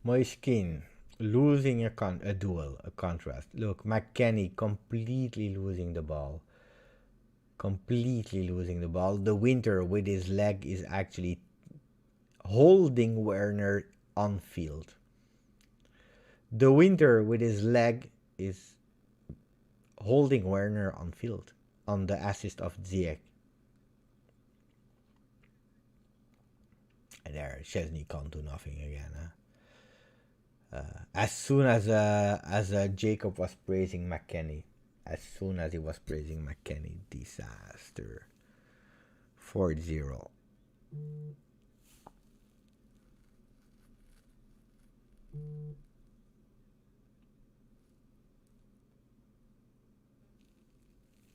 Moiskin losing a contrast. Look, McKennie completely losing the ball. The Winter with his leg is actually holding Werner on field. The Winter with his leg is holding Werner on field on the assist of Ziyech. And there, Szczesny can't do nothing again. As soon as Jacob was praising McKennie, disaster. 4-0.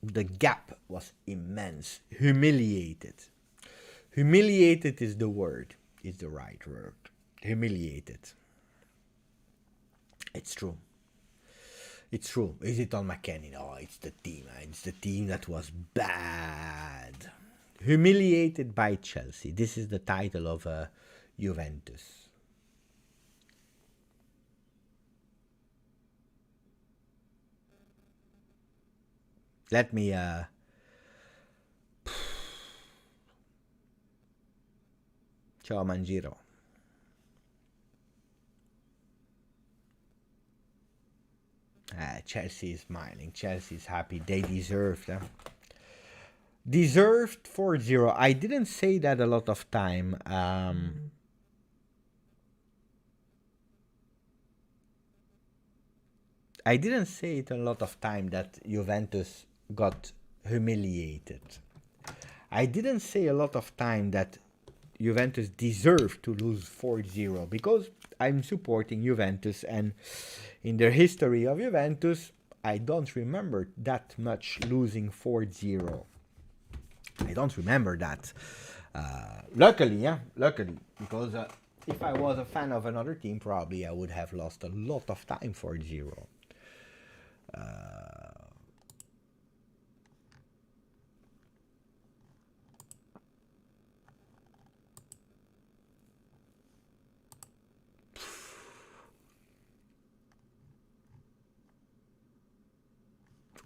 The gap was immense. Humiliated. Humiliated is the word. Is the right word. Humiliated. It's true. It's true. Is it on McKennie? No, it's the team. It's the team that was bad. Humiliated by Chelsea. This is the title of Juventus. Let me Ciao Manjiro. Chelsea is smiling. Chelsea is happy. They deserved them. Deserved 4-0. I didn't say that a lot of time. I didn't say it a lot of time that Juventus got humiliated. I didn't say a lot of time that Juventus deserved to lose 4-0 because I'm supporting Juventus, and in the history of Juventus, I don't remember that much losing 4-0. I don't remember that. Luckily, because if I was a fan of another team, probably I would have lost a lot of time 4-0.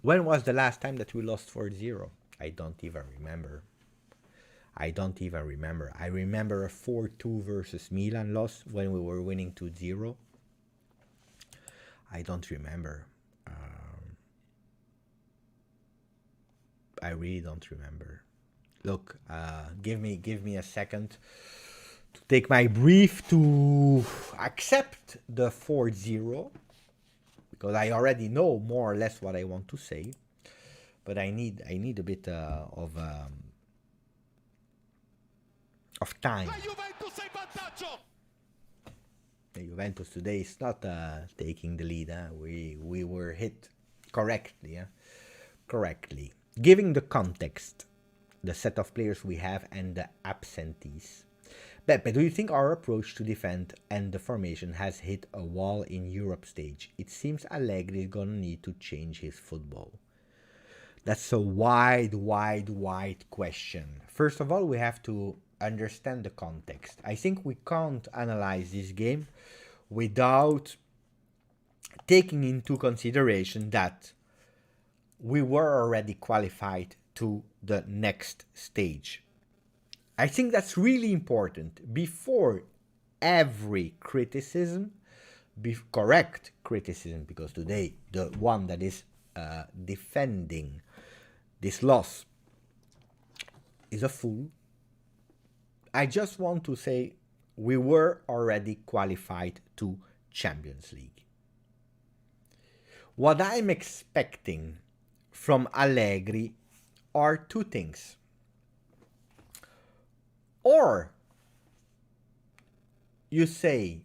When was the last time that we lost 4-0? I don't even remember. I remember a 4-2 versus Milan loss when we were winning 2-0. I don't remember. I really don't remember. Look, give me a second to take my brief to accept the 4-0. Because I already know more or less what I want to say, but I need a bit of time. The Juventus today is not taking the lead. We were hit correctly. Correctly. Giving the context, the set of players we have, and the absentees. Beppe, do you think our approach to defend and the formation has hit a wall in Europe stage? It seems Allegri is gonna need to change his football. That's a wide question. First of all, we have to understand the context. I think we can't analyze this game without taking into consideration that we were already qualified to the next stage. I think that's really important. Before every criticism, correct criticism, because today the one that is defending this loss is a fool. I just want to say we were already qualified to Champions League. What I'm expecting from Allegri are two things. Or you say,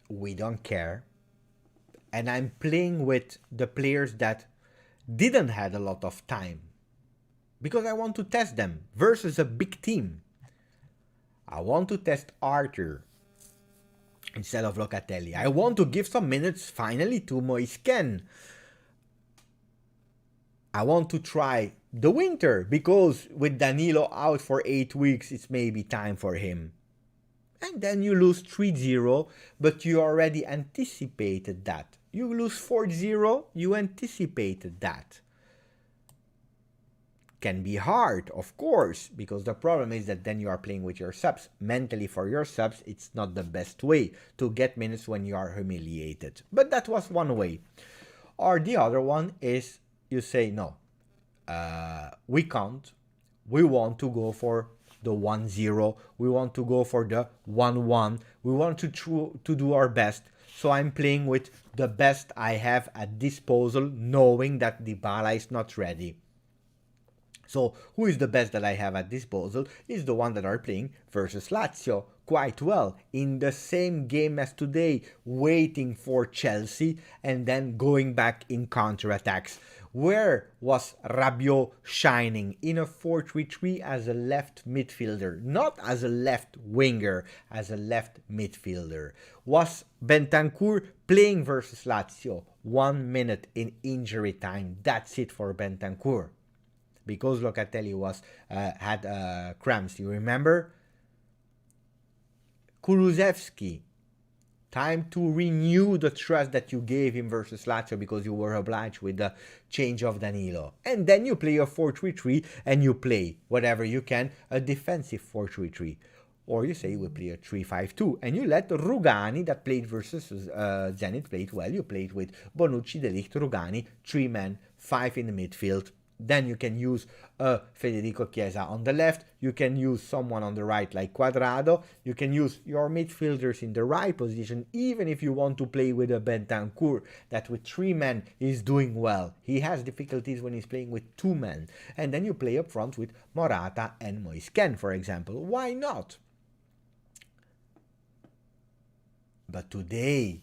we don't care, and I'm playing with the players that didn't have a lot of time because I want to test them versus a big team. I want to test Arthur instead of Locatelli. I want to give some minutes finally to Moisken. I want to try the winter because with Danilo out for 8 weeks, it's maybe time for him. And then you lose 3-0, but you already anticipated that. You lose 4-0, you anticipated that. Can be hard, of course, because the problem is that then you are playing with your subs. Mentally for your subs, it's not the best way to get minutes when you are humiliated. But that was one way. Or the other one is you say, no, we can't. We want to go for the 1-0. We want to go for the 1-1. We want to do our best. So I'm playing with the best I have at disposal, knowing that Dybala is not ready. So who is the best that I have at disposal is the one that are playing versus Lazio quite well in the same game as today, waiting for Chelsea and then going back in counterattacks. Where was Rabiot shining? In a 4-3-3 as a left midfielder, not as a left winger, as a left midfielder. Was Bentancur playing versus Lazio? 1 minute in injury time. That's it for Bentancur. Because Locatelli had cramps, you remember? Kulusevski, time to renew the trust that you gave him versus Lazio because you were obliged with the change of Danilo. And then you play a 4-3-3 and you play whatever you can, a defensive 4-3-3. Or you say we play a 3-5-2 and you let Rugani that played versus Zenit played well. You played with Bonucci, De Ligt, Rugani, 3 men, 5 in the midfield. Then you can use Federico Chiesa on the left. You can use someone on the right like Cuadrado. You can use your midfielders in the right position, even if you want to play with a Bentancur that with 3 men is doing well. He has difficulties when he's playing with 2 men. And then you play up front with Morata and Moisken, for example. Why not? But today,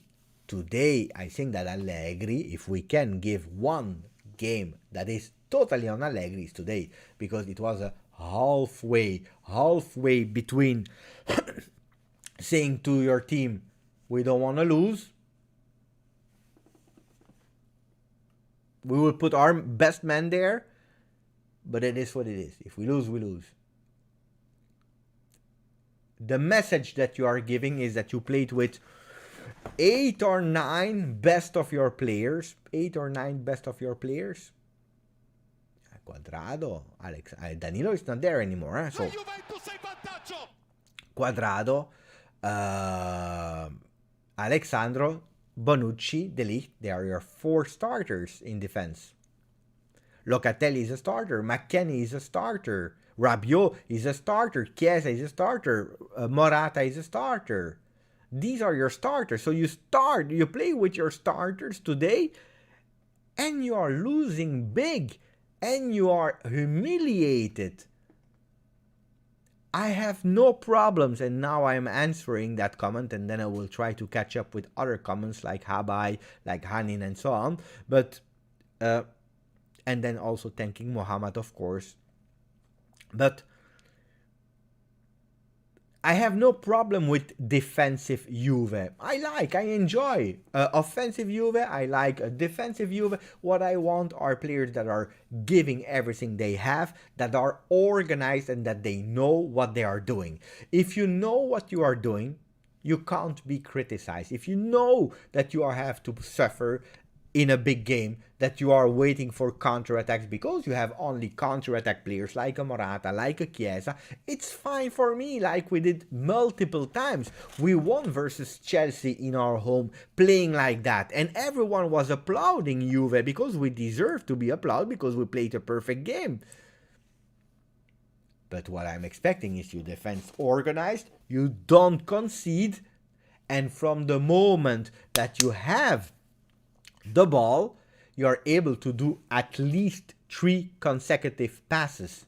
I think that Allegri, if we can give one game that is totally on Allegri, is today, because it was a halfway between saying to your team, we don't want to lose, we will put our best man there, but it is what it is. If we lose, we lose. The message that you are giving is that you played with 8 or 9 best of your players. 8 or 9 best of your players. Cuadrado, Danilo is not there anymore. So Cuadrado, Alexandro, Bonucci, De Ligt, they are your 4 starters in defense. Locatelli is a starter. McKennie is a starter. Rabiot is a starter. Chiesa is a starter. Morata is a starter. These are your starters. So you play with your starters today, and you are losing big, and you are humiliated. I have no problems, and now I am answering that comment, and then I will try to catch up with other comments like Habai, like Hanin, and so on. But and then also thanking Mohammed, of course. But I have no problem with defensive Juve. I enjoy offensive Juve. I like defensive Juve. What I want are players that are giving everything they have, that are organized, and that they know what they are doing. If you know what you are doing, you can't be criticized. If you know that you have to suffer in a big game, that you are waiting for counterattacks because you have only counterattack players like a Morata, like a Chiesa, it's fine for me, like we did multiple times. We won versus Chelsea in our home playing like that, and everyone was applauding Juve because we deserve to be applauded because we played a perfect game. But what I'm expecting is you defend organized, you don't concede, and from the moment that you have the ball, you are able to do at least 3 consecutive passes.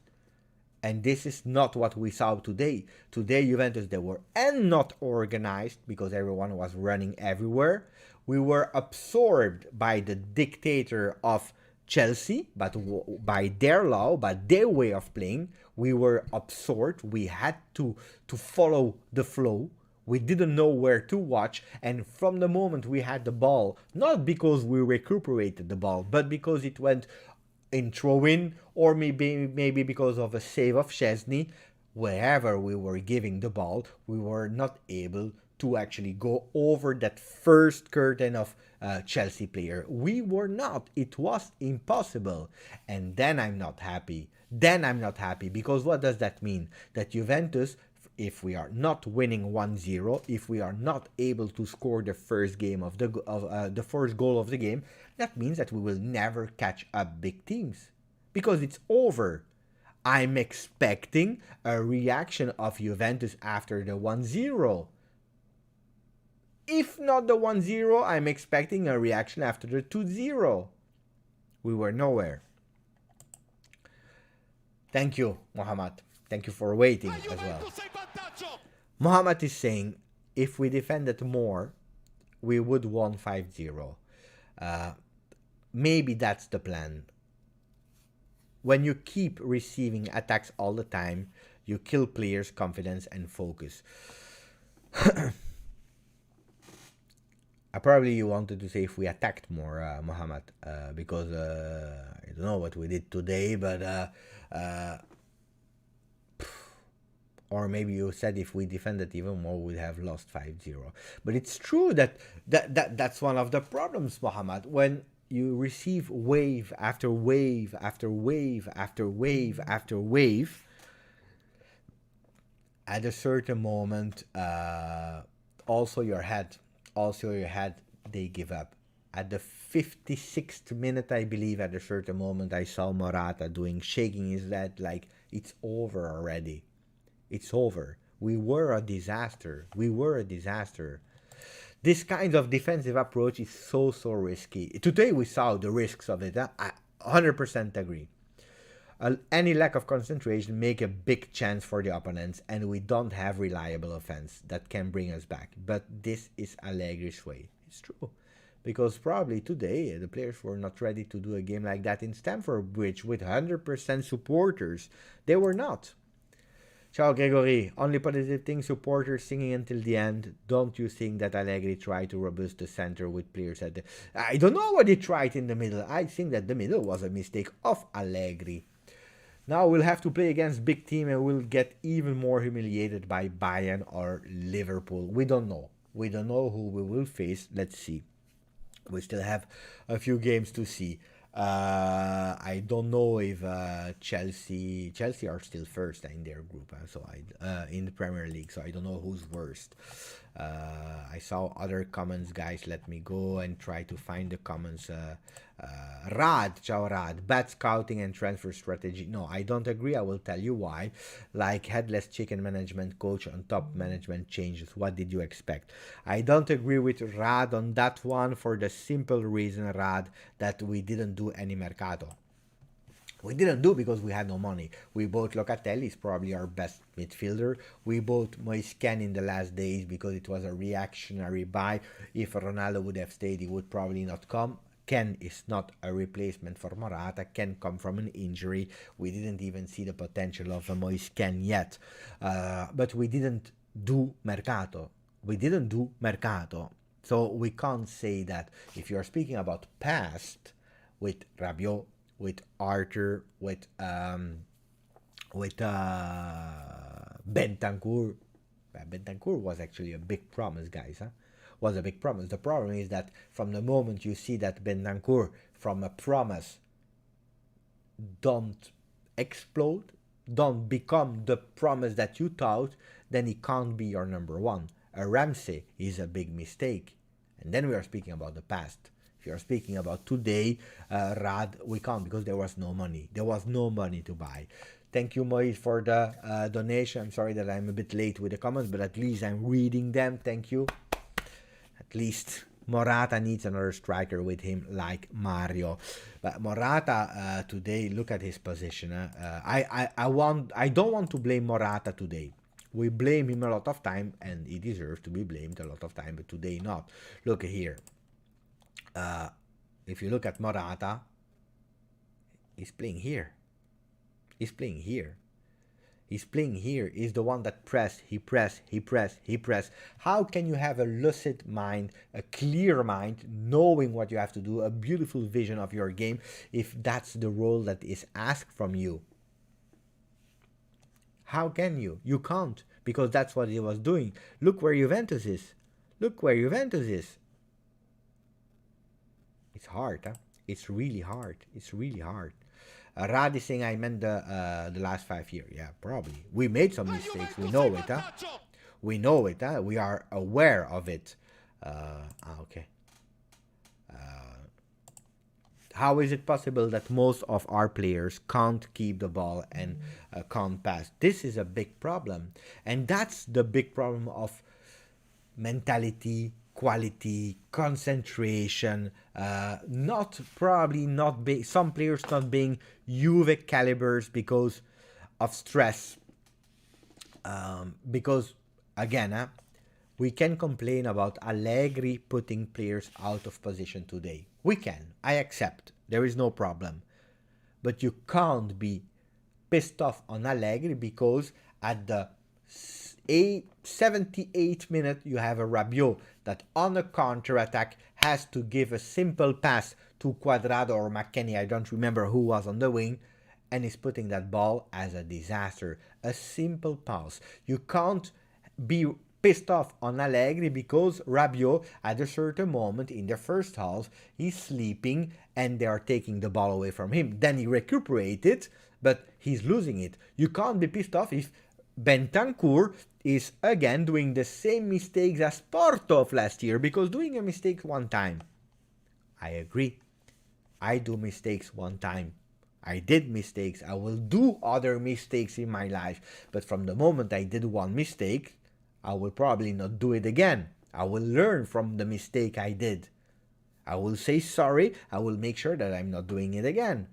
And this is not what we saw today. Today, Juventus, they were not organized because everyone was running everywhere. We were absorbed by the dictator of Chelsea, but by their law, by their way of playing, we were absorbed. We had to follow the flow. We didn't know where to watch, and from the moment we had the ball, not because we recuperated the ball, but because it went in throw-in, or maybe because of a save of Szczesny, wherever we were giving the ball, we were not able to actually go over that first curtain of Chelsea player. We were not. It was impossible. And then I'm not happy. Because what does that mean? That Juventus, if we are not winning 1-0, if we are not able to score the first game of the first goal of the game, that means that we will never catch up big teams because it's over. I'm expecting a reaction of Juventus after the 1-0. If not the 1-0, I'm expecting a reaction after the 2-0. We were nowhere. Thank you, Mohammad. Thank you for waiting as well. Mohammad is saying, if we defended more, we would won 5-0. Maybe that's the plan. When you keep receiving attacks all the time, you kill players' confidence and focus. Probably you wanted to say if we attacked more, Mohammad, because I don't know what we did today, but or maybe you said if we defended even more, we'd have lost 5-0. But it's true that's one of the problems, Mohammad. When you receive wave after wave after wave after wave after wave, at a certain moment, also your head, they give up. At the 56th minute, I believe, at a certain moment, I saw Morata shaking his head like, it's over already. It's over. We were a disaster. This kind of defensive approach is so risky. Today we saw the risks of it. I 100% agree. Any lack of concentration make a big chance for the opponents, and we don't have reliable offense that can bring us back. But this is Allegri's way. It's true. Because probably today the players were not ready to do a game like that in Stamford Bridge with 100% supporters. They were not. Ciao Gregory, only positive thing, supporters singing until the end. Don't you think that Allegri tried to robust the center with players at the... I don't know what he tried in the middle. I think that the middle was a mistake of Allegri. Now we'll have to play against big team and we'll get even more humiliated by Bayern or Liverpool. We don't know. We don't know who we will face. Let's see. We still have a few games to see. I don't know if Chelsea are still first in their group, in the Premier League, so I don't know who's worst. I saw other comments, guys. Let me go and try to find the comments. Ciao Rad, bad scouting and transfer strategy. No, I don't agree. I will tell you why. Like headless chicken management coach on top management changes. What did you expect? I don't agree with Rad on that one for the simple reason, Rad, that we didn't do any mercato. We didn't do because we had no money. We bought Locatelli, he's probably our best midfielder. We bought Moisken in the last days because it was a reactionary buy. If Ronaldo would have stayed, he would probably not come. Ken is not a replacement for Morata. Ken come from an injury. We didn't even see the potential of a Moisken yet. But we didn't do mercato. So we can't say that. If you're speaking about past with Rabiot, with Arthur, with Bentancur. Bentancur was actually a big promise, guys. Was a big promise. The problem is that from the moment you see that Bentancur from a promise don't explode, don't become the promise that you thought, then he can't be your number one. A Ramsey is a big mistake. And then we are speaking about the past. If you're speaking about today, Rad, we can't because there was no money. There was no money to buy. Thank you, Moïse, for the donation. I'm sorry that I'm a bit late with the comments, but at least I'm reading them. Thank you. At least Morata needs another striker with him like Mario. But Morata today, look at his position. I don't want to blame Morata today. We blame him a lot of time, and he deserves to be blamed a lot of time, but today not. Look here. If you look at Morata, he's playing here. He's playing here. He's playing here. He's the one that he press. How can you have a lucid mind, a clear mind, knowing what you have to do, a beautiful vision of your game, if that's the role that is asked from you? How can you? You can't, because that's what he was doing. Look where Juventus is. It's hard, huh? It's really hard. Radising, I meant the last 5 years. Yeah, probably. We made some mistakes. We know it, huh? We know it, huh? We are aware of it. Okay. How is it possible that most of our players can't keep the ball and can't pass? This is a big problem. And that's the big problem of mentality, quality, concentration, not being, some players not being Juve calibers because of stress. Because, again, we can complain about Allegri putting players out of position today. We can. I accept. There is no problem. But you can't be pissed off on Allegri because at the 78th minute you have a Rabiot that on a counter-attack has to give a simple pass to Cuadrado or McKennie, I don't remember who was on the wing, and is putting that ball as a disaster. A simple pass. You can't be pissed off on Allegri because Rabiot at a certain moment in the first half he's sleeping and they are taking the ball away from him. Then he recuperates it, but he's losing it. You can't be pissed off if Bentancur is again doing the same mistakes as Porto of last year, because doing a mistake one time, I agree. I do mistakes one time. I did mistakes. I will do other mistakes in my life. But from the moment I did one mistake, I will probably not do it again. I will learn from the mistake I did. I will say sorry. I will make sure that I'm not doing it again.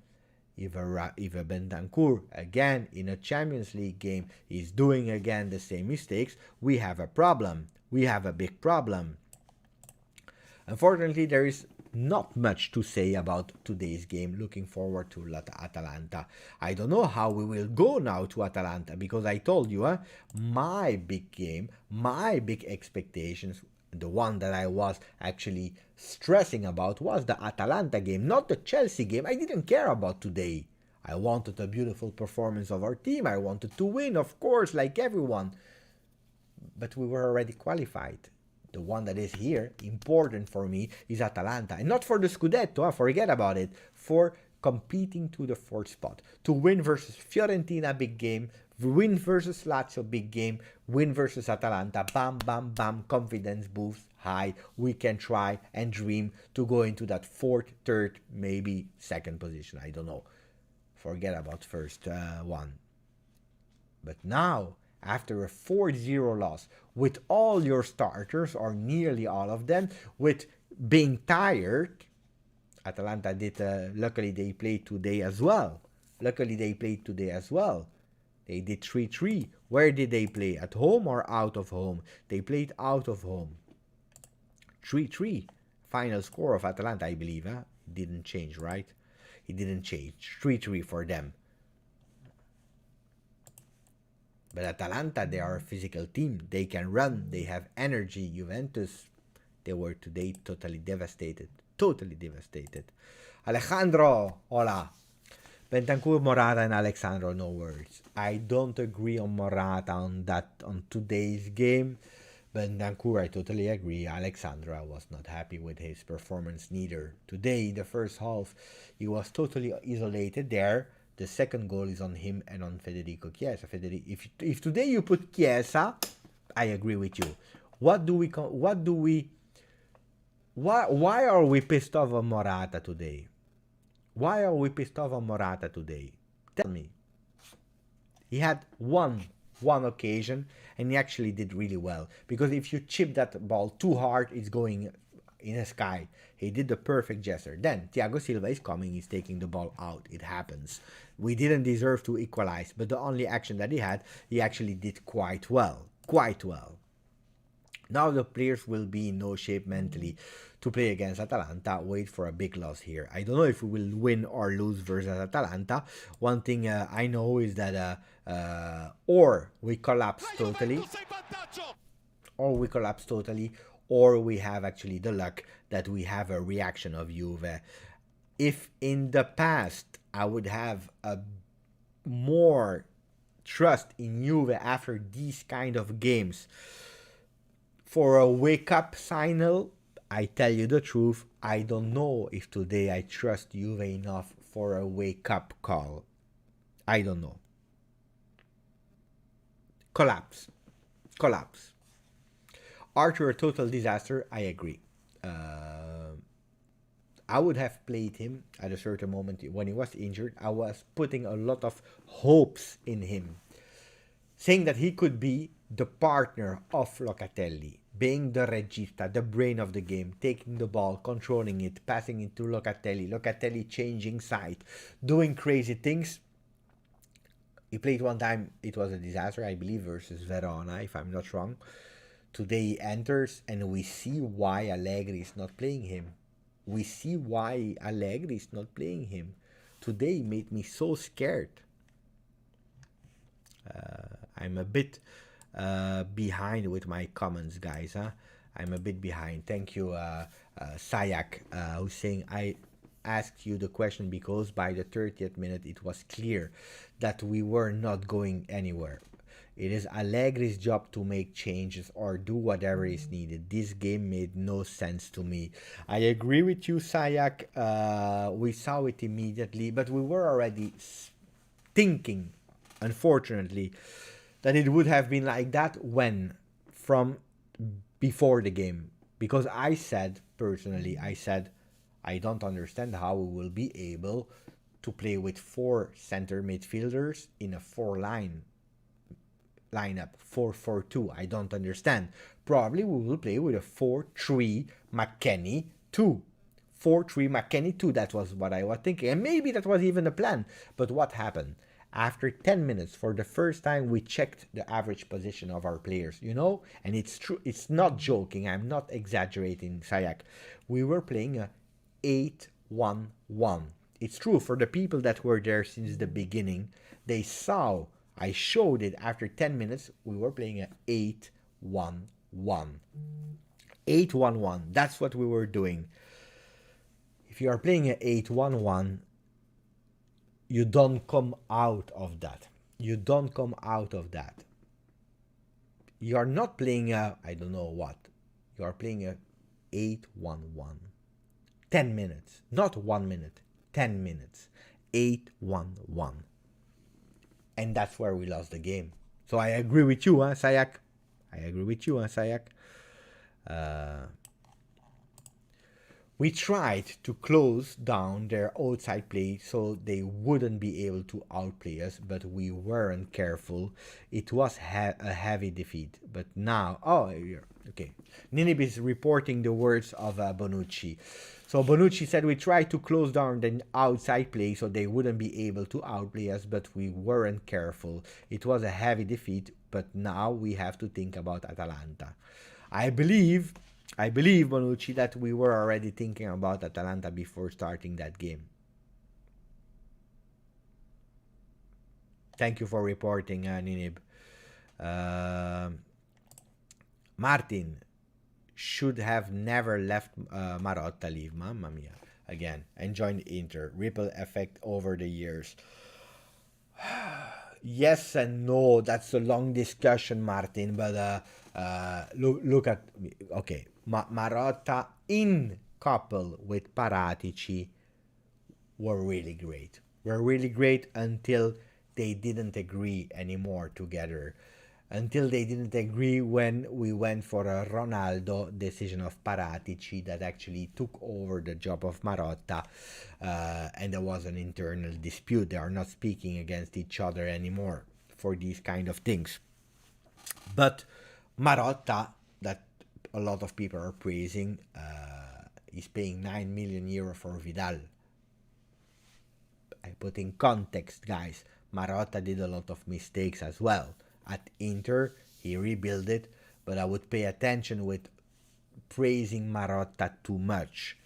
If a Bentancur, again, in a Champions League game, is doing again the same mistakes, we have a problem. We have a big problem. Unfortunately, there is not much to say about today's game. Looking forward to Atalanta. I don't know how we will go now to Atalanta, because I told you, my big game, my big expectations, the one that I was actually stressing about was the Atalanta game, not the Chelsea game. I didn't care about today. I wanted a beautiful performance of our team. I wanted to win, of course, like everyone. But we were already qualified. The one that is here, important for me, is Atalanta. And not for the Scudetto, forget about it. For competing to the fourth spot. To win versus Fiorentina, big game. Win versus Lazio, big game. Win versus Atalanta, bam, bam, bam. Confidence boost high. We can try and dream to go into that fourth, third, maybe second position. I don't know. Forget about first one. But now, after a 4-0 loss, with all your starters, or nearly all of them, with being tired, Atalanta did, luckily they played today as well. They did 3-3. Where did they play? At home or out of home? They played out of home. 3-3. Final score of Atalanta, I believe. Didn't change, right? It didn't change. 3-3 for them. But Atalanta, they are a physical team. They can run. They have energy. Juventus, they were today totally devastated. Alejandro, hola. Bentancur, Morata, and Alexandro, no words. I don't agree on Morata on today's game. Bentancur, I totally agree. Alexandro, I was not happy with his performance neither. Today, in the first half, he was totally isolated there. The second goal is on him and on Federico Chiesa. If today you put Chiesa, I agree with you. Why are we pissed off on Morata today? Tell me. He had one occasion and he actually did really well. Because if you chip that ball too hard, it's going in the sky. He did the perfect gesture. Then Thiago Silva is coming, he's taking the ball out. It happens. We didn't deserve to equalize, but the only action that he had, he actually did quite well. Now the players will be in no shape mentally to play against Atalanta. Wait for a big loss here. I don't know if we will win or lose versus Atalanta. One thing I know is that or we collapse totally, or we have actually the luck that we have a reaction of Juve. If in the past I would have a more trust in Juve after these kind of games for a wake-up signal, I tell you the truth, I don't know if today I trust Juve enough for a wake-up call. I don't know. Collapse. Arthur, a total disaster. I agree. I would have played him at a certain moment when he was injured. I was putting a lot of hopes in him, saying that he could be the partner of Locatelli, being the regista, the brain of the game, taking the ball, controlling it, passing it to Locatelli changing side, doing crazy things. He played one time, it was a disaster, I believe, versus Verona, if I'm not wrong. Today he enters, and we see why Allegri is not playing him. Today made me so scared. I'm a bit behind with my comments, guys. I'm a bit behind. Thank you, Sayak, who's saying, I asked you the question because by the 30th minute it was clear that we were not going anywhere. It is Allegri's job to make changes or do whatever is needed. This game made no sense to me. I agree with you, Sayak. We saw it immediately, but we were already thinking, unfortunately, that it would have been like that from before the game. Because I said, personally, I don't understand how we will be able to play with 4 center midfielders in a 4-line lineup, 4-4-2. I don't understand. Probably we will play with a 4-3 McKennie 2. 4-3 McKennie 2. That was what I was thinking. And maybe that was even the plan. But what happened? After 10 minutes, for the first time, we checked the average position of our players, And it's true. It's not joking. I'm not exaggerating, Sayak. We were playing a 8-1-1. It's true. For the people that were there since the beginning, they saw, I showed it after 10 minutes, we were playing a 8-1-1. 8-1-1. That's what we were doing. If you are playing a 8-1-1, you don't come out of that. You are not playing a, I don't know what. You are playing a 8-1-1. 10 minutes. Not 1 minute. 10 minutes. 8-1-1. And that's where we lost the game. So I agree with you, Sayak. We tried to close down their outside play so they wouldn't be able to outplay us, but we weren't careful. It was a heavy defeat. But now, okay. Ninib is reporting the words of Bonucci. So Bonucci said we tried to close down the outside play so they wouldn't be able to outplay us, but we weren't careful. It was a heavy defeat, but now we have to think about Atalanta. I believe, Bonucci, that we were already thinking about Atalanta before starting that game. Thank you for reporting, Ninib. Martin should have never left Marotta leave. Mamma mia. Again, and joined Inter. Ripple effect over the years. Yes and no. That's a long discussion, Martin. But look at me. Okay. Marotta in couple with Paratici were really great until they didn't agree anymore together, until they didn't agree when we went for a Ronaldo decision of Paratici that actually took over the job of Marotta, and there was an internal dispute. They are not speaking against each other anymore for these kind of things. But Marotta, that a lot of people are praising, is paying 9 million euro for Vidal. I put in context, guys. Marotta did a lot of mistakes as well. At Inter, he rebuilt it, but I would pay attention with praising Marotta too much.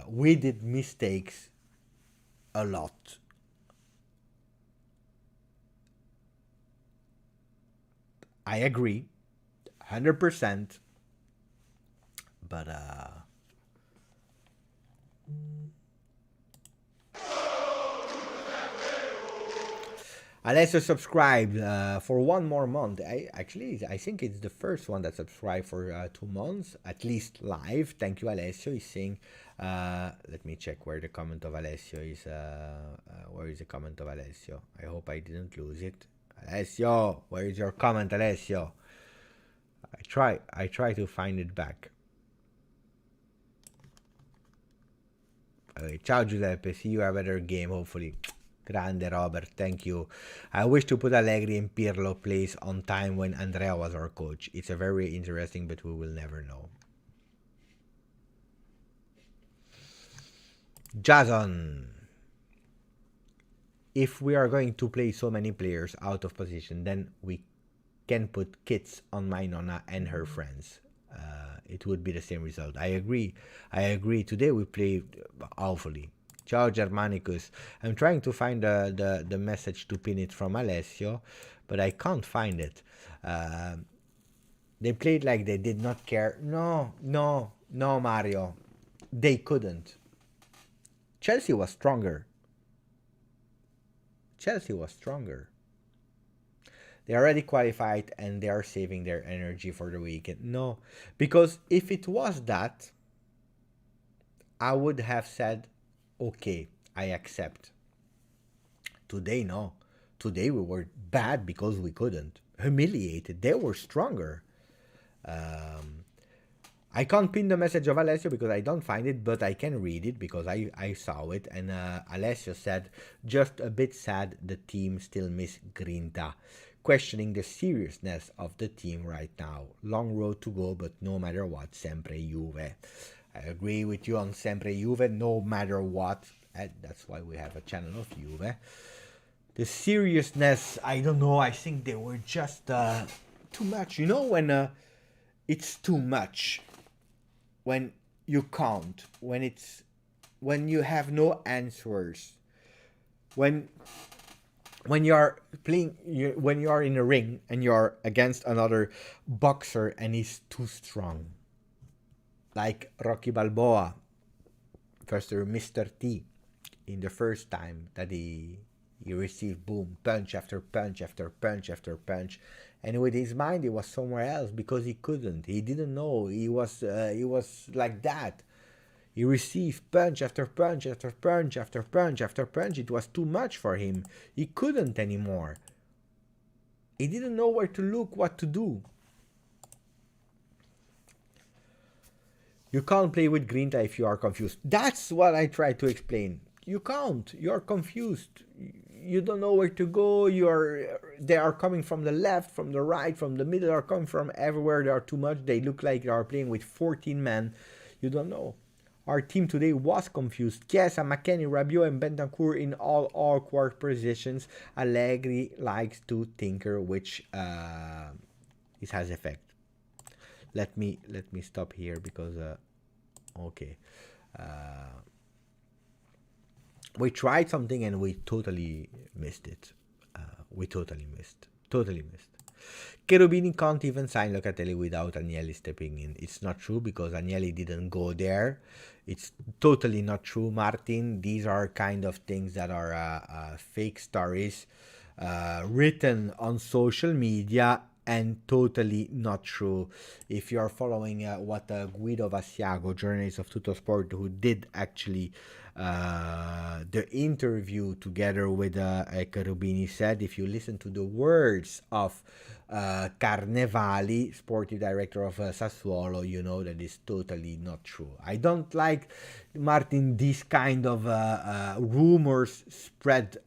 We did mistakes a lot. I agree, 100%, but Alessio subscribed for 1 more month. I think it's the first one that subscribed for 2 months, at least live. Thank you, Alessio. He's saying, let me check where the comment of Alessio is. Where is the comment of Alessio? I hope I didn't lose it. Alessio, where is your comment, Alessio? I try to find it back. Ciao Giuseppe, see you have a better game, hopefully. Grande Robert, thank you. I wish to put Allegri in Pirlo place on time when Andrea was our coach. It's a very interesting, but we will never know. Jason, if we are going to play so many players out of position, then we can put kits on my Nonna and her friends. It would be the same result. I agree. Today we played awfully. Ciao Germanicus. I'm trying to find the message to pin it from Alessio, but I can't find it. They played like they did not care. No, Mario. They couldn't. Chelsea was stronger. They already qualified and they are saving their energy for the weekend. No, because if it was that, I would have said, okay, I accept. Today, no. Today we were bad because we couldn't. Humiliated. They were stronger. I can't pin the message of Alessio because I don't find it, but I can read it because I saw it. And Alessio said, just a bit sad the team still miss Grinta. Questioning the seriousness of the team right now. Long road to go, but no matter what, sempre Juve. I agree with you on sempre Juve, no matter what. That's why we have a channel of Juve. The seriousness, I don't know. I think they were just too much. You know when it's too much, when you can't, when you have no answers, when you are playing, when you are in a ring and you are against another boxer and he's too strong, like Rocky Balboa versus Mr. T, in the first time that he received, boom, punch after punch after punch after punch, and with his mind he was somewhere else because he didn't know, he was like that. He received punch after punch after punch after punch after punch. It was too much for him. He couldn't anymore. He didn't know where to look, what to do. You can't play with Grinta if you are confused. That's what I try to explain. You can't. You're confused. You don't know where to go. They are coming from the left, from the right, from the middle. They are coming from everywhere. They are too much. They look like they are playing with 14 men. You don't know. Our team today was confused. Chiesa, McKennie, Rabiot, and Bentancur in all awkward positions. Allegri likes to tinker, which it has effect. Let me stop here because okay. We tried something and we totally missed it. Totally missed. Cherubini can't even sign Locatelli without Agnelli stepping in. It's not true because Agnelli didn't go there. It's totally not true, Martin. These are kind of things that are fake stories written on social media and totally not true. If you are following what Guido Vassiago, journalist of Tuttosport, who did actually the interview together with Cherubini, said, if you listen to the words of Carnevali, sportive director of Sassuolo, you know that is totally not true. I don't like, Martin, these kind of rumors spread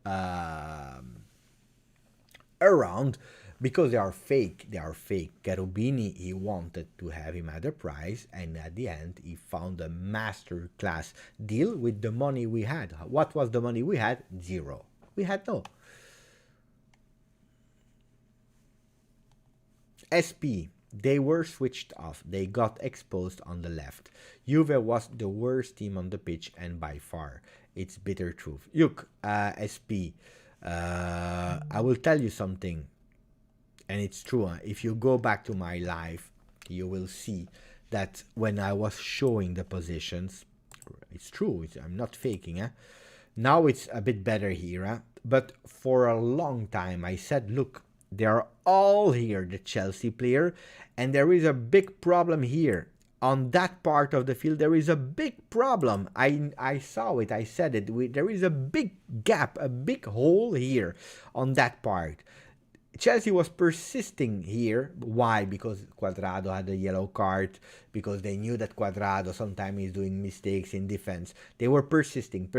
around because they are fake. Cherubini, he wanted to have him at a price, and at the end he found a master class deal with the money we had. What was the money we had? Zero. We had no. SP, they were switched off. They got exposed on the left. Juve was the worst team on the pitch, and by far. It's bitter truth. Look, SP, I will tell you something, and it's true. If you go back to my live, you will see that when I was showing the positions, it's true. I'm not faking. Now it's a bit better here, huh? But for a long time I said, look, they are all here, the Chelsea player, and there is a big problem here. On that part of the field, there is a big problem. I saw it, I said it. There is a big gap, a big hole here on that part. Chelsea was persisting here. Why? Because Cuadrado had a yellow card, because they knew that Cuadrado sometimes is doing mistakes in defense. They were persisting.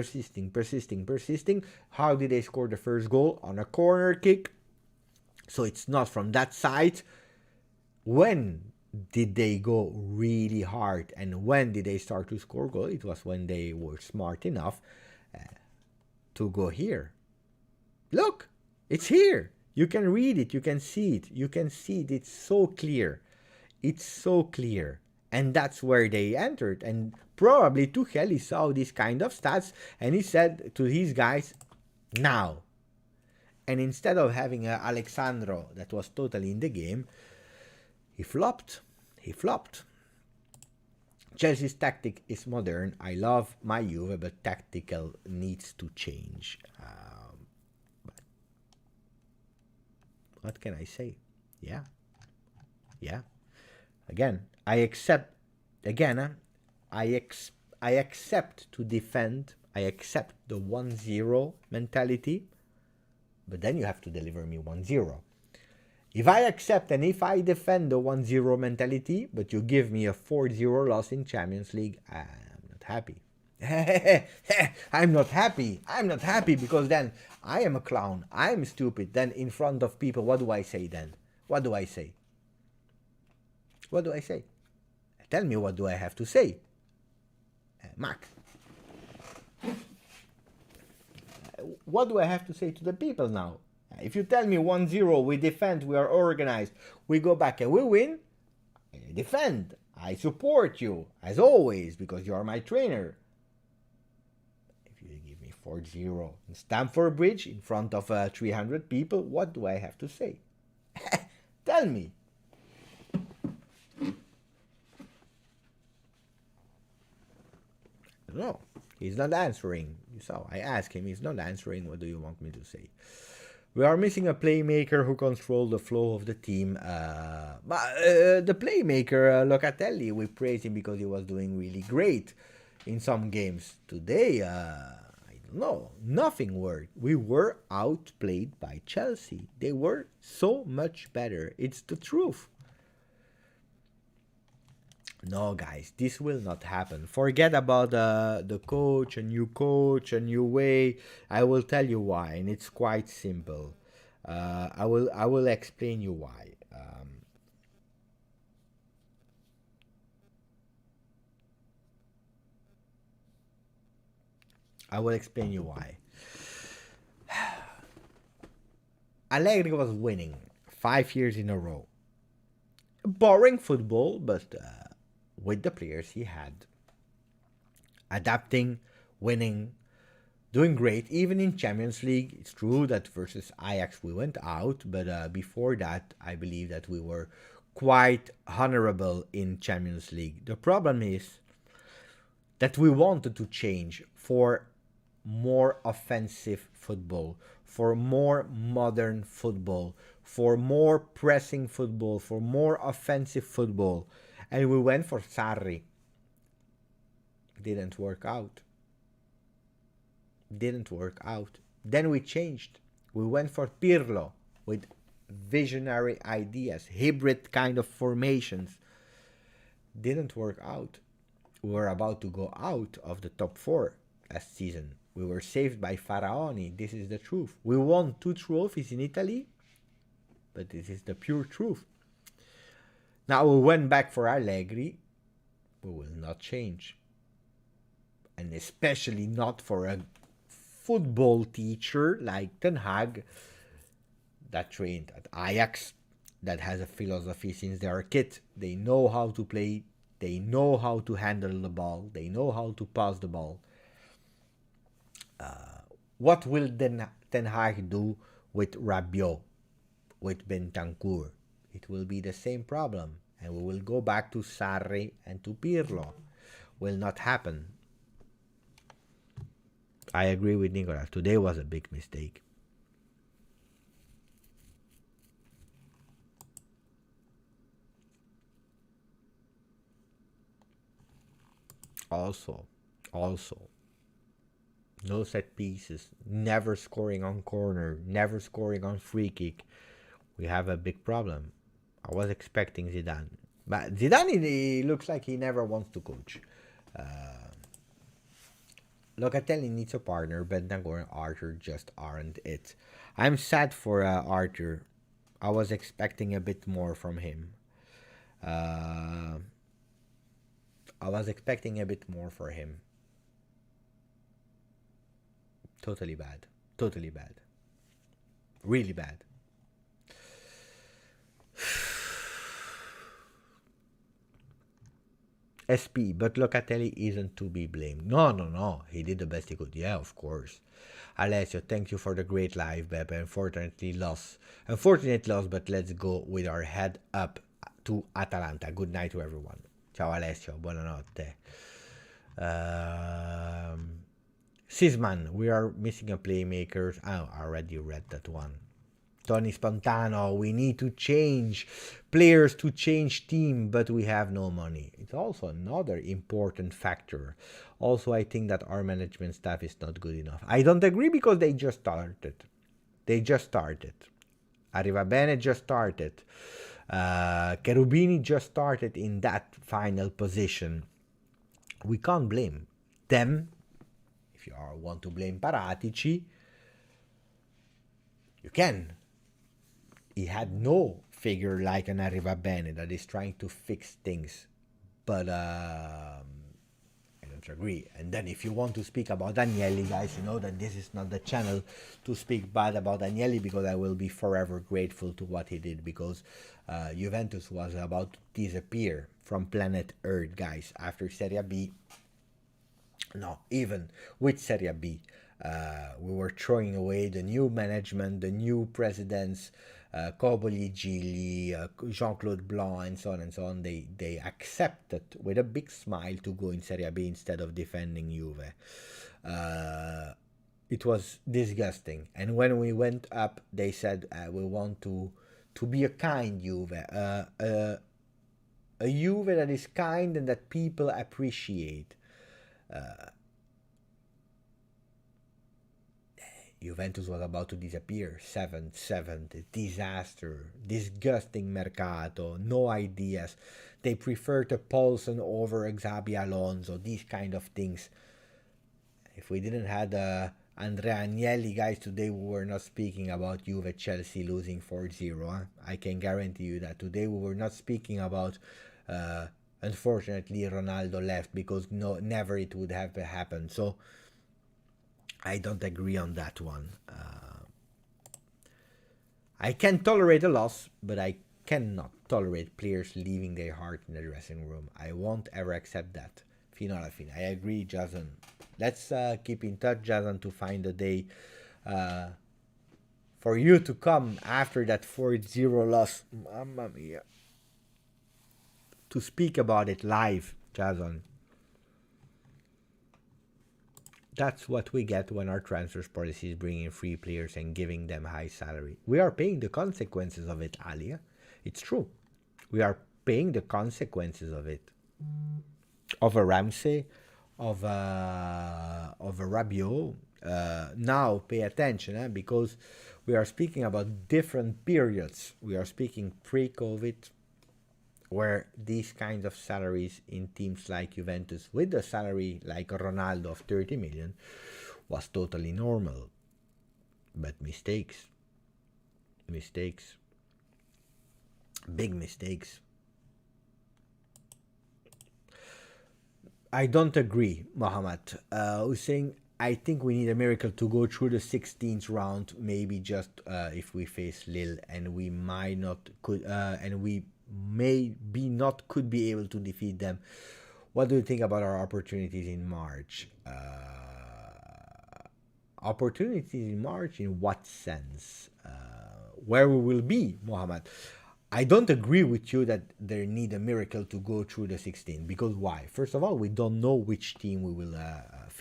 How did they score the first goal? On a corner kick. So it's not from that side. When did they go really hard? And when did they start to score goal? It was when they were smart enough to go here. Look, it's here. You can read it, you can see it, it's so clear. It's so clear. And that's where they entered. And probably Tuchel, he saw these kind of stats and he said to these guys, now. And instead of having Alexandro that was totally in the game, he flopped. Chelsea's tactic is modern. I love my Juve, but tactical needs to change. What can I say? Yeah. Again, I accept. Again, I accept to defend. I accept the 1-0 mentality. But then you have to deliver me 1-0. If I accept and if I defend the 1-0 mentality, but you give me a 4-0 loss in Champions League, I'm not happy. I'm not happy because then I am a clown. I'm stupid. Then in front of people, what do I say then? What do I say? Tell me, what do I have to say? Max. What do I have to say to the people now? If you tell me 1-0, we defend, we are organized, we go back and we win, I defend. I support you, as always, because you are my trainer. 4-0 in Stamford Bridge in front of 300 people, what do I have to say? Tell me. No, he's not answering. So I asked him, he's not answering. What do you want me to say? We are missing a playmaker who controls the flow of the team. But the playmaker, Locatelli, we praise him because he was doing really great in some games. Today, no, nothing worked. We were outplayed by Chelsea. They were so much better. It's the truth. No, guys, this will not happen. Forget about the coach, a new way. I will tell you why, and it's quite simple. I will explain you why. I will explain you why. Allegri was winning 5 years in a row. Boring football, but with the players he had. Adapting, winning, doing great, even in Champions League. It's true that versus Ajax we went out, but before that, I believe that we were quite honorable in Champions League. The problem is that we wanted to change for more offensive football, for more modern football, for more pressing football, for more offensive football. And we went for Sarri. Didn't work out. Then we changed. We went for Pirlo with visionary ideas, hybrid kind of formations. Didn't work out. We were about to go out of the top 4 last season. We were saved by Faraoni. This is the truth. We won 2 trophies in Italy, but this is the pure truth. Now we went back for Allegri. We will not change. And especially not for a football teacher like Ten Hag that trained at Ajax, that has a philosophy since they are a kid. They know how to play. They know how to handle the ball. They know how to pass the ball. What will Ten Hag do with Rabiot, with Bentancur? It will be the same problem. And we will go back to Sarri and to Pirlo. Will not happen. I agree with Nicolas. Today was a big mistake. Also, also, no set pieces, never scoring on corner, never scoring on free kick. We have a big problem. I was expecting Zidane, but Zidane he looks like he never wants to coach. Locatelli needs a partner, Bentancur and Arthur just aren't it. I'm sad for Arthur. I was expecting a bit more from him. Uh, I was expecting a bit more for him. Totally bad. Totally bad. Really bad. SP, but Locatelli isn't to be blamed. No, no, no. He did the best he could. Yeah, of course. Alessio, thank you for the great live, Beppe. Unfortunate loss, but let's go with our head up to Atalanta. Good night to everyone. Ciao Alessio, buonanotte. Sisman, we are missing a playmaker. Oh, I already read that one. Tony Spontano, we need to change players to change team, but we have no money. It's also another important factor. Also, I think that our management staff is not good enough. I don't agree because they just started. Arrivabene just started. Cherubini just started in that final position. We can't blame them. If you want to blame Paratici, you can. He had no figure like an Arrivabene that is trying to fix things. But I don't agree. And then if you want to speak about Agnelli, guys, you know that this is not the channel to speak bad about Agnelli, because I will be forever grateful to what he did, because Juventus was about to disappear from planet Earth, guys, after Serie B. No, even with Serie B, we were throwing away the new management, the new presidents, Coboli, Gigli, Jean-Claude Blanc, and so on and so on. They accepted with a big smile to go in Serie B instead of defending Juve. It was disgusting. And when we went up, they said we want to be a kind Juve, a Juve that is kind and that people appreciate. Juventus was about to disappear. Seventh, disaster, disgusting mercato, no ideas. They prefer to Paulson over Xabi Alonso, these kind of things. If we didn't have Andrea Agnelli, guys, today we were not speaking about Juve Chelsea losing 4-0. I can guarantee you that today we were not speaking about unfortunately Ronaldo left, because never it would have happened. So I don't agree on that one. I can tolerate a loss, but I cannot tolerate players leaving their heart in the dressing room. I won't ever accept that. Fino alla fine. I agree, Jason. Let's keep in touch, Jason, to find a day for you to come after that 4-0 loss. Mamma mia. To speak about it live, Jason. That's what we get when our transfers policy is bringing free players and giving them high salary. We are paying the consequences of it, Alia. It's true. We are paying the consequences of it. Of a Ramsey, of a Rabiot. Now, pay attention, because we are speaking about different periods. We are speaking pre-COVID, where these kinds of salaries in teams like Juventus, with a salary like Ronaldo of 30 million, was totally normal. But mistakes. Big mistakes. I don't agree, Mohammed. Who's saying, I think we need a miracle to go through the 16th round, maybe just if we face Lille, and we might not could, and we maybe not could be able to defeat them. What do you think about our opportunities in March? Opportunities in March in what sense? Where we will be, Mohammed? I don't agree with you that they need a miracle to go through the 16, because why? First of all, we don't know which team we will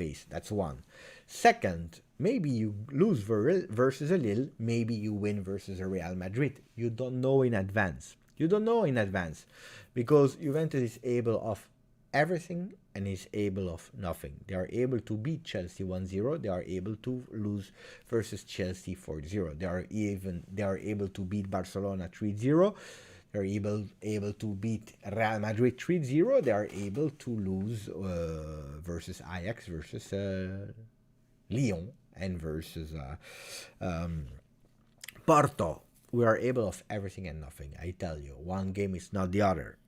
face. That's one. Second, maybe you lose versus a Lille, maybe you win versus a Real Madrid. You don't know in advance. You don't know in advance because Juventus is able of everything and is able of nothing. They are able to beat Chelsea 1-0. They are able to lose versus Chelsea 4-0. They are able to beat Barcelona 3-0. They're able to beat Real Madrid 3-0. They are able to lose versus Ajax, versus Lyon, and versus Porto. We are able of everything and nothing. I tell you, one game is not the other.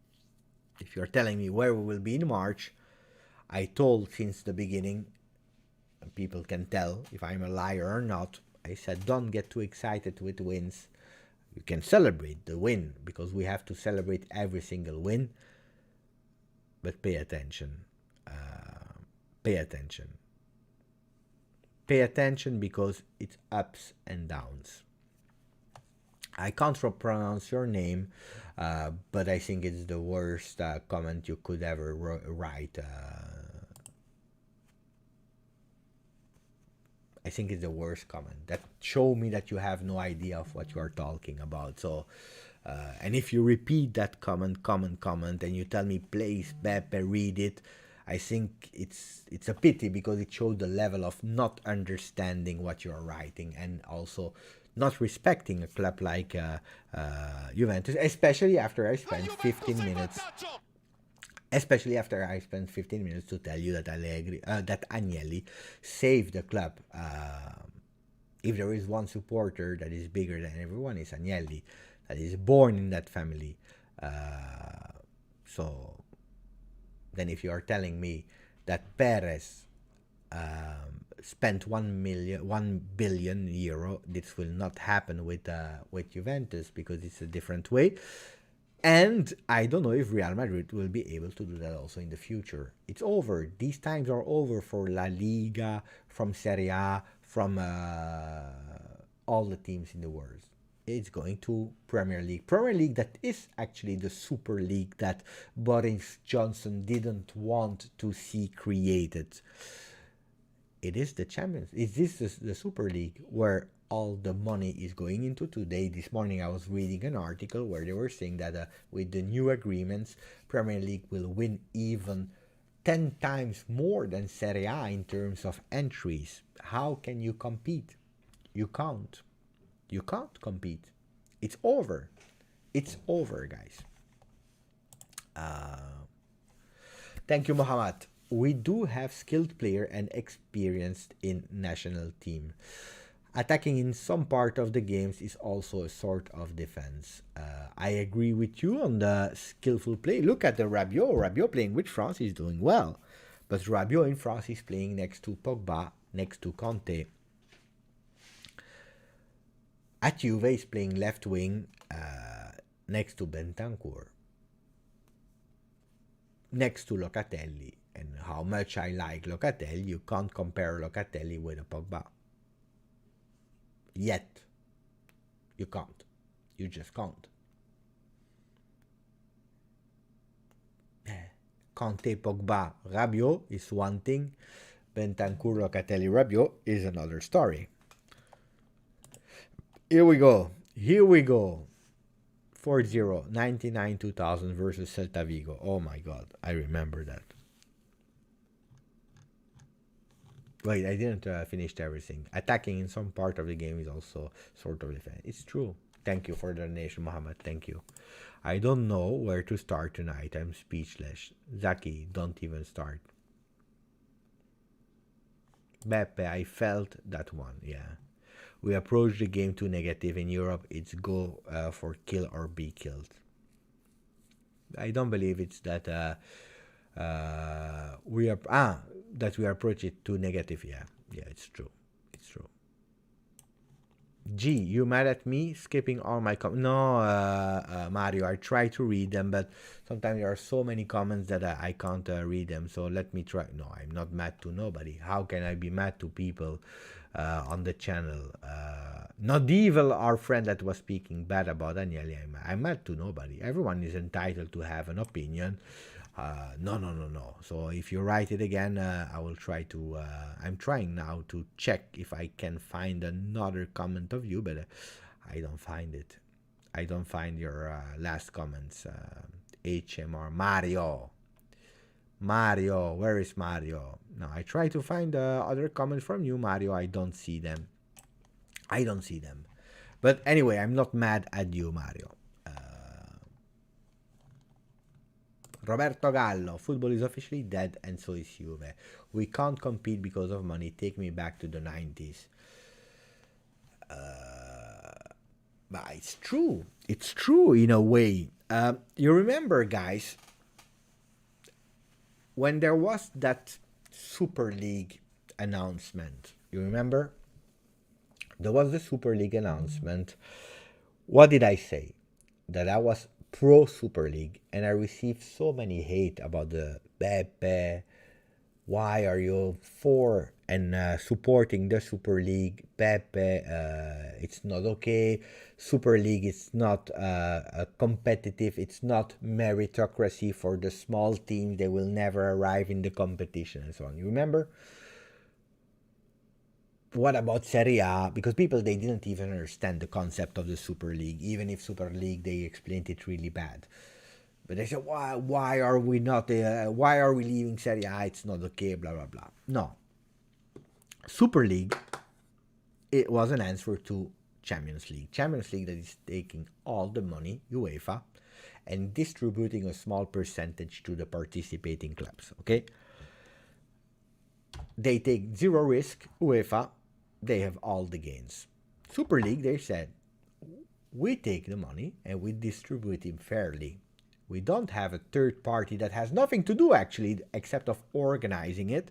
If you're telling me where we will be in March, I told since the beginning, and people can tell if I'm a liar or not, I said don't get too excited with wins. You can celebrate the win because we have to celebrate every single win. But pay attention. Pay attention. Pay attention because it's ups and downs. I can't pronounce your name, but I think it's the worst comment you could ever write. I think it's the worst comment. That show me that you have no idea of what you are talking about. So, and if you repeat that comment, and you tell me, please, Beppe, read it, I think it's a pity because it shows the level of not understanding what you are writing and also not respecting a club like Juventus, especially after I spent 15 minutes. Especially after I spent 15 minutes to tell you that that Agnelli saved the club. If there is one supporter that is bigger than everyone, it's Agnelli, that is born in that family. So then if you are telling me that Perez spent 1 billion euro, this will not happen with Juventus because it's a different way. And I don't know if Real Madrid will be able to do that also in the future. It's over. These times are over for La Liga, from Serie A, from all the teams in the world. It's going to Premier League. Premier League that is actually the Super League that Boris Johnson didn't want to see created. It is the Champions. It is the Super League where all the money is going into. This morning I was reading an article where they were saying that with the new agreements, Premier League will win even 10 times more than Serie A in terms of entries. How can you compete? You can't. You can't compete. It's over. It's over, guys. Thank you, Mohammad. We do have skilled player and experienced in national team. Attacking in some part of the games is also a sort of defense. I agree with you on the skillful play. Look at the Rabiot. Rabiot playing with France is doing well. But Rabiot in France is playing next to Pogba, next to Conte. At Juve is playing left wing next to Bentancur. Next to Locatelli. And how much I like Locatelli, you can't compare Locatelli with a Pogba. Yet. You can't. You just can't. Conte, Pogba, Rabiot is one thing. Bentancur, Locatelli, Rabiot is another story. Here we go. 4-0, 99-2000 versus Celta Vigo. Oh my God, I remember that. Wait, I didn't finish everything. Attacking in some part of the game is also sort of defense. It's true. Thank you for the donation, Mohammed. Thank you. I don't know where to start tonight. I'm speechless. Zaki, don't even start. Beppe, I felt that one. Yeah. We approach the game too negative. In Europe, it's go for kill or be killed. I don't believe it's that we approach it too negative. Yeah, it's true. It's true. G, you mad at me skipping all my comments? No, Mario, I try to read them, but sometimes there are so many comments that I can't read them. So let me try. No, I'm not mad to nobody. How can I be mad to people on the channel? Not even our friend that was speaking bad about Agnelli. I'm mad to nobody. Everyone is entitled to have an opinion. No, no, no, no. So if you write it again, I will try to. I'm trying now to check if I can find another comment of you, but I don't find it. I don't find your last comments. HMR Mario. Mario, where is Mario? No, I try to find other comments from you, Mario. I don't see them. I don't see them. But anyway, I'm not mad at you, Mario. Roberto Gallo, football is officially dead and so is Juve. We can't compete because of money. Take me back to the 90s. But it's true. It's true in a way. You remember, guys, when there was that Super League announcement, you remember? There was the Super League announcement. What did I say? That I was pro Super League, and I received so many hate about the Pepe. Why are you for and supporting the Super League? Pepe, it's not okay. Super League is not competitive. It's not meritocracy for the small teams. They will never arrive in the competition and so on. You remember? What about Serie A? Because people, they didn't even understand the concept of the Super League. Even if Super League, they explained it really bad. But they said, why are we not, why are we leaving Serie A? It's not okay, blah, blah, blah. No. Super League, it was an answer to Champions League. Champions League that is taking all the money, UEFA, and distributing a small percentage to the participating clubs, okay? They take zero risk, UEFA, they have all the gains. Super League, they said, we take the money and we distribute it fairly. We don't have a third party that has nothing to do actually except of organizing it.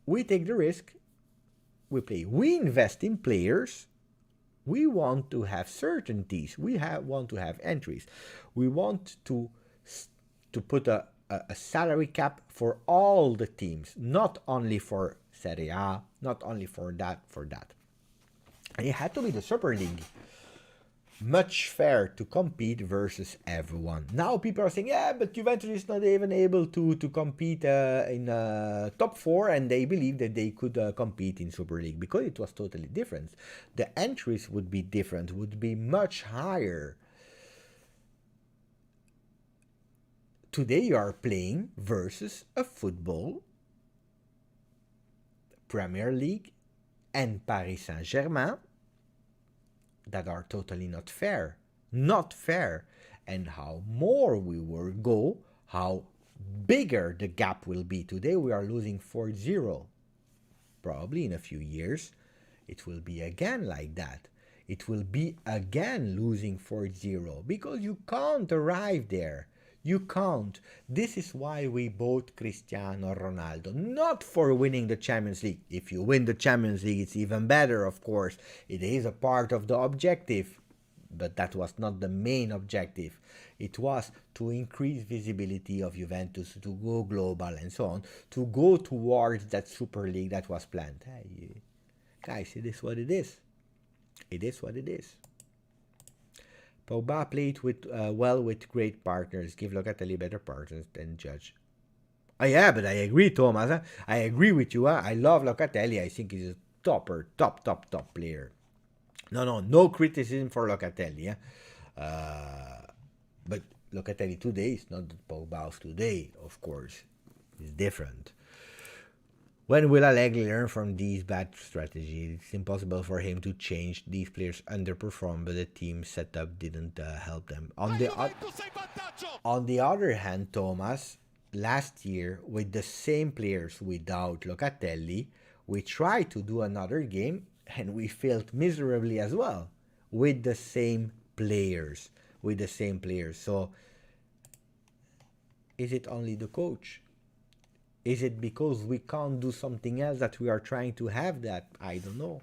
We take the risk, we play. We invest in players. We want to have certainties. We want to have entries. We want to put a salary cap for all the teams, not only for Serie A, not only for that. And it had to be the Super League. Much fair to compete versus everyone. Now people are saying, yeah, but Juventus is not even able to compete in top 4, and they believe that they could compete in Super League because it was totally different. The entries would be different, would be much higher. Today you are playing versus a football, Premier League, and Paris Saint-Germain that are totally not fair. Not fair. And how more we will go, how bigger the gap will be. Today we are losing 4-0. Probably in a few years it will be again like that. It will be again losing 4-0 because you can't arrive there. You can't. This is why we bought Cristiano Ronaldo. Not for winning the Champions League. If you win the Champions League, it's even better, of course. It is a part of the objective. But that was not the main objective. It was to increase visibility of Juventus, to go global and so on, to go towards that Super League that was planned. Hey, guys, it is what it is. It is what it is. Pogba played well with great partners. Give Locatelli better partners than Judge. Oh yeah, but I agree, Thomas. I agree with you. I love Locatelli. I think he's a top player. No criticism for Locatelli. But Locatelli today is not the Pogba of today, of course. It's different. When will Allegri learn from these bad strategies? It's impossible for him to change. These players underperformed, but the team setup didn't help them. On the other hand, Thomas, last year, with the same players without Locatelli, we tried to do another game, and we failed miserably as well, with the same players. So, is it only the coach? Is it because we can't do something else that we are trying to have that? I don't know.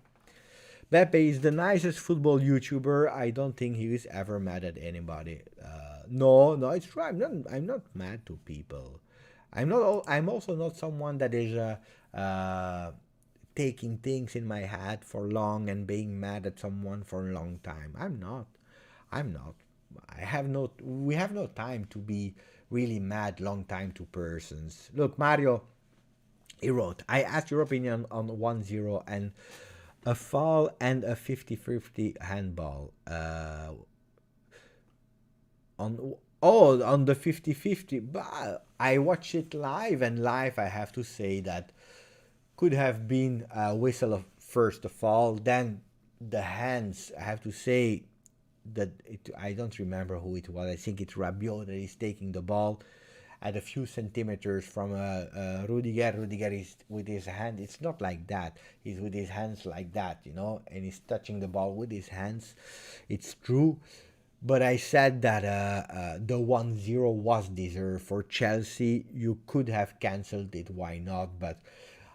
Pepe is the nicest football YouTuber. I don't think he is ever mad at anybody. No, it's true. I'm not mad to people. I'm also not someone that is taking things in my head for long and being mad at someone for a long time. I'm not. We have no time to be really mad long time to persons. Look, Mario, he wrote, I asked your opinion on 1-0 and a foul and a 50-50 handball. On the 50-50, but I watched it live, and live I have to say that could have been a whistle of first of all, then the hands, I have to say that I don't remember who it was. I think it's Rabiot that is taking the ball at a few centimeters from Rudiger. Rudiger is with his hand. It's not like that. He's with his hands like that, you know, and he's touching the ball with his hands. It's true. But I said that the 1-0 was deserved for Chelsea. You could have cancelled it. Why not? But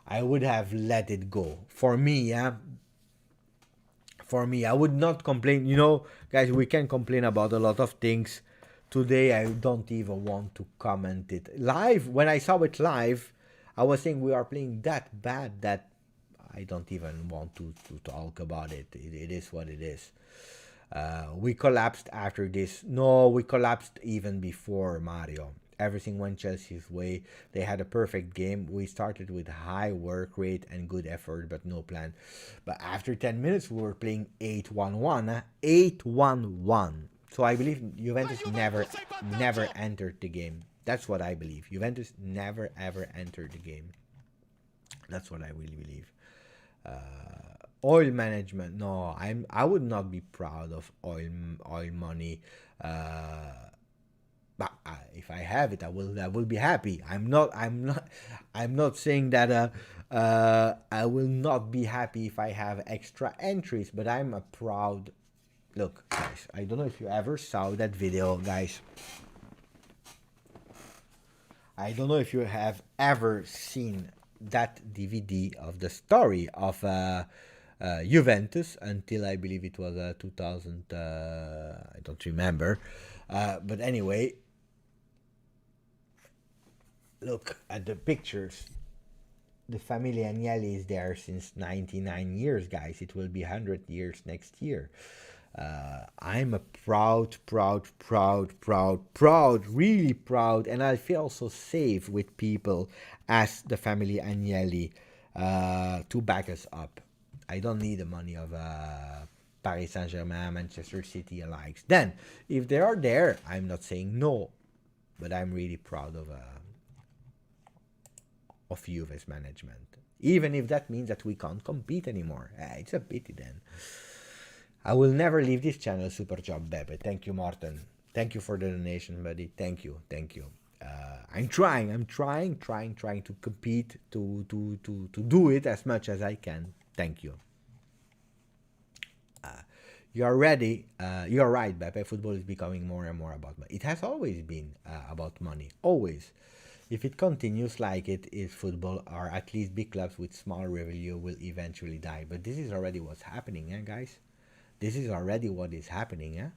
I would have let it go. For me, yeah. For me, I would not complain. You know, guys, we can complain about a lot of things. Today, I don't even want to comment it. Live, when I saw it live, I was saying we are playing that bad that I don't even want to talk about it. It is what it is. We collapsed after this. No, we collapsed even before, Mario. Everything went Chelsea's way. They had a perfect game. We started with high work rate and good effort, but no plan. But after 10 minutes, we were playing 8-1-1. 8-1-1. So I believe Juventus never entered the game. That's what I believe. Juventus never ever entered the game. That's what I really believe. Oil management. No, I would not be proud of oil money. But if I have it, I will be happy. I'm not saying that I will not be happy if I have extra entries, but I'm a proud. Look, guys, I don't know if you ever saw that video, guys. I don't know if you have ever seen that DVD of the story of Juventus until I believe it was 2000. I don't remember, but anyway. Look at the pictures. The family Agnelli is there since 99 years, guys. It will be 100 years next year. I'm a proud, really proud, and I feel so safe with people as the family Agnelli to back us up. I don't need the money of Paris Saint-Germain, Manchester City alike. Then, if they are there, I'm not saying no, but I'm really proud of Juve's management. Even if that means that we can't compete anymore. It's a pity then. I will never leave this channel. Super job, Beppe. Thank you, Martin. Thank you for the donation, buddy. Thank you. I'm trying to compete, to do it as much as I can. Thank you. You are ready. You are right, Beppe. Football is becoming more and more about money. It has always been about money. Always. If it continues like it is, football, or at least big clubs with small revenue, will eventually die. But this is already what's happening, guys? This is already what is happening,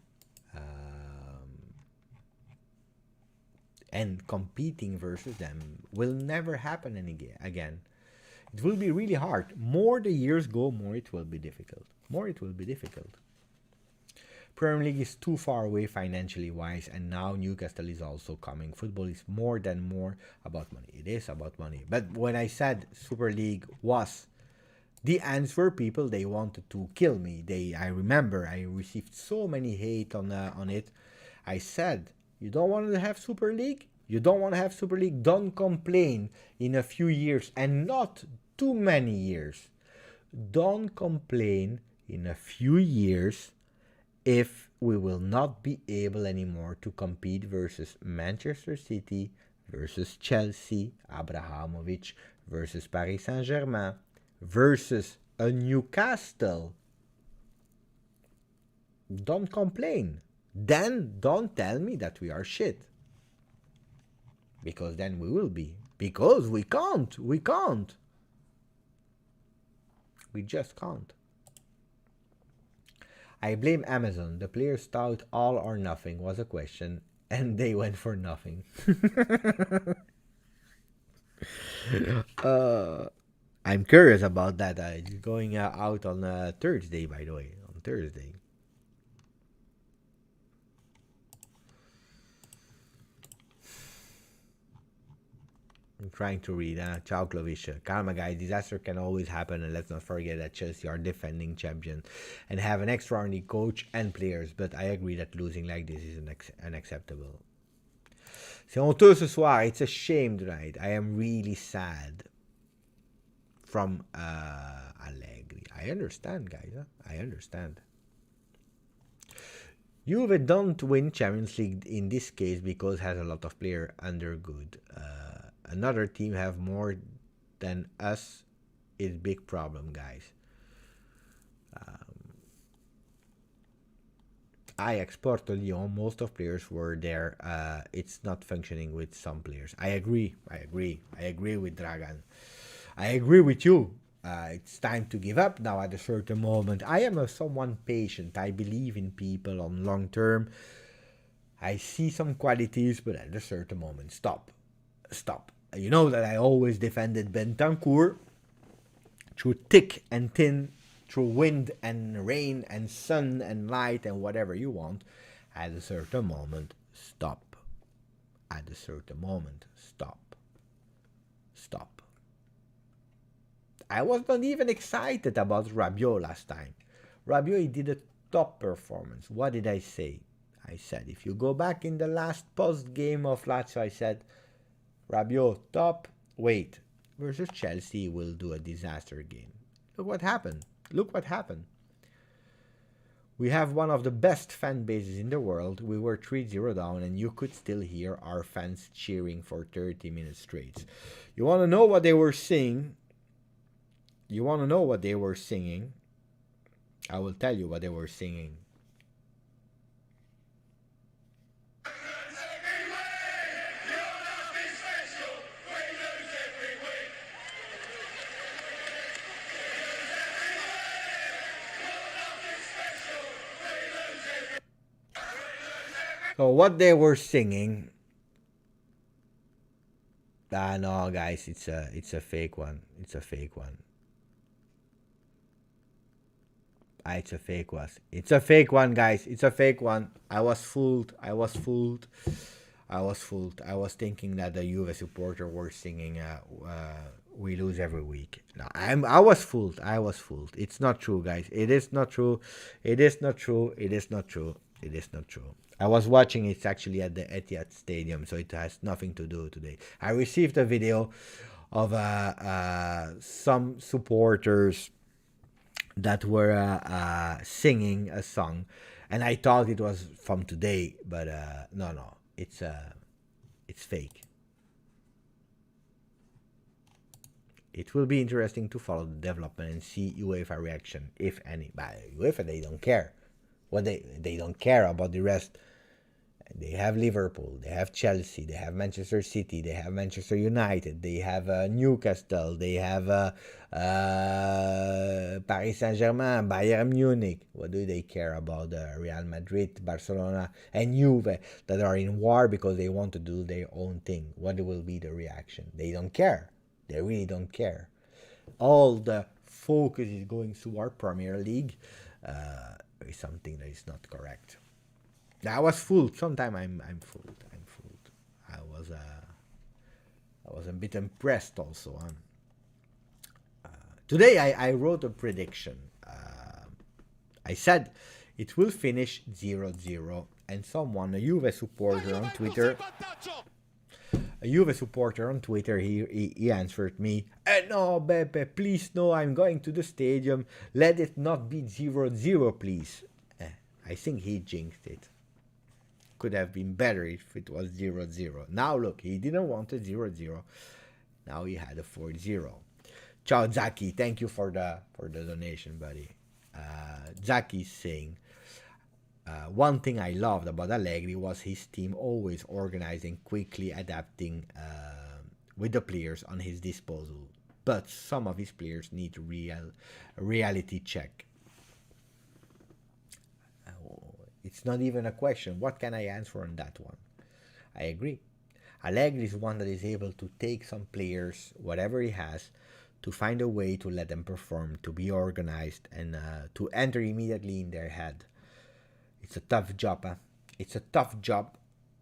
and competing versus them will never happen again. It will be really hard. More the years go, more it will be difficult. Premier League is too far away financially wise, and now Newcastle is also coming. Football is more about money. It is about money. But when I said Super League was the answer, people, they wanted to kill me. I remember I received so many hate on it. I said, you don't want to have Super League? You don't want to have Super League? Don't complain in a few years, and not too many years. Don't complain in a few years if we will not be able anymore to compete versus Manchester City, versus Chelsea, Abramovich, versus Paris Saint-Germain, versus a Newcastle. Don't complain. Then don't tell me that we are shit. Because then we will be. Because we can't. We just can't. I blame Amazon. The players thought all or nothing was a question, and they went for nothing. I'm curious about that. It's going out on Thursday, by the way. On Thursday. I'm trying to read. Ciao Clovis. Karma, guys. Disaster can always happen, and let's not forget that Chelsea are defending champions and have an extraordinary coach and players. But I agree that losing like this is unacceptable. C'est honteux ce soir. It's a shame tonight. I am really sad. From Allegri. I understand, guys. I understand. Juve don't win Champions League in this case because has a lot of players under good. Another team have more than us is big problem, guys. Ajax, Porto, Lyon, most of players were there. It's not functioning with some players. I agree with Dragan. I agree with you. It's time to give up now at a certain moment. I am someone patient. I believe in people on long term. I see some qualities, but at a certain moment, stop. You know that I always defended Bentancur through thick and thin, through wind and rain and sun and light and whatever you want. At a certain moment, stop. At a certain moment, stop. I was not even excited about Rabiot last time. Rabiot, he did a top performance. What did I say? I said, if you go back in the last post-game of Lazio, I said, Rabiot, top. Wait, versus Chelsea will do a disaster game. Look what happened. We have one of the best fan bases in the world. We were 3-0 down, and you could still hear our fans cheering for 30 minutes straight. You want to know what they were saying? I will tell you what they were singing. So what they were singing... no, guys, it's a fake one. It's a fake one, guys. It's a fake one. I was fooled. I was thinking that the Juve supporter were singing we lose every week. No, I was fooled. It's not true, guys. It is not true. I was watching it actually at the Etihad Stadium, so it has nothing to do today. I received a video of some supporters that were singing a song, and I thought it was from today, but no, it's fake. It will be interesting to follow the development and see UEFA reaction, if any. But UEFA, they don't care. They don't care about the rest. They have Liverpool, they have Chelsea, they have Manchester City, they have Manchester United, they have Newcastle, they have Paris Saint-Germain, Bayern Munich. What do they care about Real Madrid, Barcelona, and Juve that are in war because they want to do their own thing? What will be the reaction? They don't care. They really don't care. All the focus is going to our Premier League. Is something that is not correct. I was fooled. Sometimes I'm fooled. I was a bit impressed also. Today I wrote a prediction. I said it will finish 0-0, and someone, a Juve supporter on Twitter, he answered me, no, Beppe, please no, I'm going to the stadium. Let it not be 0-0, please. I think he jinxed it. Could have been better if it was 0-0. Now look, he didn't want a 0-0. Now he had a 4-0. Ciao Zaki, thank you for the donation, buddy. Zaki is saying, one thing I loved about Allegri was his team always organizing, quickly adapting with the players on his disposal. But some of his players need reality check. It's not even a question. What can I answer on that one? I agree. Allegri is one that is able to take some players, whatever he has, to find a way to let them perform, to be organized, and to enter immediately in their head. It's a tough job. It's a tough job.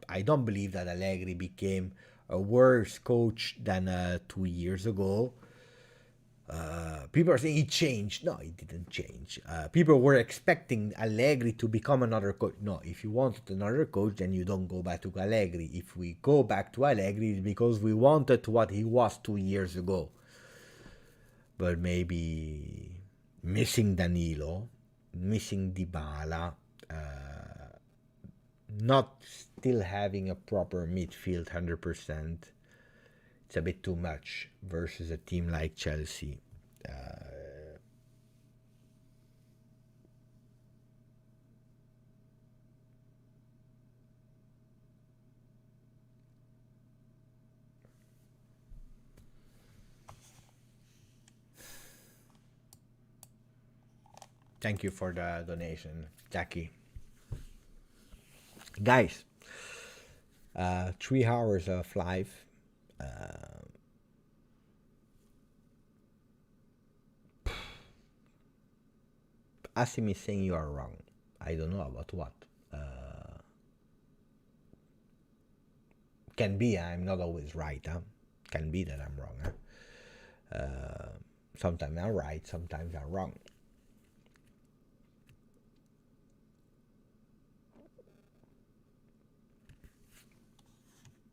I don't believe that Allegri became a worse coach than 2 years ago. People are saying he changed. No, he didn't change. People were expecting Allegri to become another coach. No, if you wanted another coach, then you don't go back to Allegri. If we go back to Allegri, it's because we wanted what he was 2 years ago. But maybe missing Danilo, missing Dybala, not still having a proper midfield 100%. It's a bit too much versus a team like Chelsea. Thank you for the donation, Jackie. Guys, 3 hours of live. Asim is saying you are wrong. I don't know about what. Can be, I'm not always right. Huh? Can be that I'm wrong. Huh? Sometimes I'm right, sometimes I'm wrong.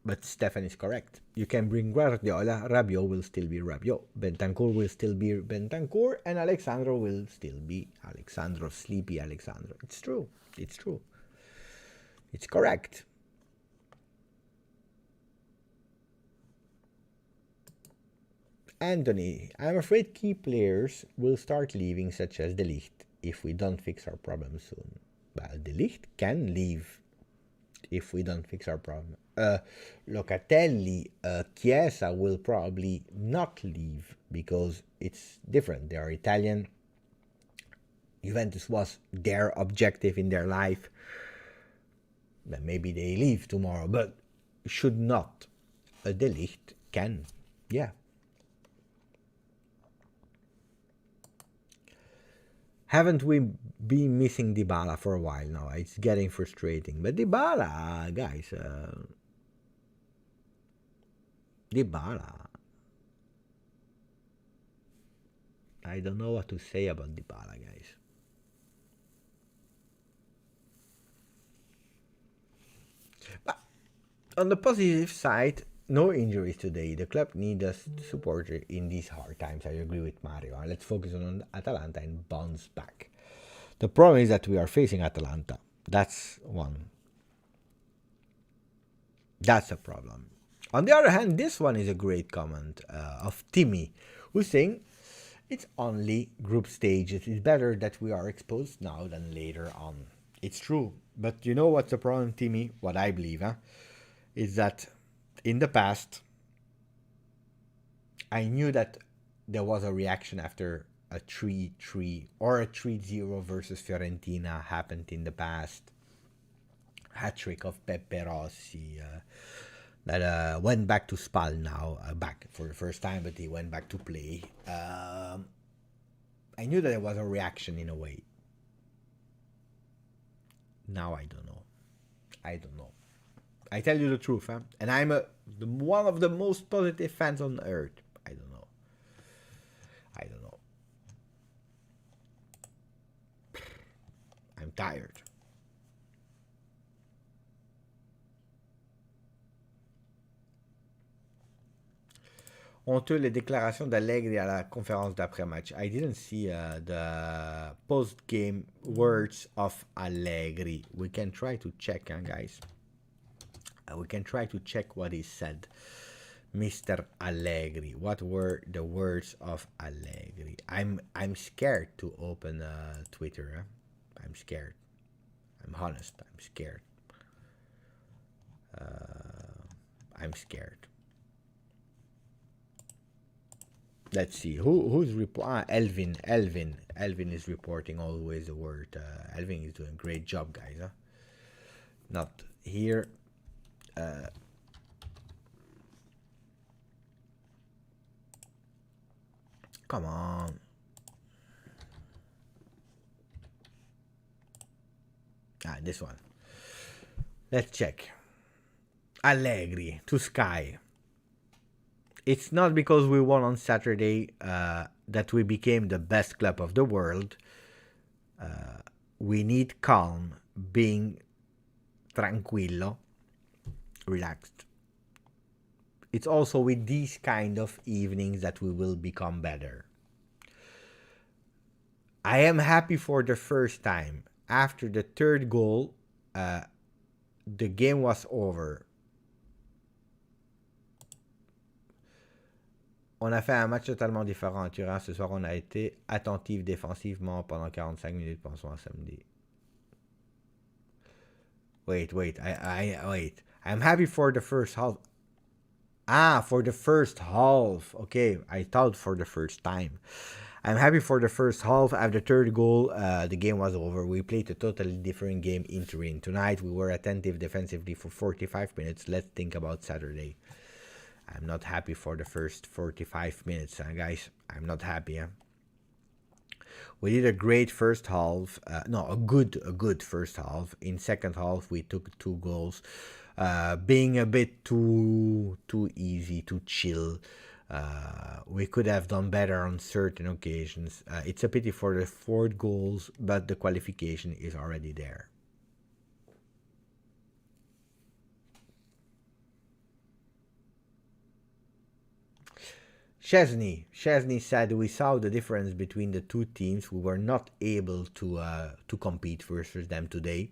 But Stefan is correct. You can bring Guardiola, Rabiot will still be Rabiot, Bentancur will still be Bentancur, and Alexandro will still be Alexandro, sleepy Alexandro. It's true. It's true. It's correct. Anthony, I'm afraid key players will start leaving, such as De Ligt, if we don't fix our problem soon. Well, De Ligt can leave if we don't fix our problem. Locatelli, Chiesa will probably not leave because it's different. They are Italian. Juventus was their objective in their life. Then maybe they leave tomorrow, but should not. De Ligt can, yeah. Haven't we been missing Dybala for a while now? It's getting frustrating. But Dybala, guys, Dybala. I don't know what to say about Dybala, guys. But on the positive side, no injuries today. The club needs us to support in these hard times. I agree with Mario. Let's focus on Atalanta and bounce back. The problem is that we are facing Atalanta. That's one. That's a problem. On the other hand, this one is a great comment of Timmy, who's saying it's only group stages. It's better that we are exposed now than later on. It's true. But you know what's the problem, Timmy? What I believe, is that in the past, I knew that there was a reaction after a 3-3 or a 3-0 versus Fiorentina happened in the past. Hat-trick of Pepe Rossi that went back to Spal now, back for the first time, but he went back to play. I knew that there was a reaction in a way. Now I don't know. I don't know. I tell you the truth, and I'm one of the most positive fans on earth. I don't know. I don't know. I'm tired. Honteux les déclarations d'Allegri à la conférence d'après-match. I didn't see the post-game words of Allegri. We can try to check, guys. We can try to check what he said. Mr. Allegri. What were the words of Allegri? I'm scared to open Twitter. I'm scared. I'm honest. I'm scared. I'm scared. Let's see who's Elvin is reporting always the word. Elvin is doing a great job, guys. Not here. Come on. This one. Let's check. Allegri to Sky. It's not because we won on Saturday that we became the best club of the world. We need calm, being tranquillo, relaxed. It's also with these kind of evenings that we will become better. I am happy for the first time. After the third goal, the game was over. On a fait un match totalement différent. Durant ce soir, on a été attentif défensivement pendant 45 minutes, pensons à samedi. Wait. I'm happy for the first half. For the first half. Okay, I thought for the first time. I'm happy for the first half. After the third goal, the game was over. We played a totally different game in Turin. Tonight, we were attentive defensively for 45 minutes. Let's think about Saturday. I'm not happy for the first 45 minutes, guys. I'm not happy. We did a great first half. A good first half. In second half, we took 2 goals. Being a bit too easy, too chill. We could have done better on certain occasions. It's a pity for the 4 goals, but the qualification is already there. Chesney said we saw the difference between the two teams. We were not able to compete versus them today.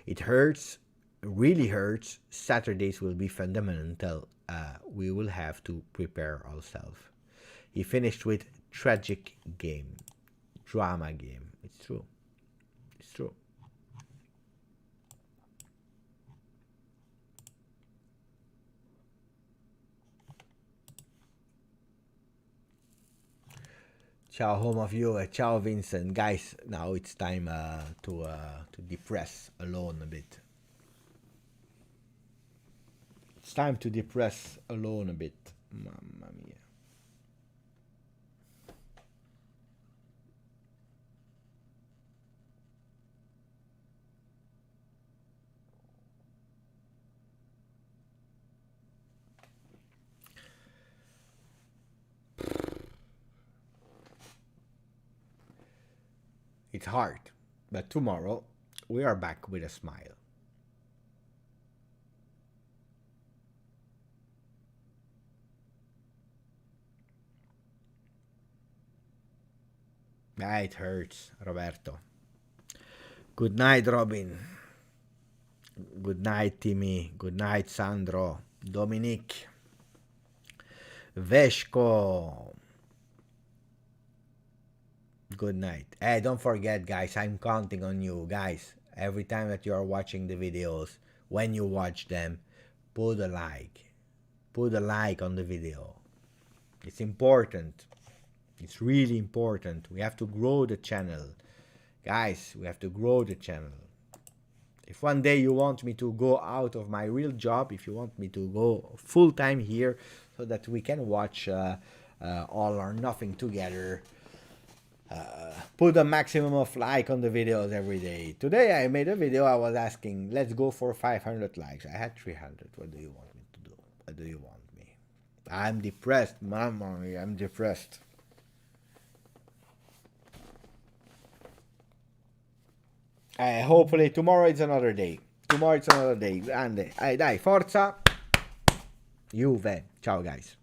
It hurts, really hurts. Saturdays will be fundamental. We will have to prepare ourselves. He finished with tragic game, drama game. It's true. It's true. Ciao, home of Juve. Ciao, Vincent. Guys, now it's time to depress alone a bit. It's time to depress alone a bit. Mamma mia. It's hard, but tomorrow we are back with a smile. It hurts, Roberto. Good night, Robin. Good night, Timmy. Good night, Sandro. Dominique. Veshko. Good night. Hey, don't forget, guys, I'm counting on you, guys. Every time that you are watching the videos, when you watch them, put a like. Put a like on the video. It's important. It's really important. We have to grow the channel. Guys, we have to grow the channel. If one day you want me to go out of my real job, if you want me to go full-time here so that we can watch All or Nothing together, put a maximum of like on the videos every day. Today I made a video, I was asking, let's go for 500 likes. I had 300. What do you want me to do? What do you want me? I'm depressed, mama, I'm depressed. Hopefully tomorrow it's another day. Tomorrow it's another day. Grande. Dai, forza. Juve. Ciao guys.